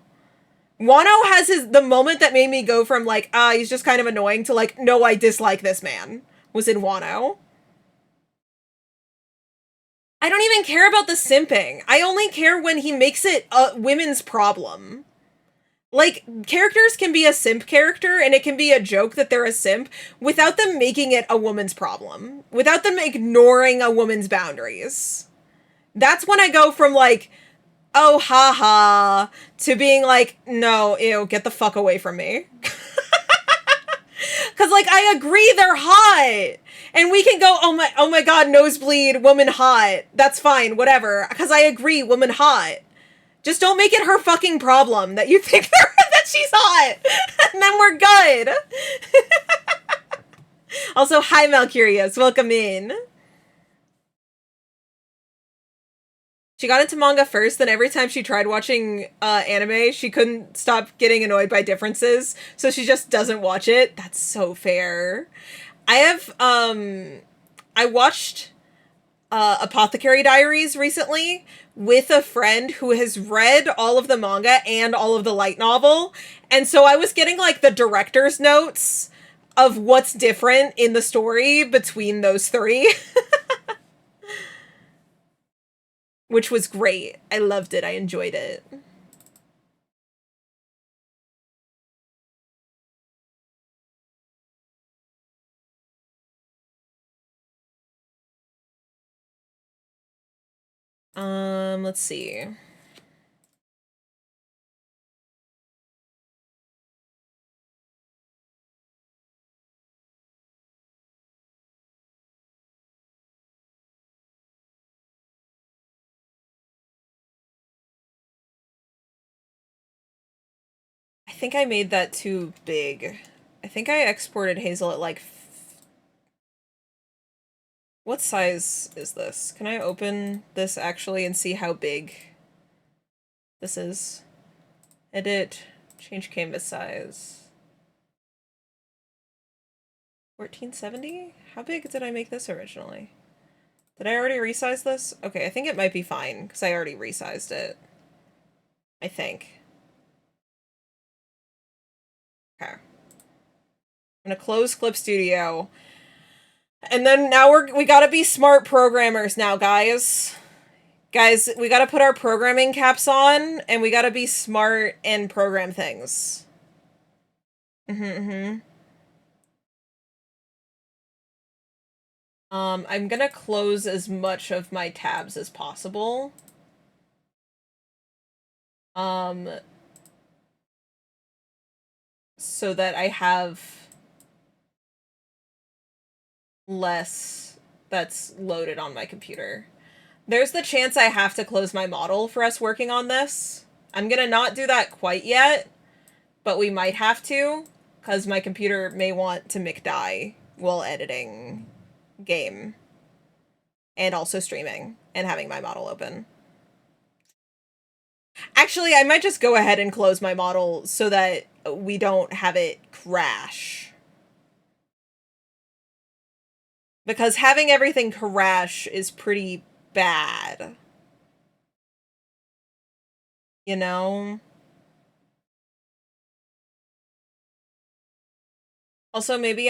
Wano has the moment that made me go from like, he's just kind of annoying to like, no, I dislike this man, was in Wano. I don't even care about the simping. I only care when he makes it a women's problem. Like, characters can be a simp character, and it can be a joke that they're a simp, without them making it a woman's problem. Without them ignoring a woman's boundaries. That's when I go from, like, oh, haha, to being like, no, ew, get the fuck away from me. Because, like, I agree they're hot. And we can go, oh my god, nosebleed, woman hot. That's fine, whatever. Because I agree, woman hot. Just don't make it her fucking problem that you think that she's hot. And then we're good. Also, hi, Malcurious. Welcome in. She got into manga first, then every time she tried watching anime, she couldn't stop getting annoyed by differences, so she just doesn't watch it. That's so fair. I watched Apothecary Diaries recently with a friend who has read all of the manga and all of the light novel, and so I was getting, like, the director's notes of what's different in the story between those three. Which was great. I loved it. I enjoyed it. Let's see. I think I made that too big. I think I exported Hazel at like... What size is this? Can I open this actually and see how big this is? Edit. Change canvas size. 1470? How big did I make this originally? Did I already resize this? Okay, I think it might be fine, because I already resized it. I think. Okay. I'm gonna close Clip Studio. And then now we gotta be smart programmers now, guys. Guys, we gotta put our programming caps on, and we gotta be smart and program things. I'm gonna close as much of my tabs as possible. So that I have less that's loaded on my computer. There's the chance I have to close my model for us working on this. I'm gonna not do that quite yet, but we might have to, because my computer may want to McDie while editing game. And also streaming, and having my model open. Actually, I might just go ahead and close my model so that we don't have it crash. Because having everything crash is pretty bad. You know? Also, maybe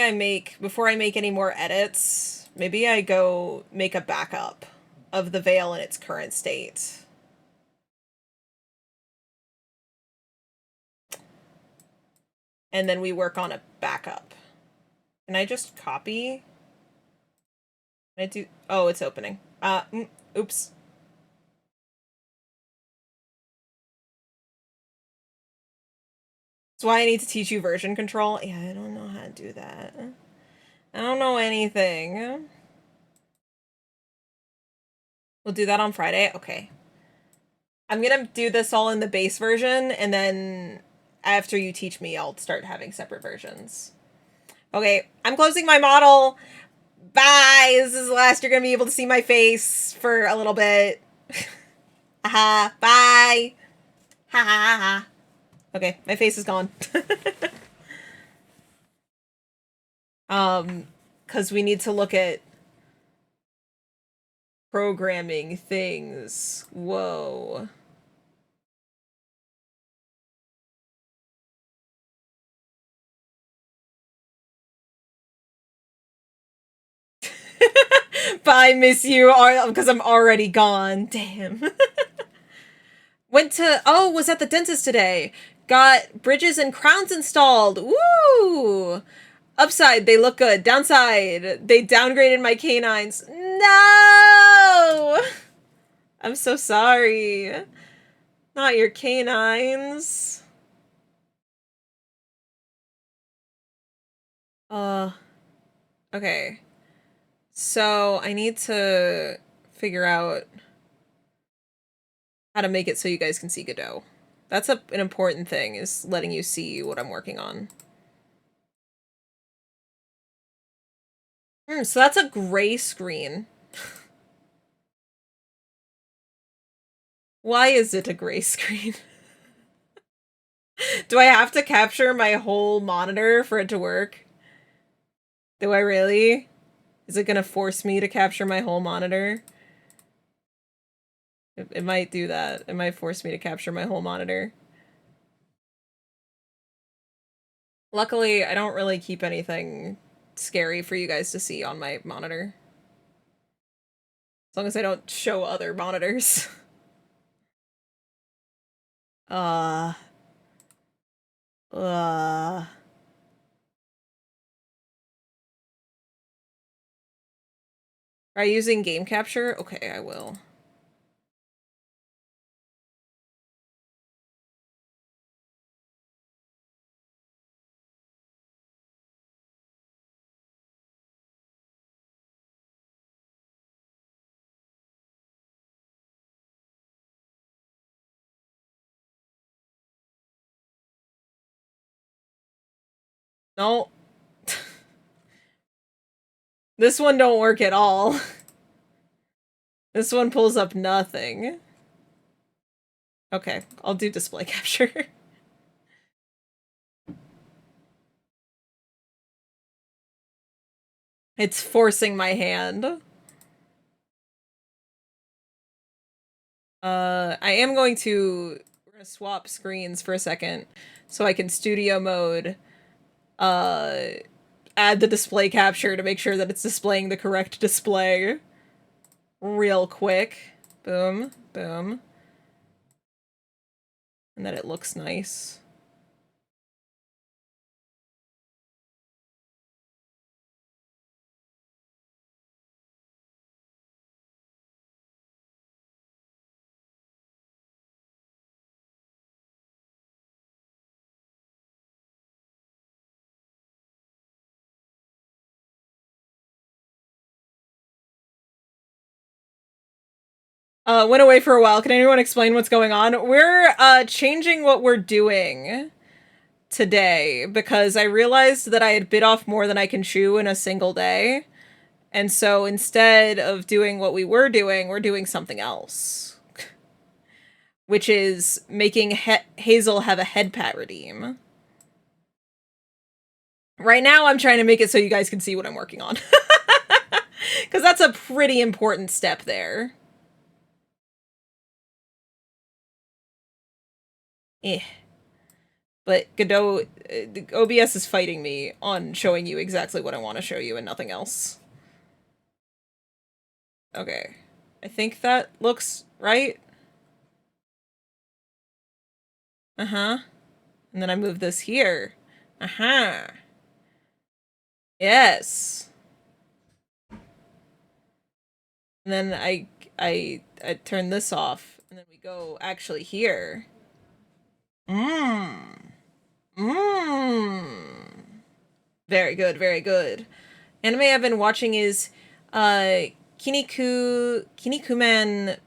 before I make any more edits, maybe I go make a backup of the Veil in its current state. And then we work on a backup. Can I just copy? Can I do... Oh, it's opening. Oops. That's why I need to teach you version control. Yeah, I don't know how to do that. I don't know anything. We'll do that on Friday? Okay. I'm gonna do this all in the base version, and then after you teach me, I'll start having separate versions. Okay, I'm closing my model. Bye! This is the last you're gonna be able to see my face for a little bit. Haha, bye! Ha ha ha. Okay, my face is gone. Because we need to look at programming things. Whoa. Bye, miss you, because I'm already gone. Damn. Was at the dentist today. Got bridges and crowns installed. Woo! Upside, they look good. Downside, they downgraded my canines. No! I'm so sorry. Not your canines. Okay. So, I need to figure out how to make it so you guys can see Godot. That's an important thing, is letting you see what I'm working on. So that's a gray screen. Why is it a gray screen? Do I have to capture my whole monitor for it to work? Do I really? Is it gonna force me to capture my whole monitor? It might do that. It might force me to capture my whole monitor. Luckily, I don't really keep anything scary for you guys to see on my monitor. As long as I don't show other monitors. Try using game capture? Okay, I will. No. This one don't work at all. This one pulls up nothing. Okay, I'll do display capture. It's forcing my hand. I am going to... We're gonna swap screens for a second so I can studio mode, add the display capture to make sure that it's displaying the correct display. Real quick. Boom, boom. And that it looks nice. Went away for a while. Can anyone explain what's going on? We're, changing what we're doing today because I realized that I had bit off more than I can chew in a single day. And so instead of doing what we were doing, we're doing something else. Which is making Hazel have a head pat redeem. Right now, I'm trying to make it so you guys can see what I'm working on. Because that's a pretty important step there. But Godot, OBS is fighting me on showing you exactly what I want to show you and nothing else. Okay. I think that looks right. Uh-huh. And then I move this here. Uh-huh. Yes. And then I turn this off, and then we go actually here. Mmm. Mmm. Very good, very good. Anime I've been watching is Kinnikuman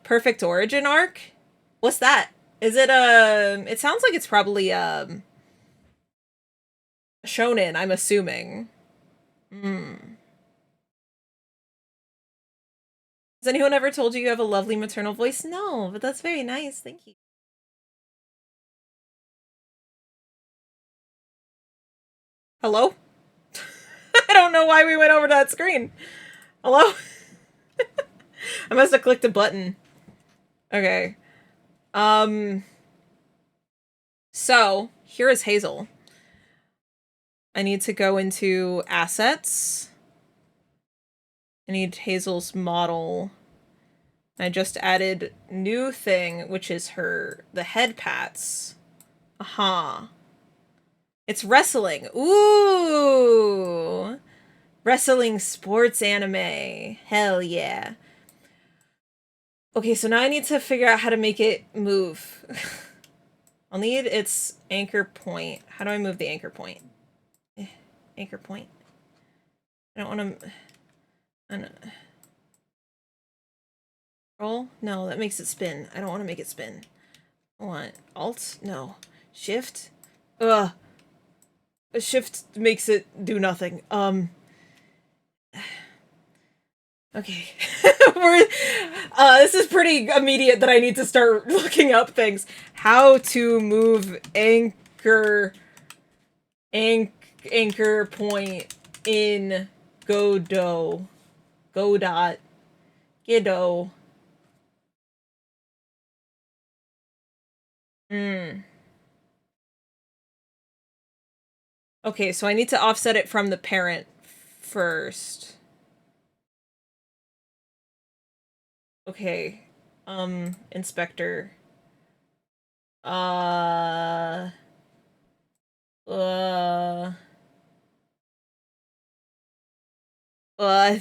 Perfect Origin arc. What's that? Is it it sounds like it's probably shonen, I'm assuming. Has anyone ever told you you have a lovely maternal voice? No, but that's very nice. Thank you. Hello? I don't know why we went over to that screen. Hello? I must have clicked a button. Okay. So, here is Hazel. I need to go into assets. I need Hazel's model. I just added new thing, which is the head pats. Aha. It's wrestling. Ooh! Wrestling sports anime. Hell yeah. Okay, so now I need to figure out how to make it move. I'll need its anchor point. How do I move the anchor point? Anchor point. I don't want to... Roll? No, that makes it spin. I don't want to make it spin. I want Alt? No. Shift? Ugh. Shift makes it do nothing. Okay. This is pretty immediate that I need to start looking up things. How to move anchor point in Godot. Godot. Godot. Okay, so I need to offset it from the parent first. Okay. Inspector.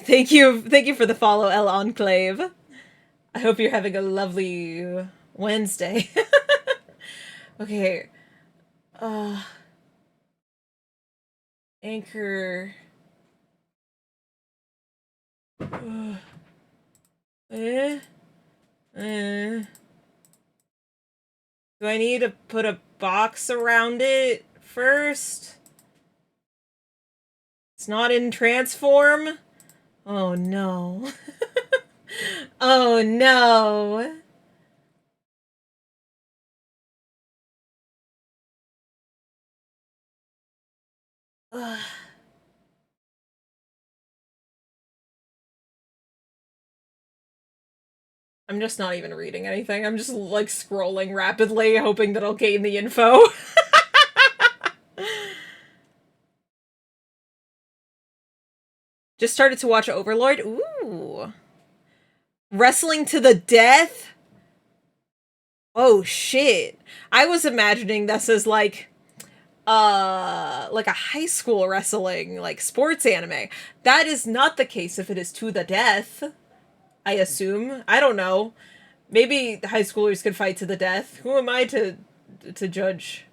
Thank you for the follow, El Enclave. I hope you're having a lovely Wednesday. Okay. Anchor. Do I need to put a box around it first? It's not in transform? Oh no. Oh no. Ugh. I'm just not even reading anything. I'm just like scrolling rapidly, hoping that I'll gain the info. Just started to watch Overlord. Ooh. Wrestling to the death? Oh shit. I was imagining this as like a high school wrestling, like sports anime. That is not the case if it is to the death. I assume. I don't know. Maybe high schoolers could fight to the death. Who am I to judge?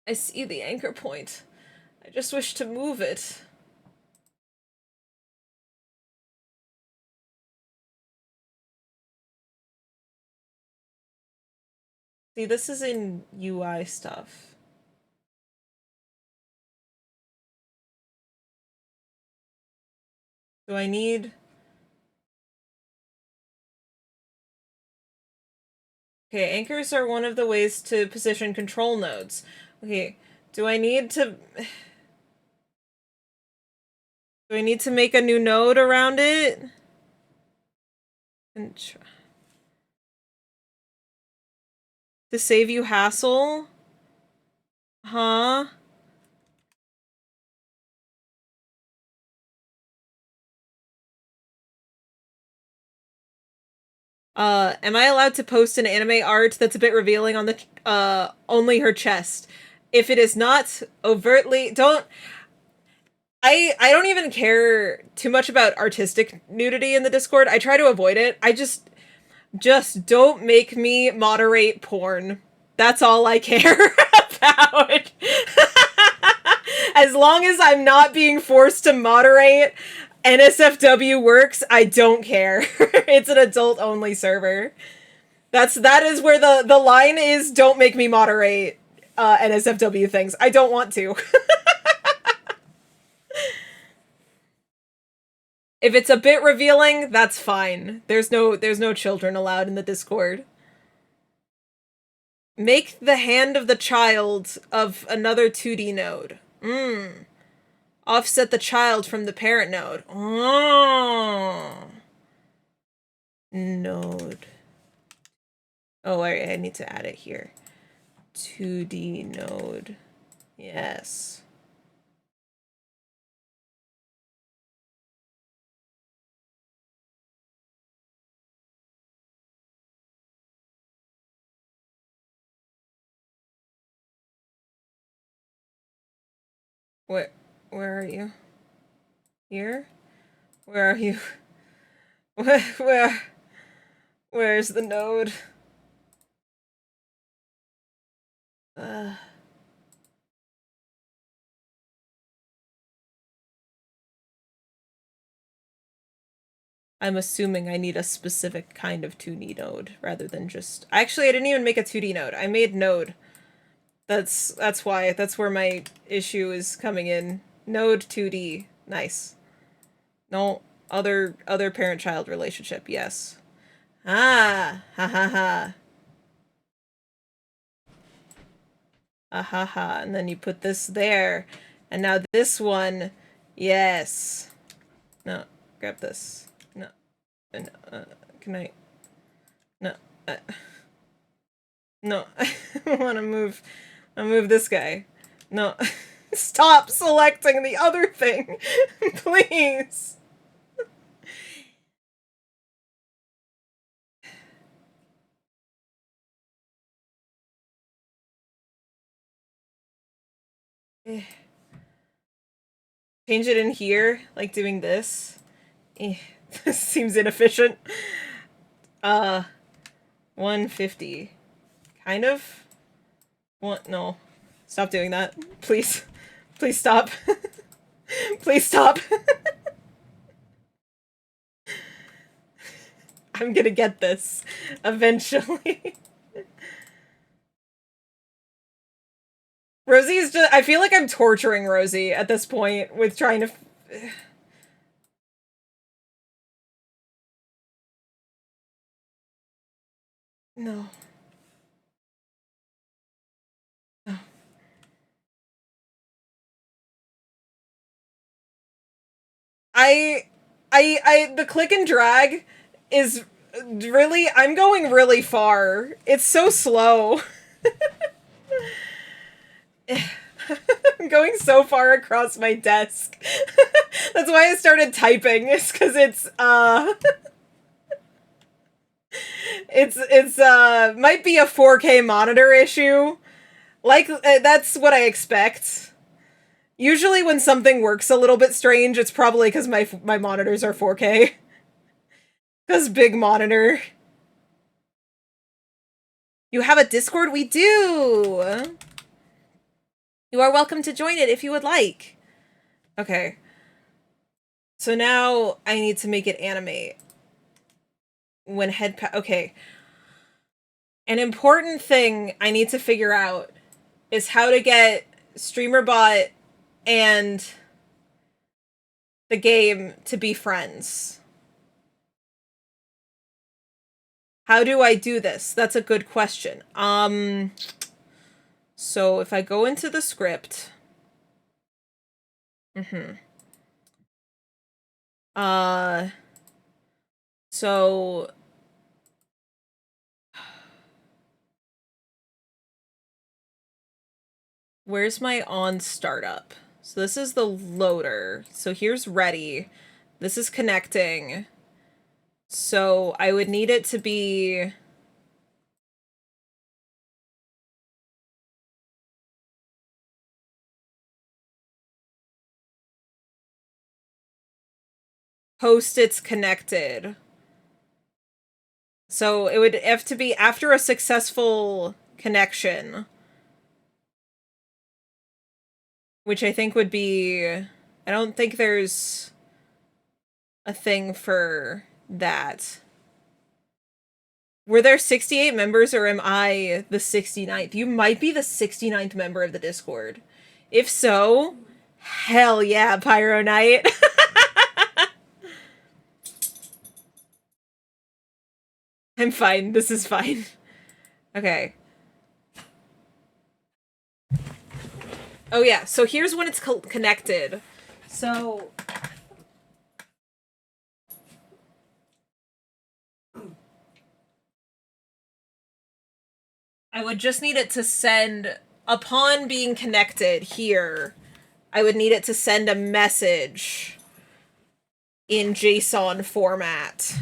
I see the anchor point. I just wish to move it. See, this is in UI stuff. Do I need... Okay, anchors are one of the ways to position control nodes. Okay, do I need to... Do I need to make a new node around it? To save you hassle? Huh? Am I allowed to post an anime art that's a bit revealing on the, only her chest? If it is not overtly, don't... I don't even care too much about artistic nudity in the Discord. I try to avoid it. I just don't make me moderate porn. That's all I care about. As long as I'm not being forced to moderate, NSFW works. I don't care. It's an adult-only server. That is where the line is. Don't make me moderate NSFW things. I don't want to. If it's a bit revealing, that's fine. There's no children allowed in the Discord. Make the hand of the child of another 2D node. Offset the child from the parent node. Oh. Node. Oh, I need to add it here. 2D node. Yes. Where are you? Here? Where are you? Where's the node? I'm assuming I need a specific kind of 2D node rather than just... Actually, I didn't even make a 2D node. I made node. That's why. That's where my issue is coming in. Node 2D. Nice. No, other parent-child relationship. Yes. Ah! Ha ha ha. Ah ha ha. And then you put this there. And now this one. Yes. No. Grab this. No. No. Can I? No. No. I want to move. I'll move this guy. No. Stop selecting the other thing. Please. Change it in here, like doing this. This seems inefficient. 150. Kind of? What? No. Stop doing that. Please. Please stop. Please stop. I'm gonna get this. Eventually. Rosie is just... I feel like I'm torturing Rosie at this point with trying to... No. No. The click and drag is really... I'm going really far. It's so slow. I'm going so far across my desk. That's why I started typing. It's because it's might be a 4K monitor issue. Like, that's what I expect. Usually when something works a little bit strange, it's probably because my monitors are 4K. Because big monitor. You have a Discord? We do! You are welcome to join it if you would like. Okay. So now I need to make it animate. When okay. An important thing I need to figure out is how to get StreamerBot and the game to be friends. How do I do this? That's a good question. So if I go into the script... So... Where's my on startup? So this is the loader. So here's ready. This is connecting. So I would need it to be... post it's connected. So it would have to be after a successful connection. Which I think would be... I don't think there's a thing for that. Were there 68 members or am I the 69th? You might be the 69th member of the Discord. If so, hell yeah, Pyro Knight. I'm fine. This is fine. Okay. Oh yeah, so here's when it's connected. So... I would just need it to send... Upon being connected here, I would need it to send a message in JSON format.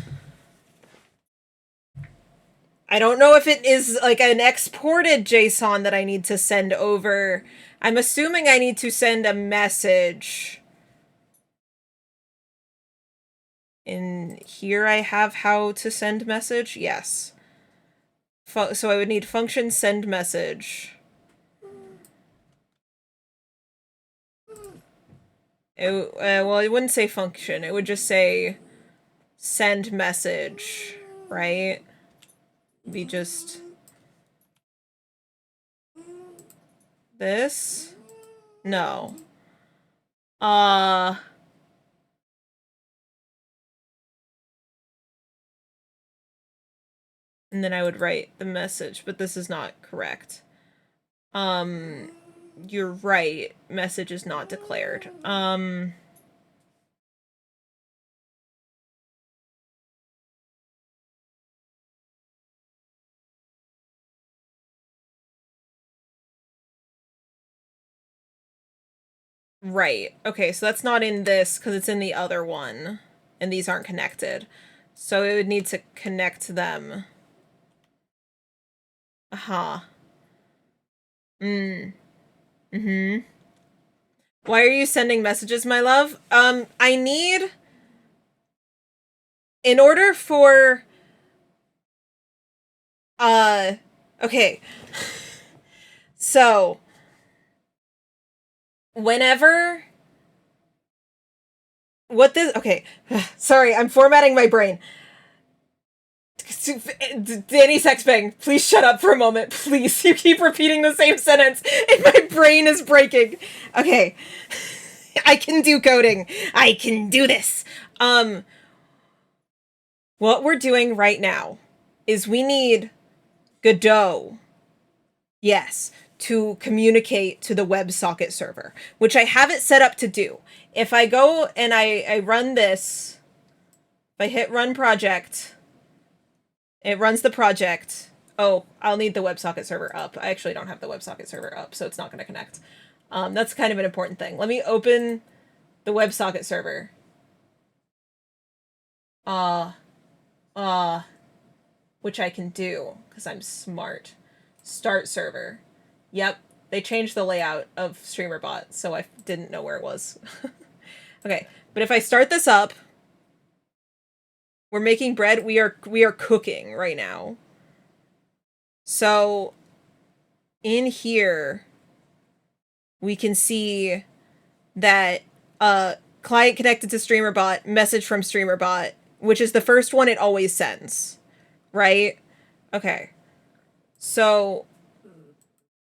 I don't know if it is like an exported JSON that I need to send over. I'm assuming I need to send a message. In here I have how to send message. Yes. So I would need function send message. Well, it wouldn't say function. It would just say send message, right? Be just this? No. And then I would write the message, but this is not correct. You're right. Message is not declared. Right. Okay, so that's not in this because it's in the other one. And these aren't connected. So it would need to connect them. Uh-huh. Mm-hmm. Why are you sending messages, my love? I need... In order for... Okay. So... Whenever... What this... Okay. Sorry, I'm formatting my brain. Danny Sexbang, please shut up for a moment. Please, you keep repeating the same sentence and my brain is breaking. Okay. I can do coding. I can do this. What we're doing right now is we need Godot. Yes, to communicate to the WebSocket server, which I have it set up to do. If I go and I run this, if I hit run project, it runs the project. Oh, I'll need the WebSocket server up. I actually don't have the WebSocket server up, so it's not going to connect. That's kind of an important thing. Let me open the WebSocket server. Which I can do, because I'm smart. Start server. Yep, they changed the layout of StreamerBot, so I didn't know where it was. Okay, but if I start this up, we're making bread. We are cooking right now. So in here, we can see that client connected to StreamerBot, message from StreamerBot, which is the first one it always sends, right? Okay. So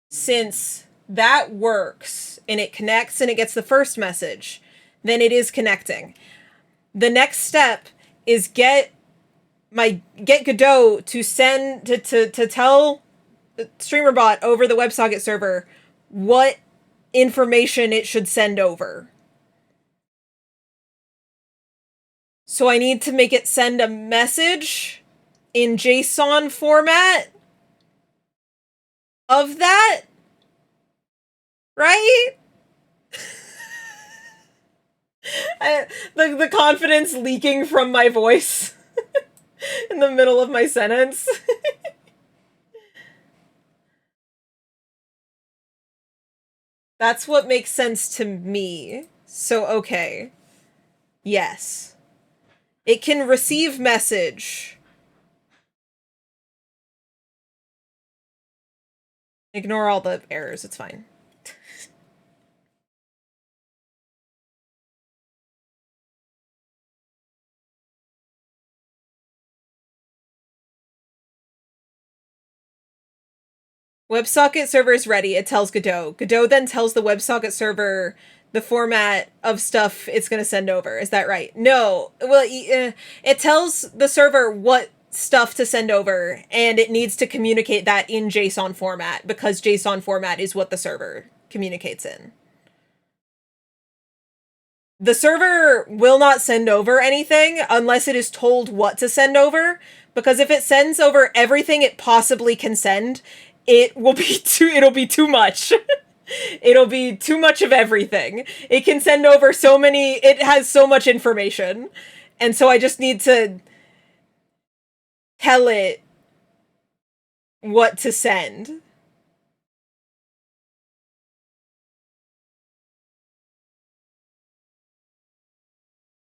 since that works and it connects and it gets the first message, then it is connecting. The next step is get Godot to send to tell StreamerBot over the WebSocket server what information it should send over. So I need to make it send a message in JSON format of that, right? The confidence leaking from my voice in the middle of my sentence. That's what makes sense to me. So, okay. Yes. It can receive message. Ignore all the errors, it's fine. WebSocket server is ready. It tells Godot. Godot then tells the WebSocket server the format of stuff it's going to send over. Is that right? No. Well, it tells the server what stuff to send over, and it needs to communicate that in JSON format, because JSON format is what the server communicates in. The server will not send over anything unless it is told what to send over, because if it sends over everything it possibly can send, it'll be too much. It'll be too much of everything. It can send over so many, it has so much information. And so I just need to tell it what to send.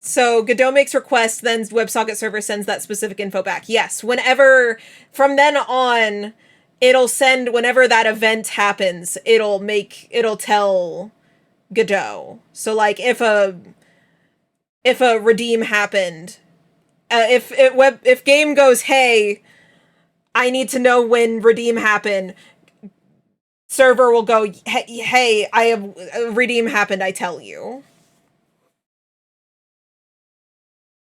So Godot makes requests, then WebSocket server sends that specific info back. Yes, whenever, from then on, it'll send, whenever that event happens, it'll tell Godot. So like if a redeem happened, if game goes, hey, I need to know when redeem happened, server will go, hey, I have redeem happened, I tell you.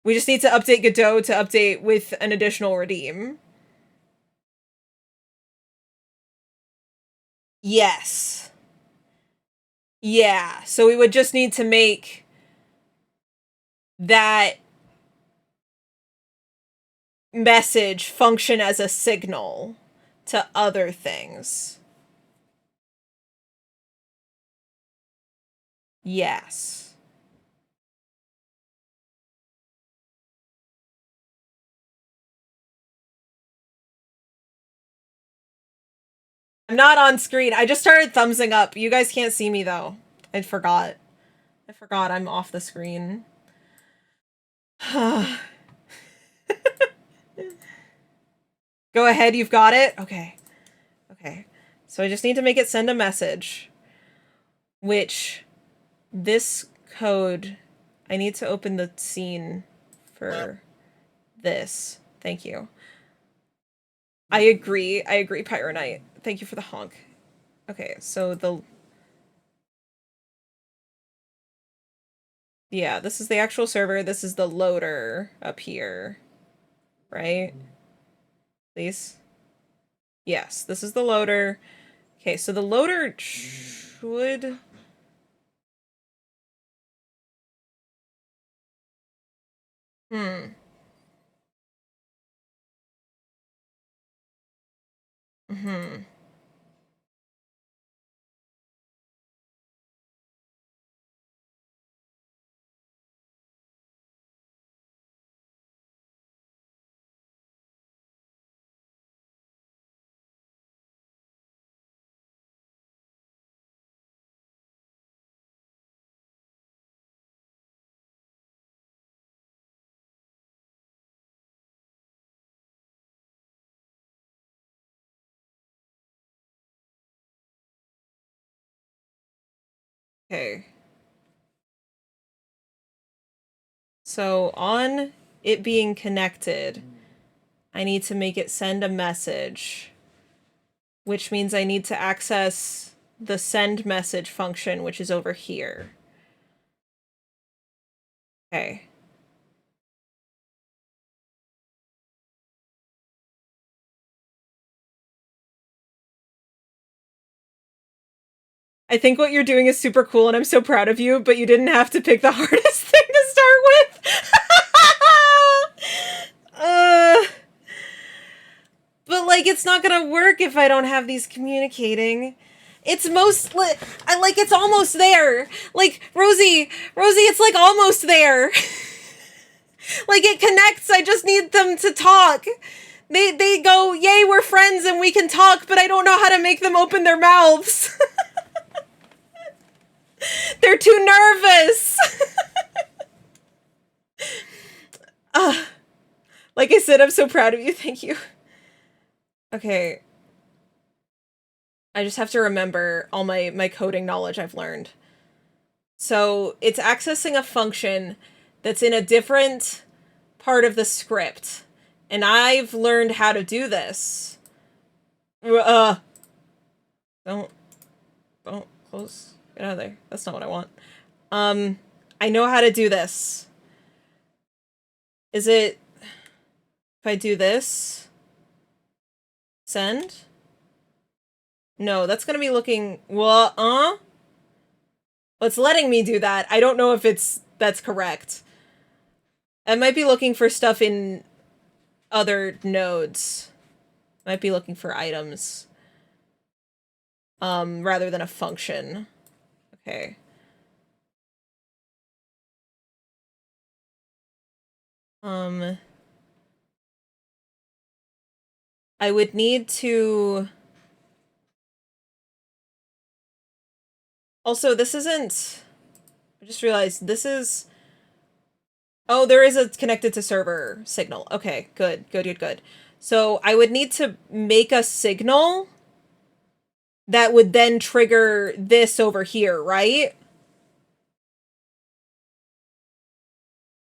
We just need to update Godot to update with an additional redeem. Yes. Yeah, so we would just need to make that message function as a signal to other things. Yes. I'm not on screen. I just started thumbsing up. You guys can't see me though. I forgot I'm off the screen. Go ahead, you've got it? Okay. Okay. So I just need to make it send a message. Which, this code, I need to open the scene for this. Thank you. I agree, Pyro Knight. Thank you for the honk. Okay, so yeah, this is the actual server. This is the loader up here. Right? Please? Yes, this is the loader. Okay, so the loader should... Okay. So on it being connected, I need to make it send a message, which means I need to access the send message function, which is over here. Okay. I think what you're doing is super cool and I'm so proud of you, but you didn't have to pick the hardest thing to start with. But like, it's not gonna work if I don't have these communicating. It's it's almost there. Like, Rosie, it's like almost there. Like, it connects, I just need them to talk. They go, yay, we're friends and we can talk, but I don't know how to make them open their mouths. They're too nervous. Like I said, I'm so proud of you. Thank you. Okay. I just have to remember all my coding knowledge I've learned. So it's accessing a function that's in a different part of the script. And I've learned how to do this. Don't close. Get out of there. That's not what I want. I know how to do this. Is it... If I do this... Send? No, that's gonna be looking... Well, it's letting me do that. I don't know if that's correct. I might be looking for stuff in other nodes. Might be looking for items. Rather than a function. Okay. I would need to... Also, this isn't... I just realized this is... Oh, there is a connected to server signal. Okay, good, good, good, good. So I would need to make a signal that would then trigger this over here, right?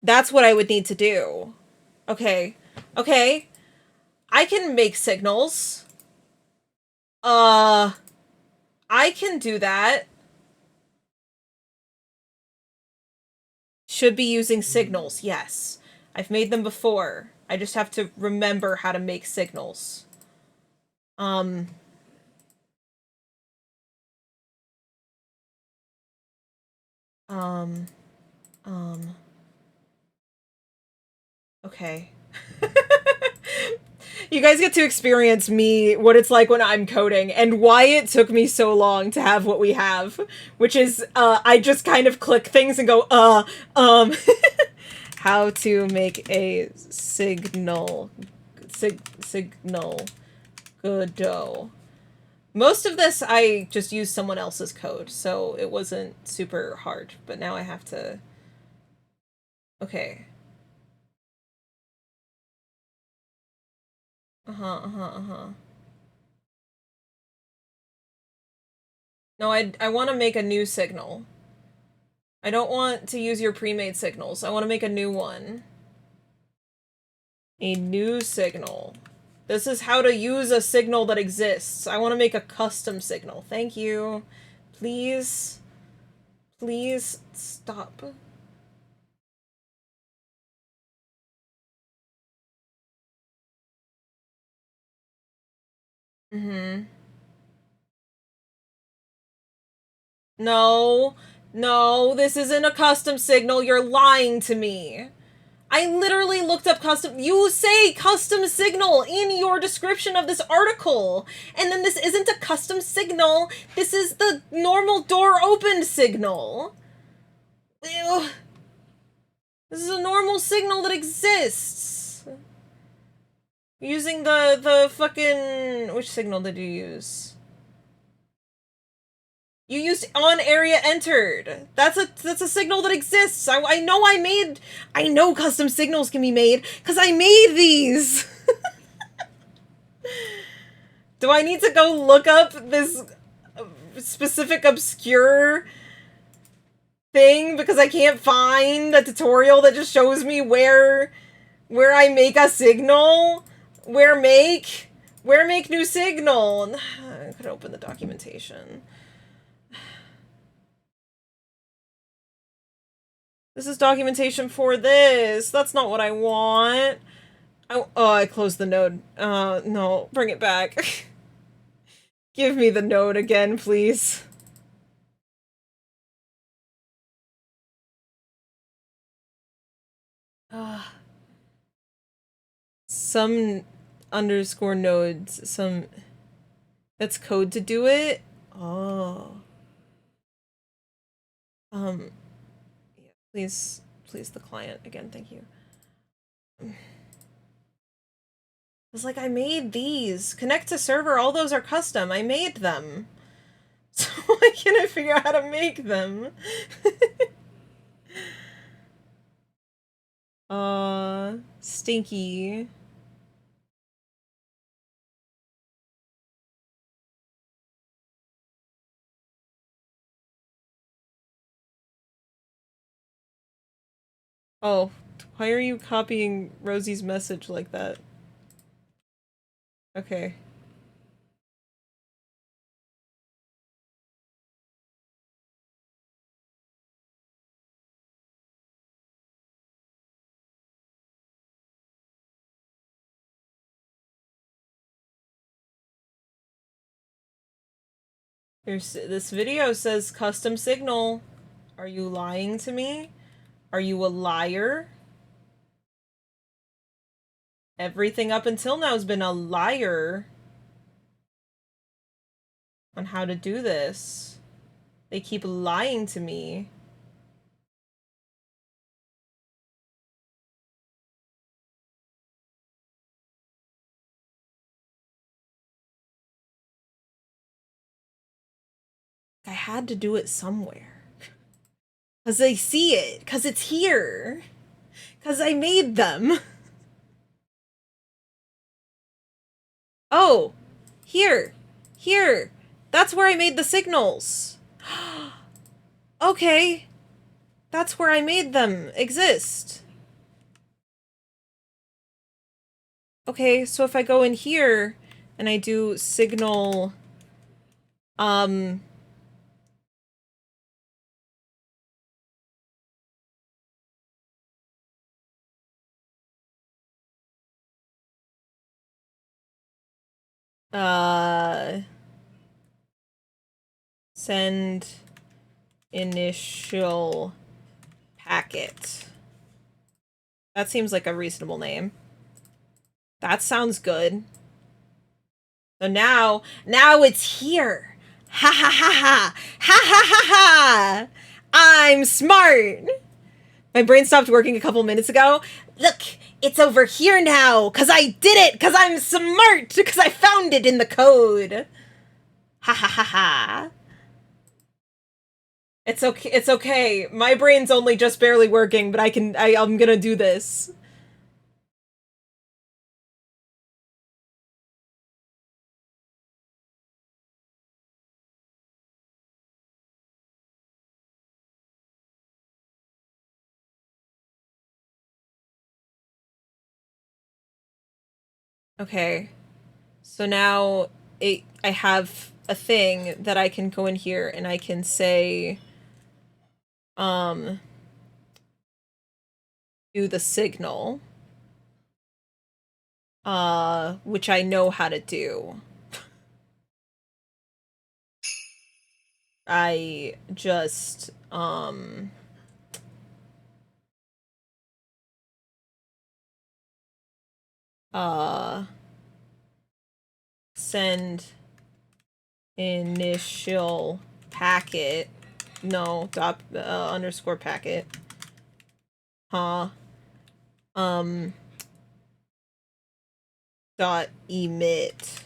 That's what I would need to do. Okay. Okay. I can make signals. I can do that. Should be using signals, yes. I've made them before. I just have to remember how to make signals. Okay. You guys get to experience me, what it's like when I'm coding, and why it took me so long to have what we have, which is, I just kind of click things and go, how to make a signal, signal, goodo. Most of this, I just used someone else's code, so it wasn't super hard, but now I have to, okay. No, I want to make a new signal. I don't want to use your pre-made signals. I want to make a new one. A new signal. This is how to use a signal that exists. I want to make a custom signal. Thank you. Please. Please stop. No. No, this isn't a custom signal. You're lying to me. I literally looked up custom. You say custom signal in your description of this article. And then this isn't a custom signal. This is the normal door opened signal. Ew. This is a normal signal that exists. Using the fucking... Which signal did you use? You used on area entered. That's a signal that exists. I know custom signals can be made because I made these. Do I need to go look up this specific obscure thing because I can't find a tutorial that just shows me where I make a signal? Where make new signal? I could open the documentation. This is documentation for this. That's not what I want. I closed the node. No, bring it back. Give me the node again, please. Some underscore nodes, that's code to do it? Oh. Yeah, please, the client again, thank you. It's like, I made these. Connect to server, all those are custom. I made them. So why can't I figure out how to make them? Stinky. Oh, why are you copying Rosie's message like that? Okay. This video says custom signal. Are you lying to me? Are you a liar? Everything up until now has been a liar on how to do this. They keep lying to me. I had to do it somewhere. Because I see it. Because it's here. Because I made them. Oh, here. Here. That's where I made the signals. Okay. That's where I made them exist. Okay, so if I go in here and I do signal, send initial packet. That seems like a reasonable name. That sounds good. So now it's here. Ha ha ha ha. Ha ha ha ha. I'm smart. My brain stopped working a couple minutes ago. Look, it's over here now. Cause I did it. Cause I'm smart. Cause I found it in the code. Ha ha ha ha. It's okay. It's okay. My brain's only just barely working, but I'm gonna do this. Okay. So now I have a thing that I can go in here and I can say, do the signal, which I know how to do. I just, send initial packet, no, dot, underscore packet, dot emit.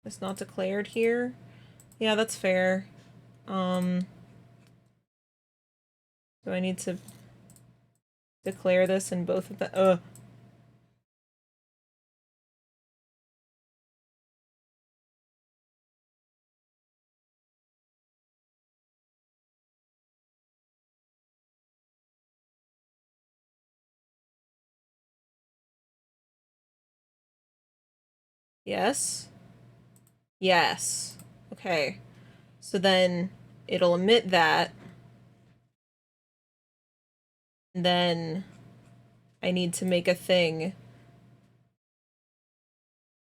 It's not declared here. Yeah, that's fair. Do I need to declare this in both of the, Yes. Yes. Okay. So then it'll emit that. And then I need to make a thing.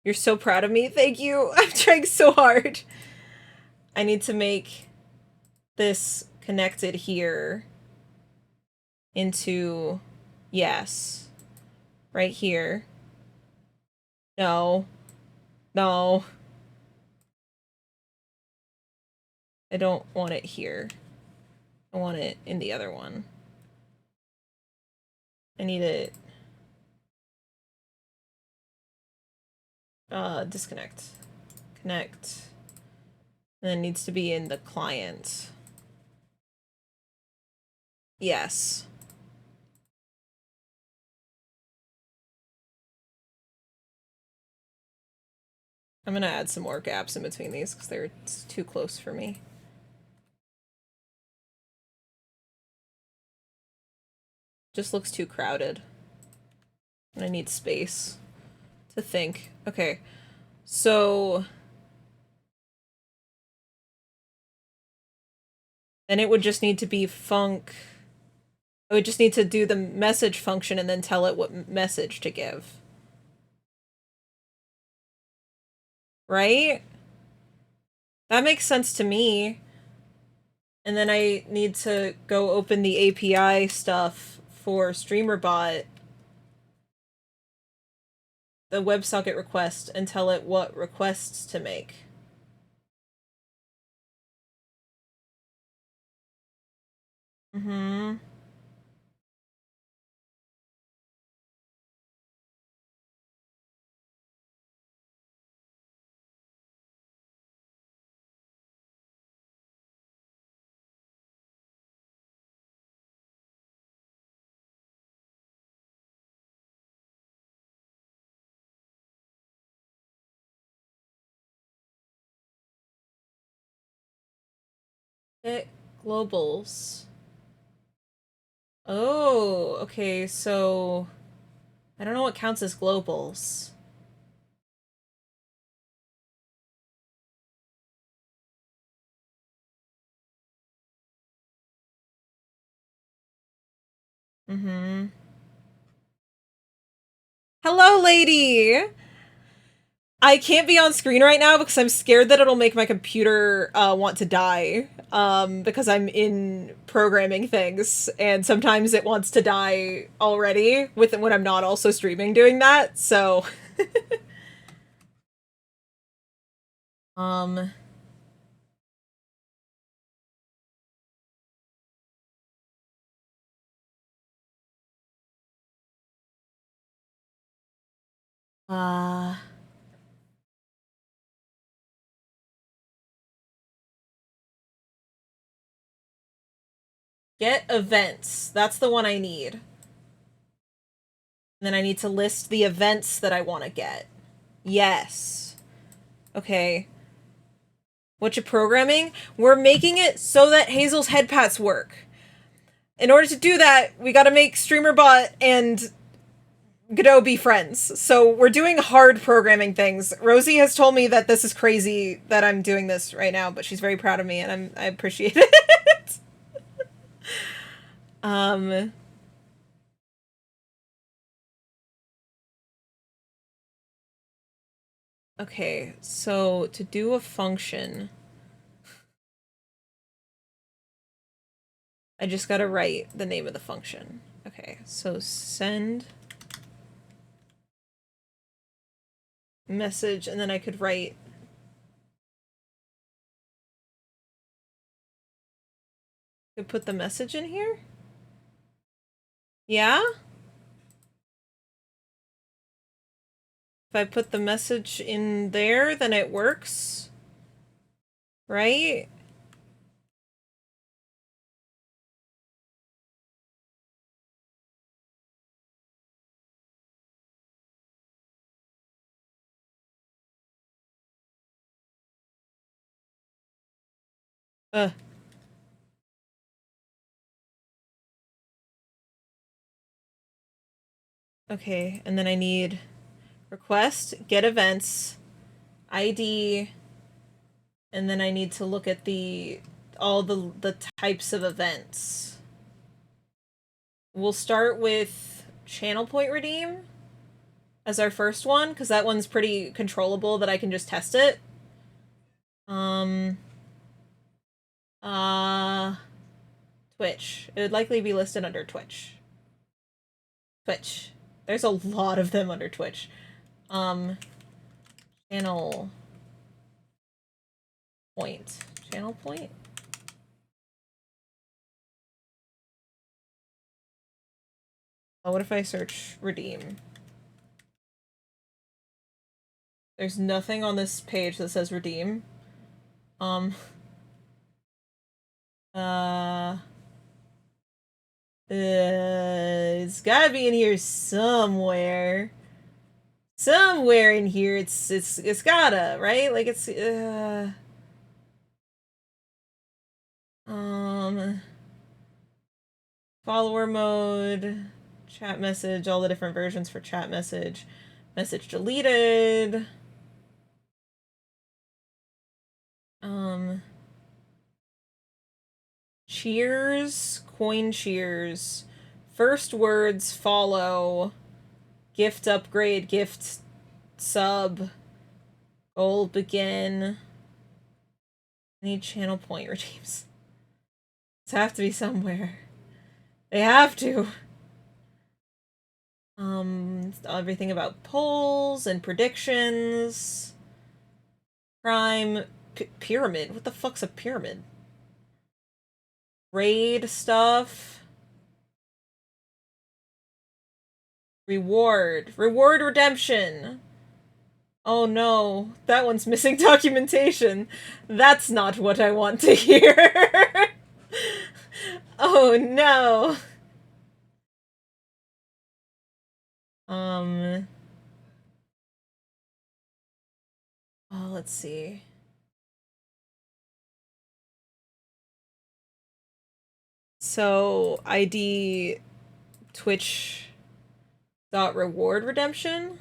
You're so proud of me. Thank you. I'm trying so hard. I need to make this connected here into yes. Right here. No. No. I don't want it here. I want it in the other one. I need it. Disconnect. Connect. And then it needs to be in the client. Yes. I'm gonna add some more gaps in between these because they're too close for me. Just looks too crowded. And I need space to think. Okay, so then it would just need to be func. I would just need to do the message function and then tell it what message to give. Right? That makes sense to me. And then I need to go open the API stuff for StreamerBot, the WebSocket request, and tell it what requests to make. Mm-hmm. Globals. Oh, okay, so I don't know what counts as globals. Mm-hmm. Hello, lady! I can't be on screen right now because I'm scared that it'll make my computer want to die. Because I'm in programming things, and sometimes it wants to die already with when I'm not also streaming doing that. So, um, uh, get events. That's the one I need. And then I need to list the events that I want to get. Yes. Okay. What you programming? We're making it so that Hazel's head pats work. In order to do that, we gotta make StreamerBot and Godot be friends. So we're doing hard programming things. Rosie has told me that this is crazy that I'm doing this right now, but she's very proud of me and I appreciate it. um okay, so to do a function, I just gotta write the name of the function. Okay, so send message, and then I could write could put the message in here? Yeah? If I put the message in there, then it works. Right? Uh, okay, and then I need request, get events, ID, and then I need to look at all the types of events. We'll start with channel point redeem as our first one, because that one's pretty controllable that I can just test it. Um Twitch. It would likely be listed under Twitch. Twitch. There's a lot of them under Twitch. Channel point. Channel point? Oh, what if I search redeem? There's nothing on this page that says redeem. Um. It's gotta be in here somewhere. Somewhere in here, it's gotta, right? Like it's um follower mode, chat message, all the different versions for chat message, message deleted. Cheers, coin cheers, first words follow, gift upgrade, gift sub, goal begin. I need channel point redeems. These have to be somewhere. They have to. Everything about polls and predictions. Prime pyramid. What the fuck's a pyramid? Raid stuff. Reward. Reward redemption. Oh no, that one's missing documentation. That's not what I want to hear. Oh no. Oh, let's see. So, ID Twitch dot reward redemption.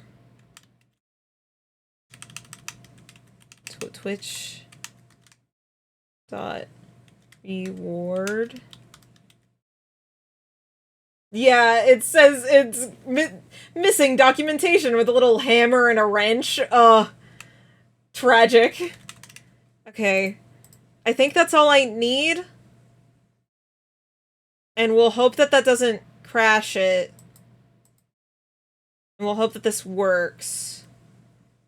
Twitch dot reward. Yeah, it says it's missing documentation with a little hammer and a wrench. Tragic. Okay. I think that's all I need. And we'll hope that that doesn't crash it. And we'll hope that this works.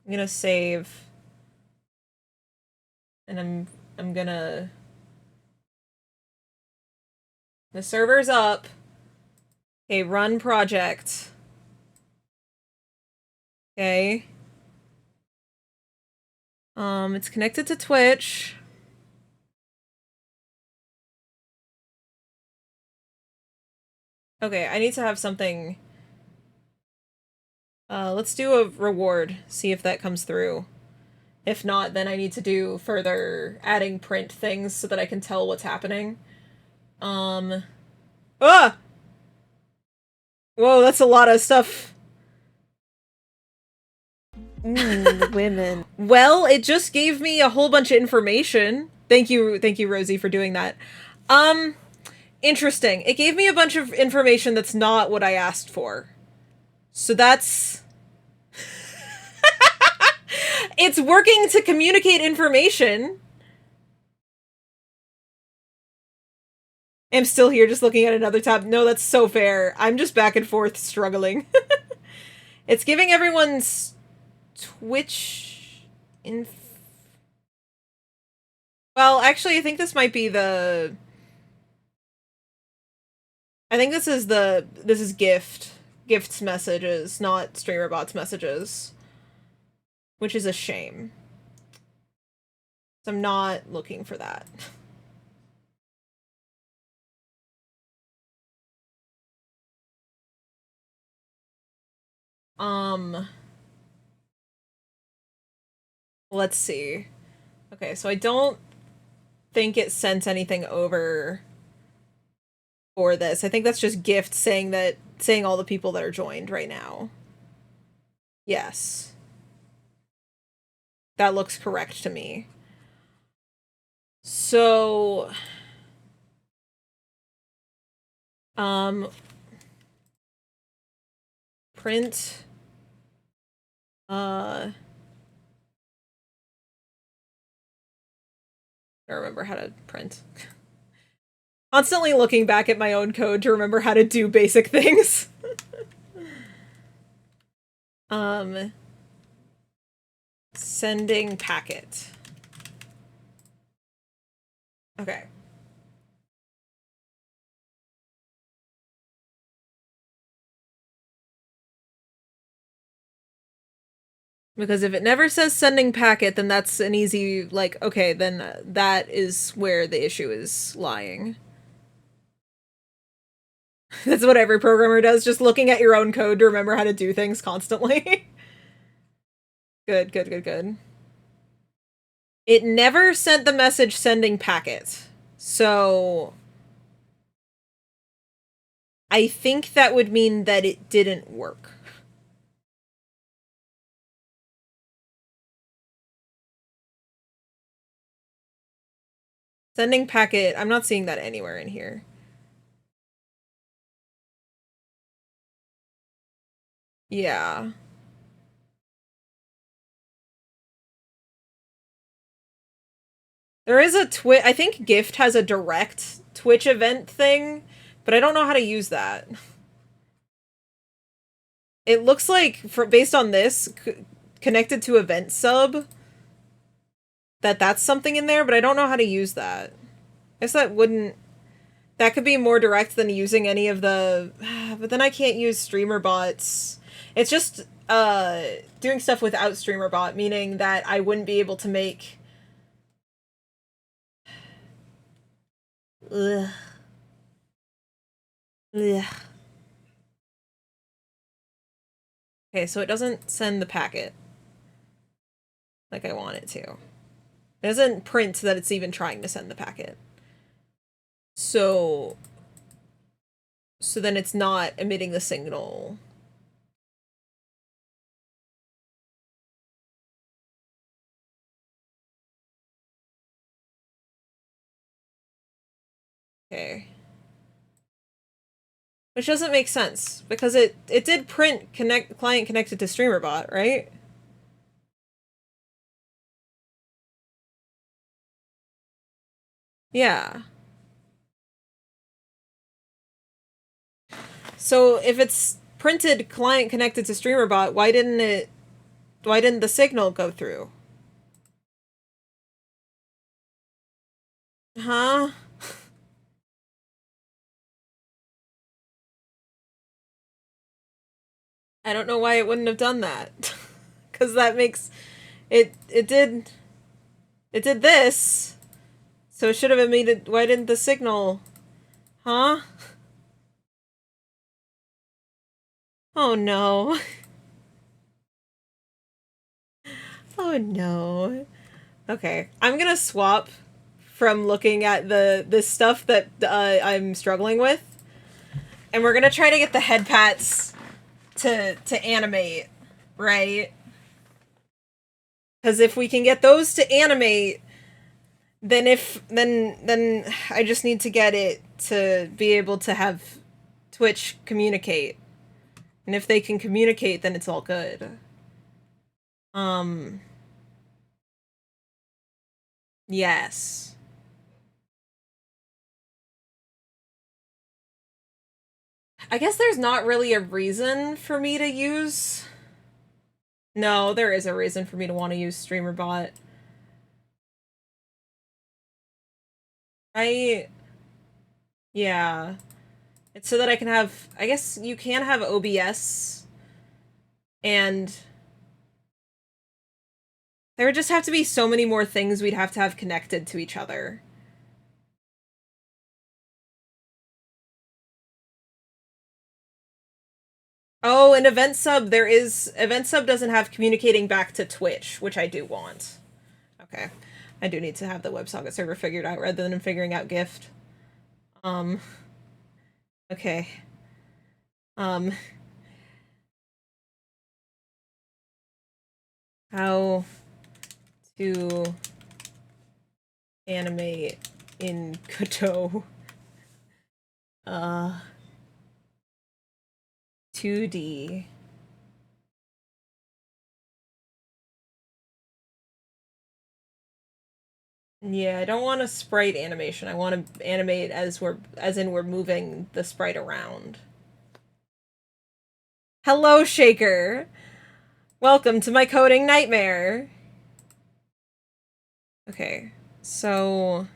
I'm gonna save. And I'm gonna... The server's up. Okay, run project. Okay. It's connected to Twitch. Okay, I need to have something. Let's do a reward, see if that comes through. If not, then I need to do further adding print things so that I can tell what's happening. Ah! Whoa, that's a lot of stuff. Women. Well, it just gave me a whole bunch of information. Thank you, Rosie, for doing that. Interesting. It gave me a bunch of information that's not what I asked for. So that's... It's working to communicate information. I'm still here just looking at another tab. No, that's so fair. I'm just back and forth struggling. It's giving everyone's Twitch Well, actually, I think this might be the... I think this is Gift's messages, not StreamerBot's messages. Which is a shame. So I'm not looking for that. Let's see. Okay, so I don't think it sent anything over for this. I think that's just Gift saying all the people that are joined right now. Yes. That looks correct to me. So... Print... I don't remember how to print. Constantly looking back at my own code to remember how to do basic things. Sending packet. Okay. Because if it never says sending packet, then that's an easy, like, okay, then that is where the issue is lying. That's what every programmer does, just looking at your own code to remember how to do things constantly. Good, good, good, good. It never sent the message sending packet. So... I think that would mean that it didn't work. Sending packet, I'm not seeing that anywhere in here. Yeah. There is a I think Gift has a direct Twitch event thing, but I don't know how to use that. It looks like, based on this, connected to event sub, that's something in there, but I don't know how to use that. I guess that wouldn't... That could be more direct than using any of the... But then I can't use streamer bots. It's just doing stuff without streamer bot, meaning that I wouldn't be able to make... Ugh. Ugh. Okay, so it doesn't send the packet like I want it to. It doesn't print that it's even trying to send the packet. So then it's not emitting the signal. Okay. Which doesn't make sense, because it did print client connected to StreamerBot, right? Yeah. So if it's printed client connected to StreamerBot, why didn't the signal go through? Huh? I don't know why it wouldn't have done that. Cause that makes it did this. So it should have emitted. Why didn't the signal? Huh? Oh no. Oh no. Okay, I'm gonna swap from looking at the stuff that I'm struggling with, and we're gonna try to get the head pats to animate, right? Because if we can get those to animate, then then I just need to get it to be able to have Twitch communicate, and if they can communicate, then it's all good. Yes. I guess there's not really a reason for me to use... No, there is a reason for me to want to use StreamerBot. Yeah. It's so that I can have... I guess you can have OBS, and... There would just have to be so many more things we'd have to have connected to each other. Oh, and Event Sub, there is... Event Sub doesn't have communicating back to Twitch, which I do want. Okay. I do need to have the WebSocket server figured out rather than figuring out Gift. Okay. How to animate in Godot 2D. Yeah, I don't want a sprite animation. I want to animate as we're moving the sprite around. Hello, Shaker. Welcome to my coding nightmare. Okay, so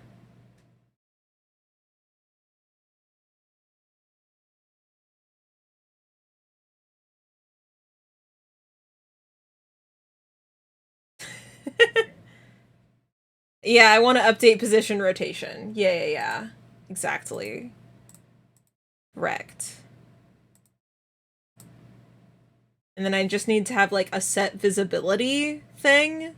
yeah, I want to update position rotation. Yeah. Exactly. Correct. And then I just need to have like a set visibility thing.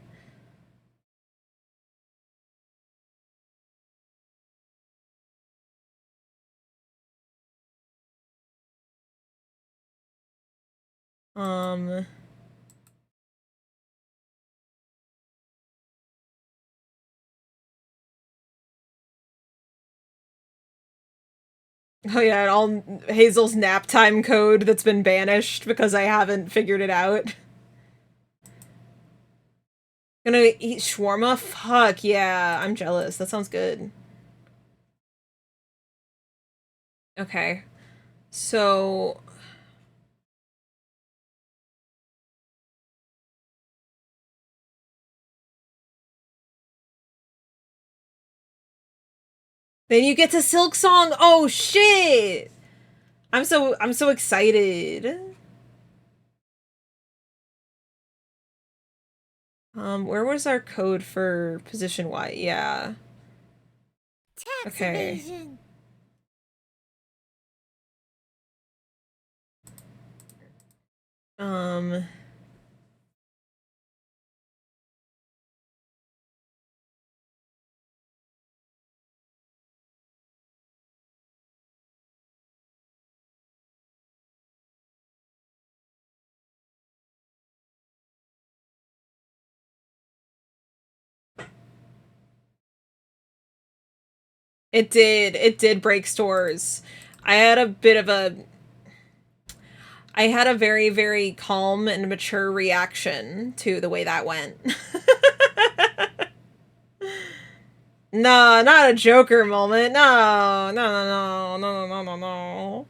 Oh yeah, and all Hazel's nap time code that's been banished because I haven't figured it out. Gonna eat shawarma? Fuck yeah, I'm jealous. That sounds good. Okay. So... Then you get to Silk Song. Oh shit! I'm so excited. Where was our code for position Y? Yeah. Tax Okay. evasion. It did. It did break stores. I had a bit of a... I had a very, very calm and mature reaction to the way that went. No, not a Joker moment. No, no, no, no, no, no, no, no.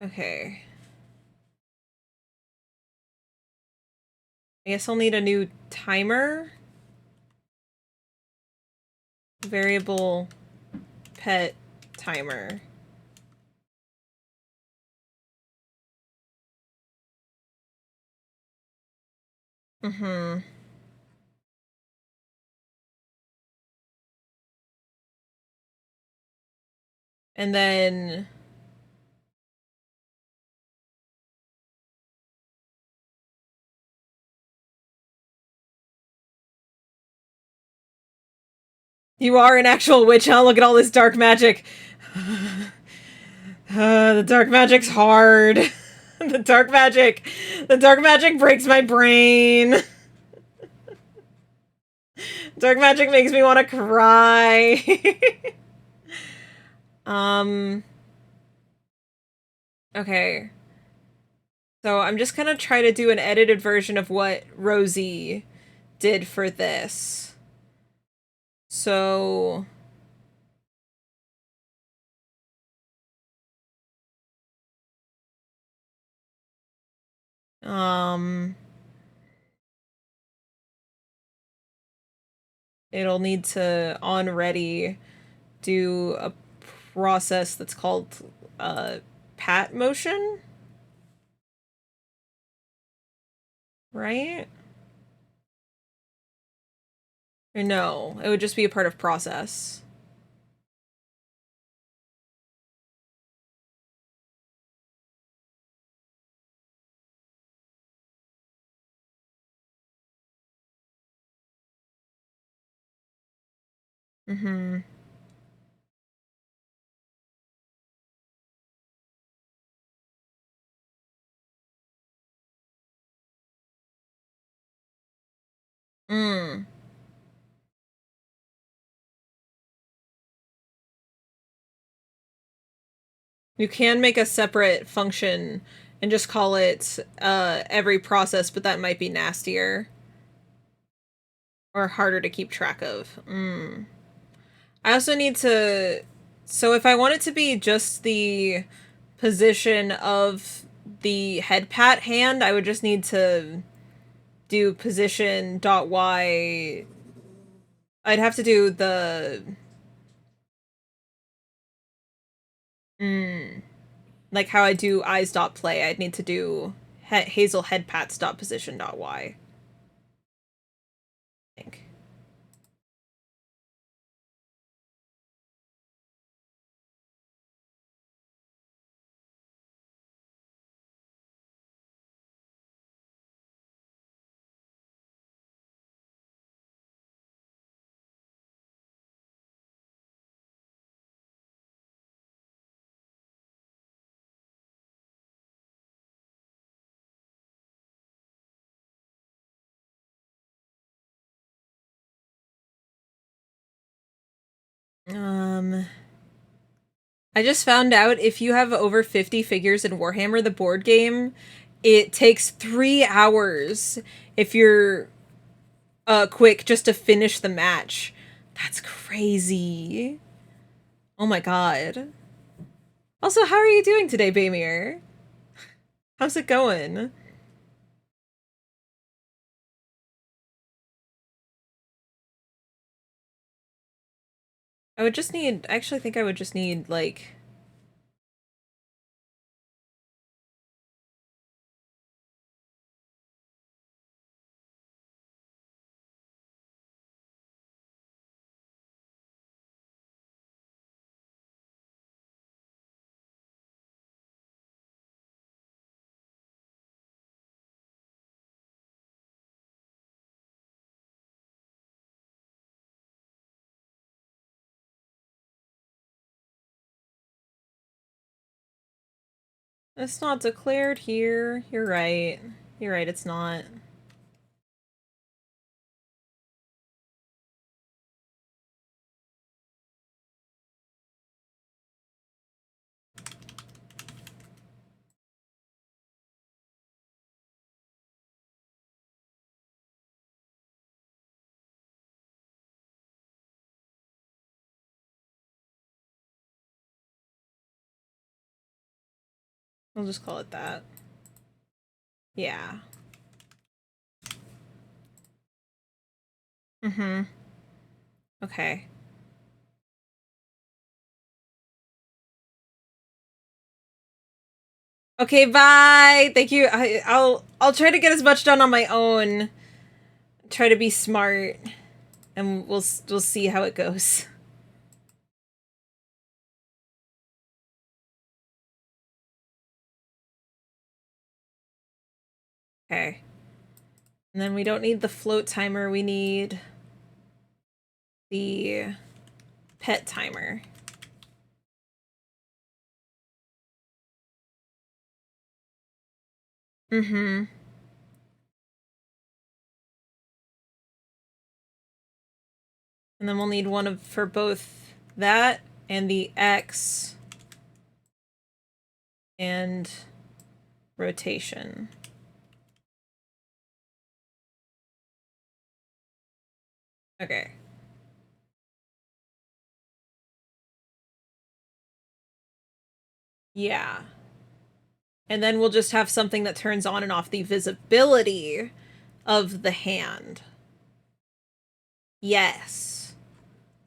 Okay. I guess I'll need a new timer. Variable pet timer. Mm-hmm. And then... You are an actual witch, huh? Look at all this dark magic. The dark magic's hard. The dark magic breaks my brain. Dark magic makes me want to cry. Okay. So I'm just gonna try to do an edited version of what Rosie did for this. So... it'll need to on ready do a process that's called pat motion, right? Or no, it would just be a part of process. Mm-hmm. Mm. You can make a separate function and just call it every process, but that might be nastier. Or harder to keep track of. Mm. I also need to... So if I want it to be just the position of the head pat hand, I would just need to do position dot y. I'd have to do the... like how I do eyes dot play, I'd need to do Hazel head pats dot position dot y. I think. I just found out if you have over 50 figures in Warhammer, the board game, it takes 3 hours if you're quick just to finish the match. That's crazy. Oh my god. Also, how are you doing today, Bamir? How's it going? I would just need, I actually think I would just need, like... It's not declared here. You're right. You're right, it's not. We'll just call it that. Yeah. Mm-hmm. Okay. Okay, bye! Thank you. I'll try to get as much done on my own. Try to be smart. And we'll see how it goes. Okay. And then we don't need the float timer, we need the pet timer. Mm-hmm. And then we'll need one for both that and the X and rotation. Okay. Yeah. And then we'll just have something that turns on and off the visibility of the hand. Yes.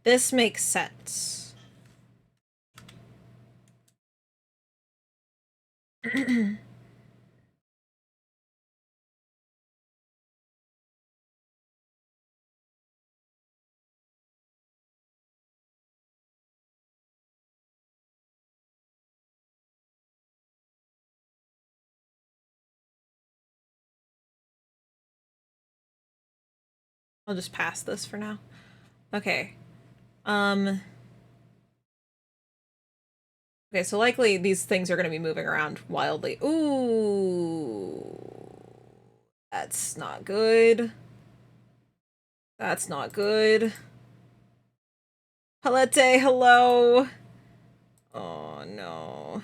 This makes sense. I'll just pass this for now. Okay. Okay, so likely these things are going to be moving around wildly. Ooh. That's not good. That's not good. Palette, hello. Oh, no.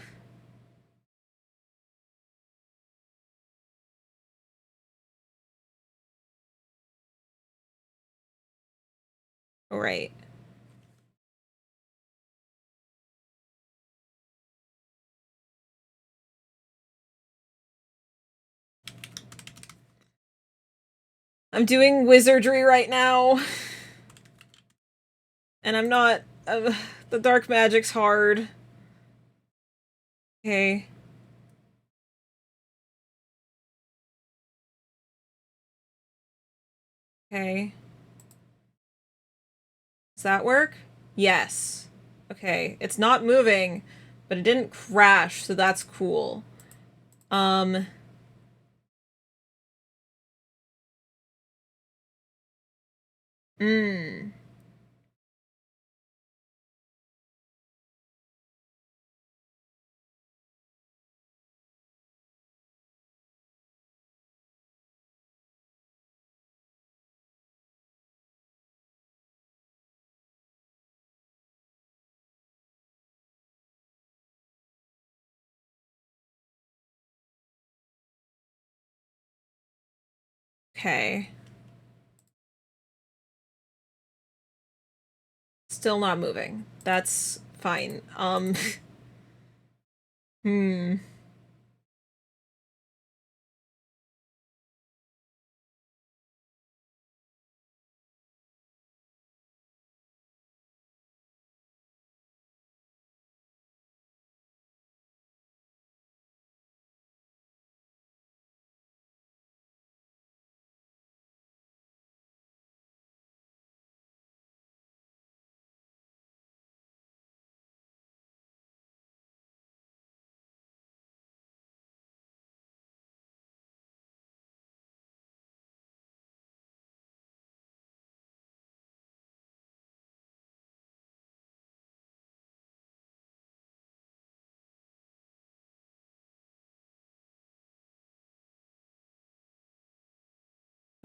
All right. I'm doing wizardry right now. And I'm not... the dark magic's hard. Okay. Okay. Does that work? Yes. Okay. It's not moving, but it didn't crash, so that's cool. Hmm. Okay. Still not moving. That's fine. Hmm.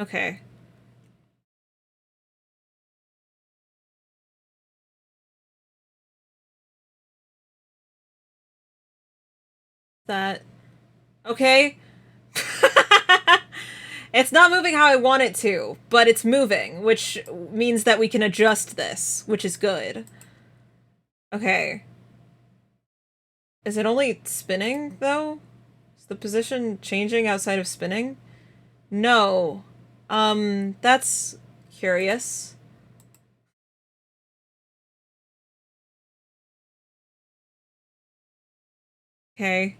Okay. That... Okay. It's not moving how I want it to, but it's moving, which means that we can adjust this, which is good. Okay. Is it only spinning, though? Is the position changing outside of spinning? No. That's curious. Okay.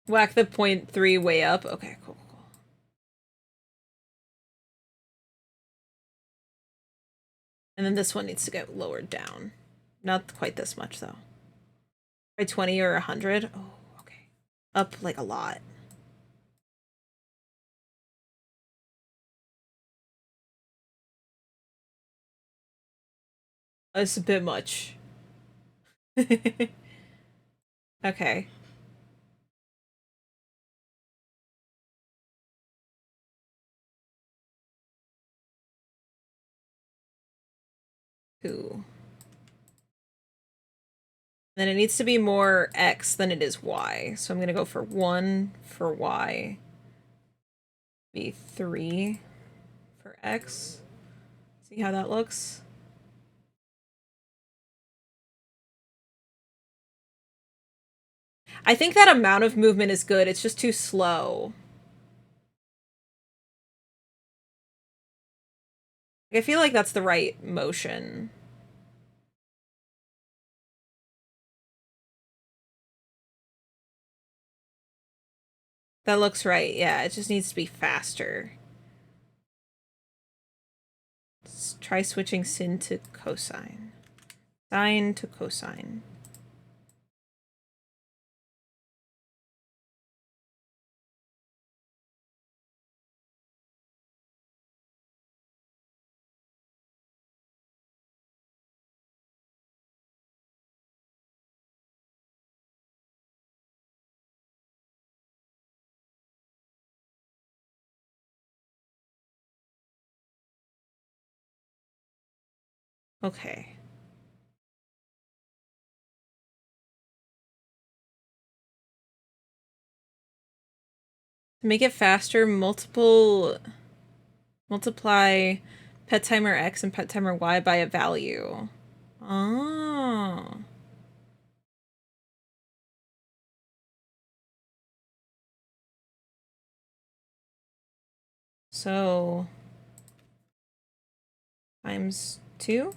Whack the 0.3 way up. Okay, cool, cool. And then this one needs to get lowered down. Not quite this much, though. By 20 or 100? Oh, okay. Up, like, a lot. That's a bit much. Okay. Ooh. Then it needs to be more X than it is Y. So I'm gonna go for 1 for Y. Be 3 for X. See how that looks? I think that amount of movement is good. It's just too slow. I feel like that's the right motion. That looks right. Yeah, it just needs to be faster. Let's try switching sin to cosine. Sine to cosine. Okay. To make it faster, multiply pet timer X and pet timer Y by a value. Oh. So times 2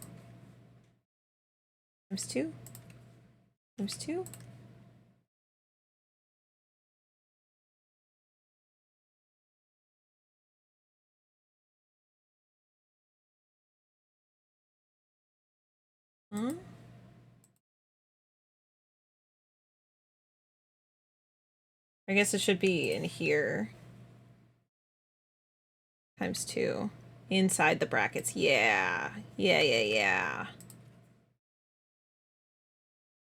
times 2 times 2. Huh? I guess it should be in here. Times 2. Inside the brackets. Yeah. Yeah.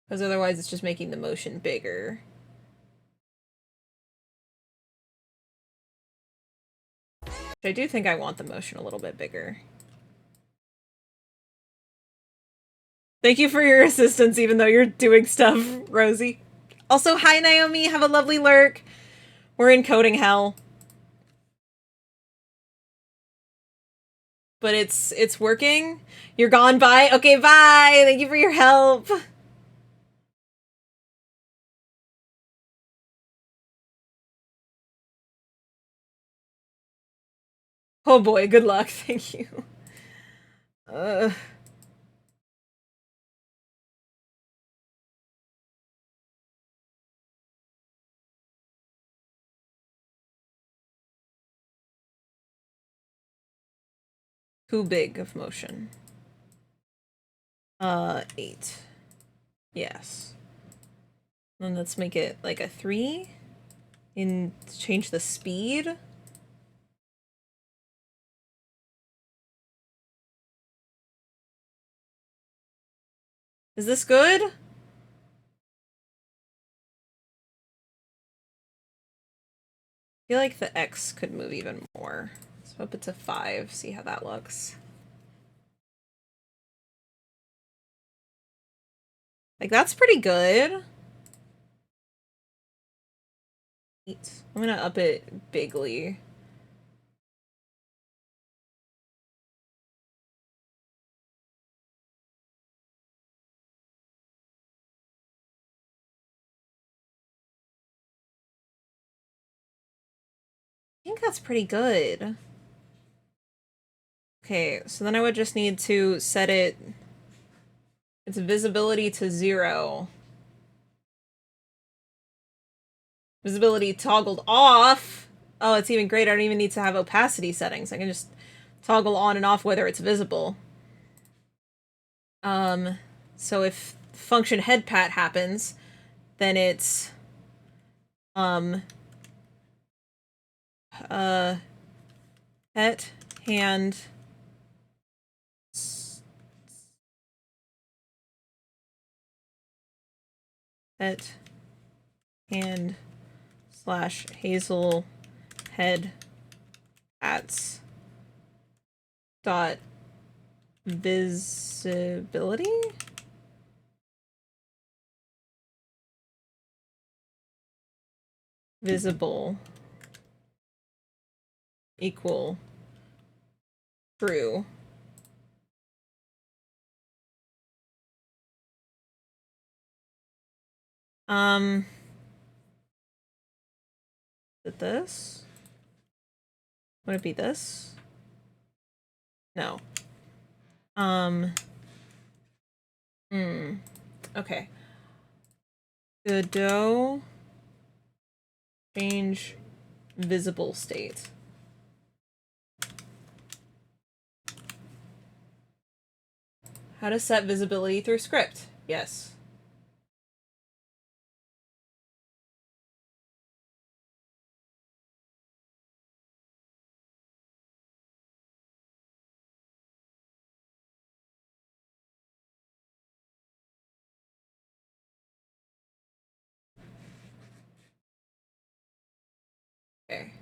Because otherwise it's just making the motion bigger. I do think I want the motion a little bit bigger. Thank you for your assistance, even though you're doing stuff, Rosie. Also, hi, Naomi. Have a lovely lurk. We're in coding hell. But it's working. You're gone, bye. Okay, bye. Thank you for your help. Oh boy, good luck. Thank you. Too big of motion. 8. Yes. Then let's make it like a 3. And change the speed. Is this good? I feel like the X could move even more. Let's up it to 5, see how that looks. Like, that's pretty good. 8. I'm gonna up it bigly. I think that's pretty good. Okay, so then I would just need to set its visibility to 0. Visibility toggled off. Oh, it's even great. I don't even need to have opacity settings. I can just toggle on and off whether it's visible. So if function head pat happens, then it's pet hand pet hand slash Hazel head pats dot visibility. Visible equal true. Is it this? Would it be this? No. Okay. Godot change visible state. How to set visibility through script. Yes. Okay.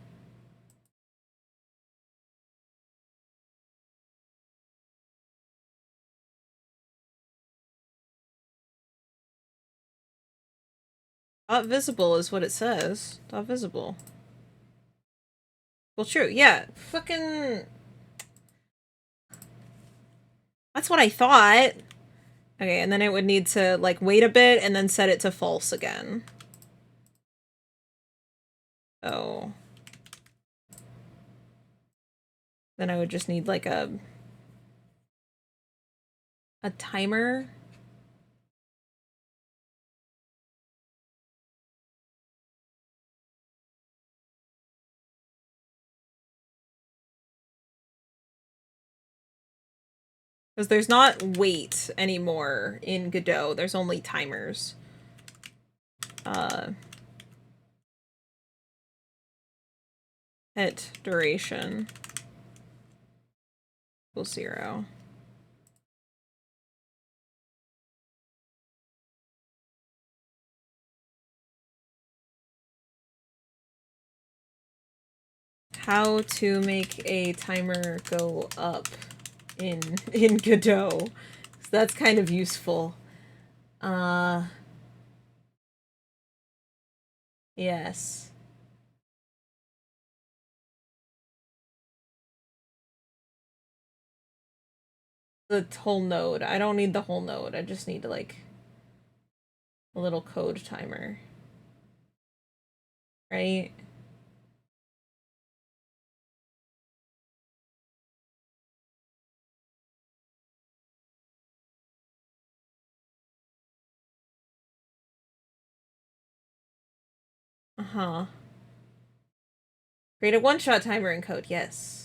Dot visible is what it says. Dot visible. Well, true. Yeah. Fucking. That's what I thought. Okay, and then it would need to, like, wait a bit and then set it to false again. Oh. Then I would just need, like, a timer. Because there's not wait anymore in Godot. There's only timers. Hit duration equals 0. how to make a timer go up in Godot. So that's kind of useful. Yes. The whole node. I don't need the whole node. I just need like a little code timer. Right? Uh-huh. Create a one-shot timer in code, yes.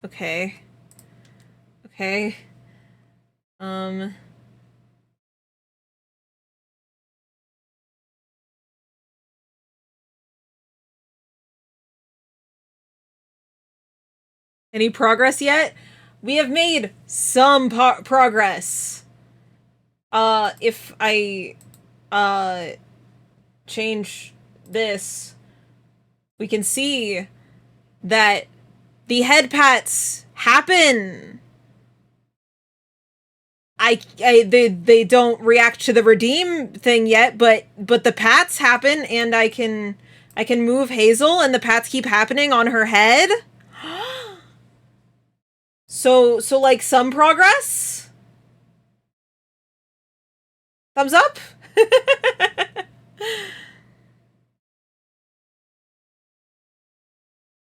Okay. Okay. Any progress yet? We have made some progress. If I, change this, we can see that the head pats happen. They don't react to the redeem thing yet, but the pats happen, and I can move Hazel, and the pats keep happening on her head. So like some progress. Thumbs up.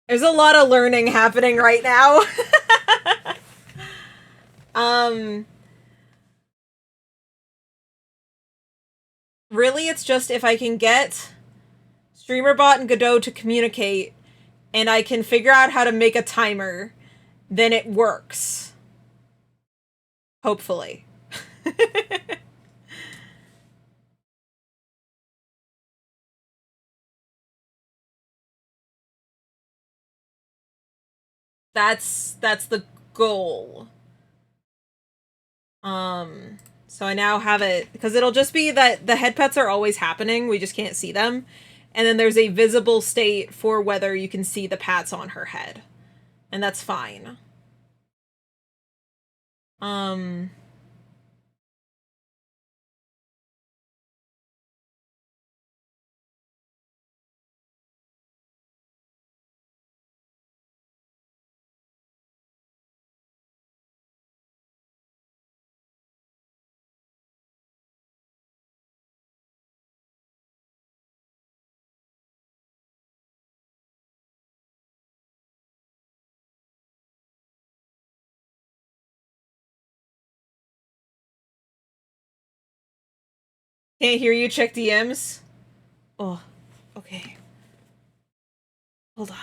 There's a lot of learning happening right now. Really, it's just if I can get StreamerBot and Godot to communicate, and I can figure out how to make a timer, then it works. Hopefully. That's the goal. So I now have it, because it'll just be that the head pets are always happening, we just can't see them. And then there's a visible state for whether you can see the pats on her head. And that's fine. Can't hear you, check DMs. Oh, okay. Hold on.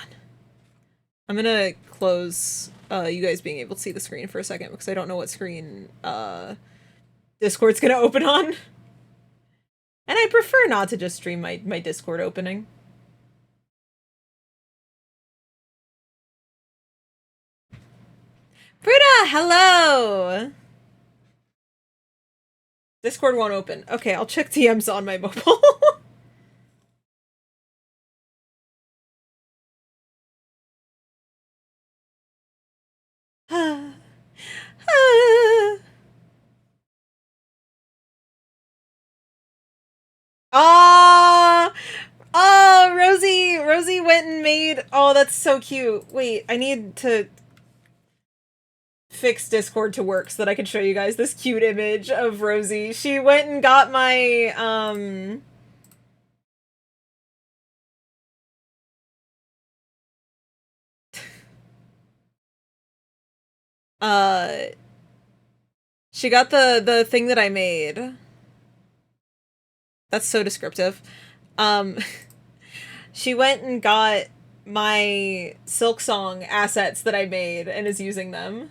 I'm gonna close you guys being able to see the screen for a second, because I don't know what screen Discord's gonna open on. And I prefer not to just stream my Discord opening. Bruda, hello! Discord won't open. Okay, I'll check DMs on my mobile. Ah! Oh, Rosie went and made... Oh, that's so cute. Wait, I need to fix Discord to work so that I can show you guys this cute image of Rosie. She went and got my, she got the thing that I made. That's so descriptive. She went and got my Silksong assets that I made and is using them.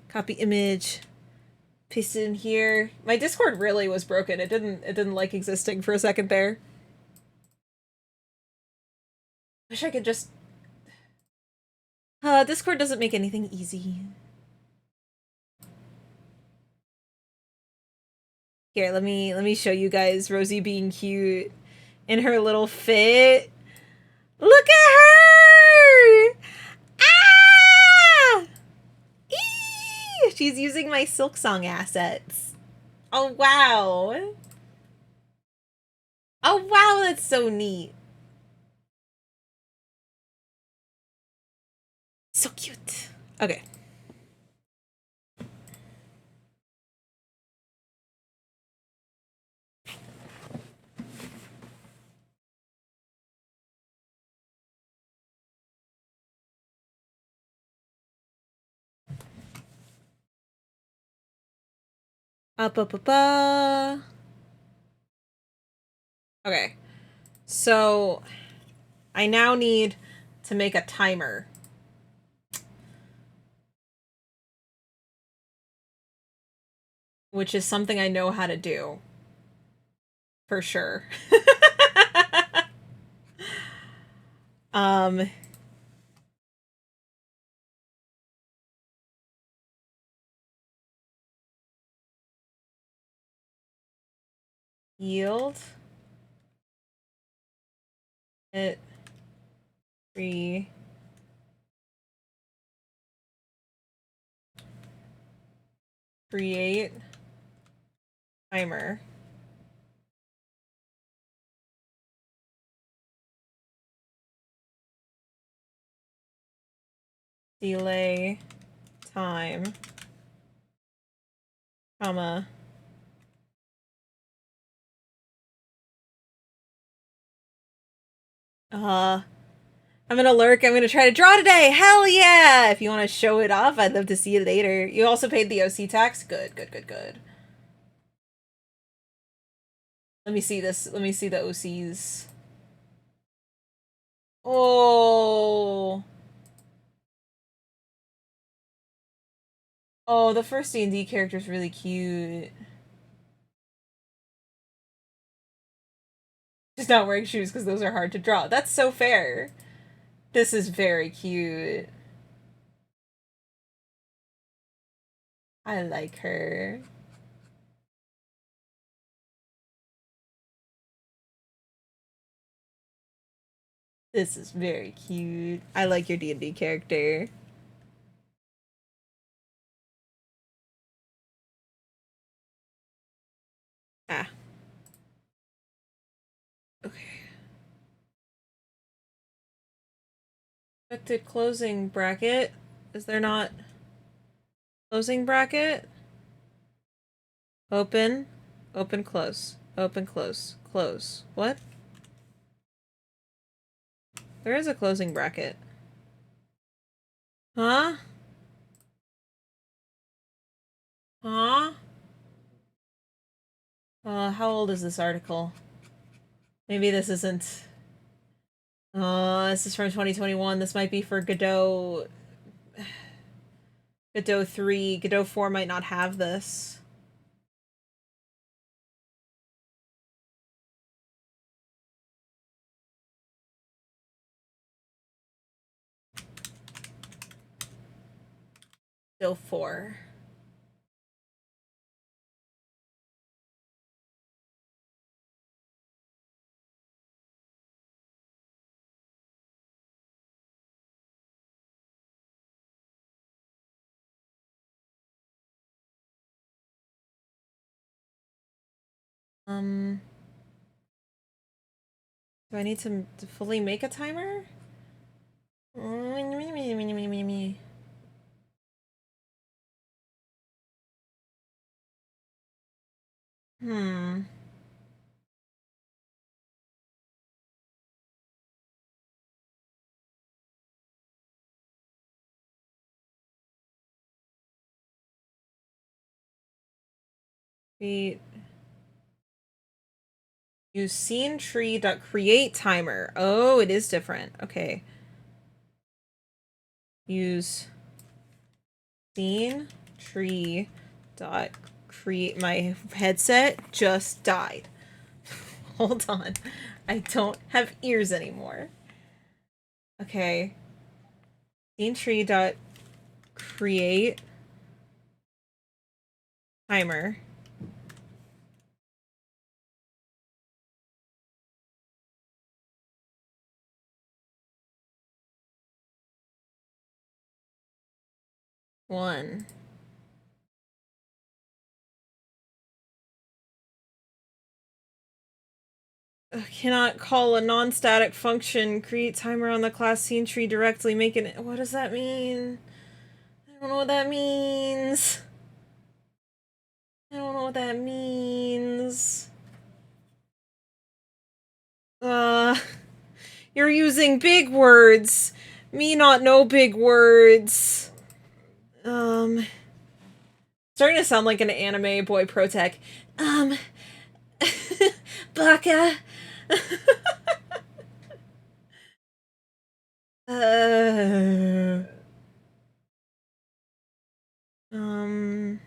Copy image. Paste it in here. My Discord really was broken. It didn't like existing for a second there. Wish I could just... Discord doesn't make anything easy. Here, let me show you guys Rosie being cute in her little fit. Look at her! Ah! Eee! She's using my Silksong assets. Oh, wow. Oh, wow, that's so neat. So cute. Okay. Okay. So, I now need to make a timer. Which is something I know how to do. For sure. um... Yield. It. Free. Create. Timer. Delay. Time. Comma. I'm gonna lurk. I'm gonna try to draw today. Hell yeah! If you want to show it off, I'd love to see it later. You also paid the OC tax? Good, good, good, good. Let me see this. Let me see the OCs. Oh. Oh, the first D&D character is really cute. Just not wearing shoes because those are hard to draw. That's so fair. This is very cute. I like her. This is very cute. I like your D&D character. Ah. Okay. Expected closing bracket. Is there not? Closing bracket? Open. Open, close. Open, close. Close. What? There is a closing bracket. Huh? Huh? How old is this article? Maybe this isn't... this is from 2021. This might be for Godot... Godot 3. Godot 4 might not have this. Godot 4. Do I need to fully make a timer? Hmm. Create. Use scene tree dot create timer. Oh, it is different. Okay. Use Scene tree dot create. My headset just died. Hold on. I don't have ears anymore. Okay. Scene tree dot create timer. One. Cannot call a non-static function create timer on the class scene tree directly, making it. What does that mean? I don't know what that means. I don't know what that means. You're using big words. Me not know big words. Starting to sound like an anime boy protech. Baka. uh, um.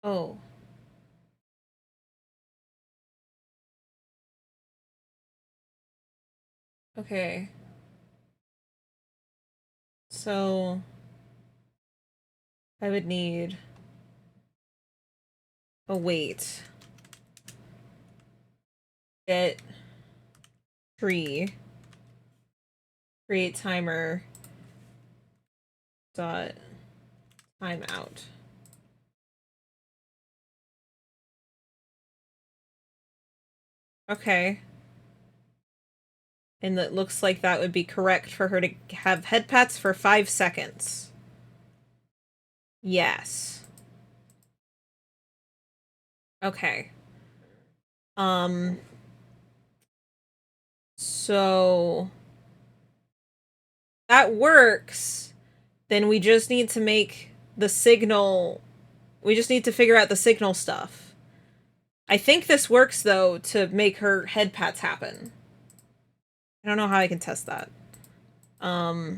Oh. Okay. So I would need a wait. Get tree. Create timer. Dot timeout. Okay. And it looks like that would be correct for her to have head pats for 5 seconds. Yes. Okay. So that works. Then we just need to make the signal. We just need to figure out the signal stuff. I think this works, though, to make her head pats happen. I don't know how I can test that. I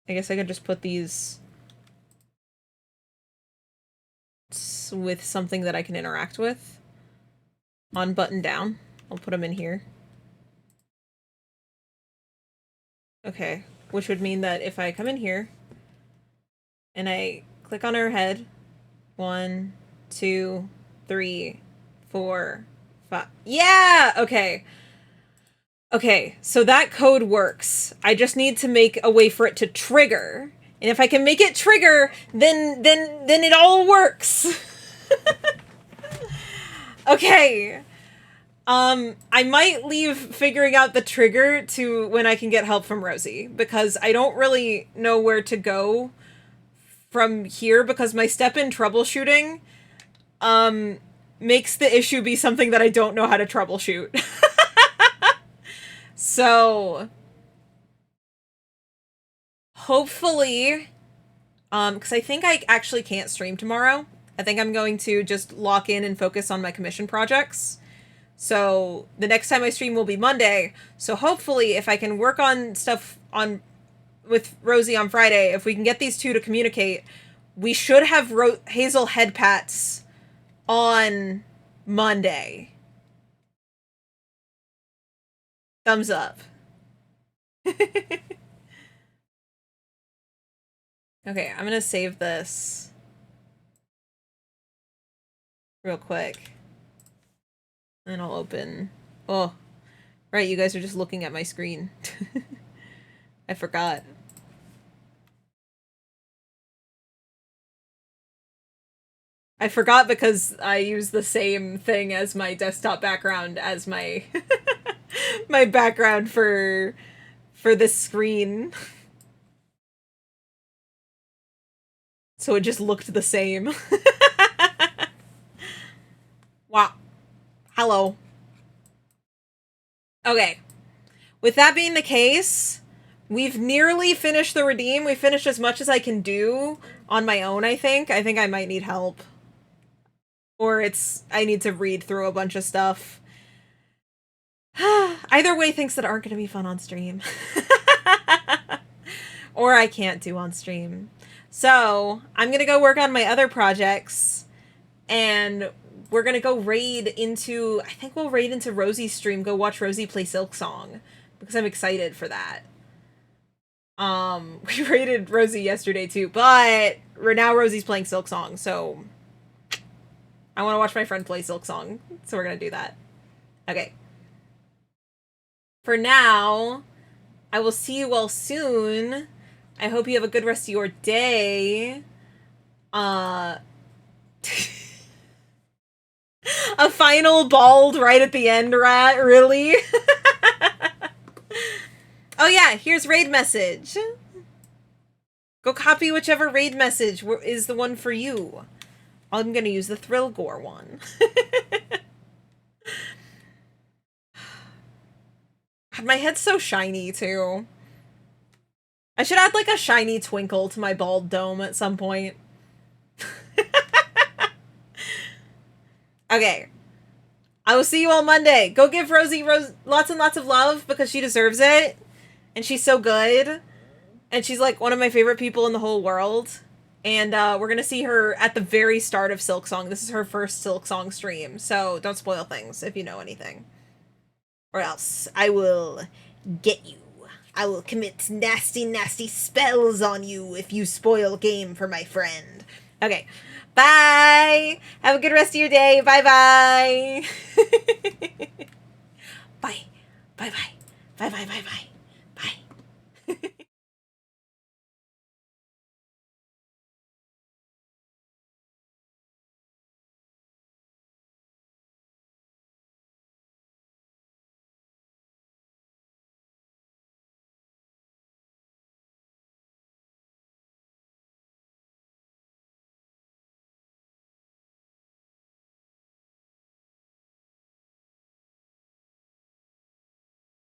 guess I could just put these with something that I can interact with. On button down. I'll put them in here. Okay. Which would mean that if I come in here and I click on her head, 1, 2, 3, 4, 5. Yeah! Okay. Okay, so that code works. I just need to make a way for it to trigger. And if I can make it trigger, then it all works. Okay. I might leave figuring out the trigger to when I can get help from Rosie, because I don't really know where to go from here, because my step in troubleshooting makes the issue be something that I don't know how to troubleshoot. So hopefully, because I think I actually can't stream tomorrow. I think I'm going to just lock in and focus on my commission projects. So the next time I stream will be Monday. So hopefully, if I can work on stuff on with Rosie on Friday, if we can get these two to communicate, we should have Hazel head pats on Monday. Thumbs up. Okay, I'm gonna save this real quick. And I'll open... Oh, right, you guys are just looking at my screen. I forgot. I forgot because I use the same thing as my desktop background as my my background for this screen. So it just looked the same. Wow. Hello. Okay. With that being the case, we've nearly finished the redeem. We finished as much as I can do on my own, I think. I think I might need help. Or I need to read through a bunch of stuff. Either way, things that aren't going to be fun on stream. Or I can't do on stream. So, I'm going to go work on my other projects. And we're going to go raid into... I think we'll raid into Rosie's stream. Go watch Rosie play Silksong. Because I'm excited for that. We raided Rosie yesterday too. But now Rosie's playing Silksong. So, I want to watch my friend play Silksong. So we're going to do that. Okay. For now, I will see you all soon. I hope you have a good rest of your day. A final bald right at the end, rat? Really? Oh yeah, here's raid message. Go copy whichever raid message is the one for you. I'm gonna use the Thrillgore one. God, my head's so shiny, too. I should add, like, a shiny twinkle to my bald dome at some point. Okay. I will see you all Monday. Go give Rosie lots and lots of love because she deserves it. And she's so good. And she's, like, one of my favorite people in the whole world. And we're going to see her at the very start of Silksong. This is her first Silksong stream. So don't spoil things if you know anything. Or else I will get you. I will commit nasty, nasty spells on you if you spoil game for my friend. Okay. Bye. Have a good rest of your day. Bye-bye. Bye. Bye-bye. Bye-bye. Bye-bye.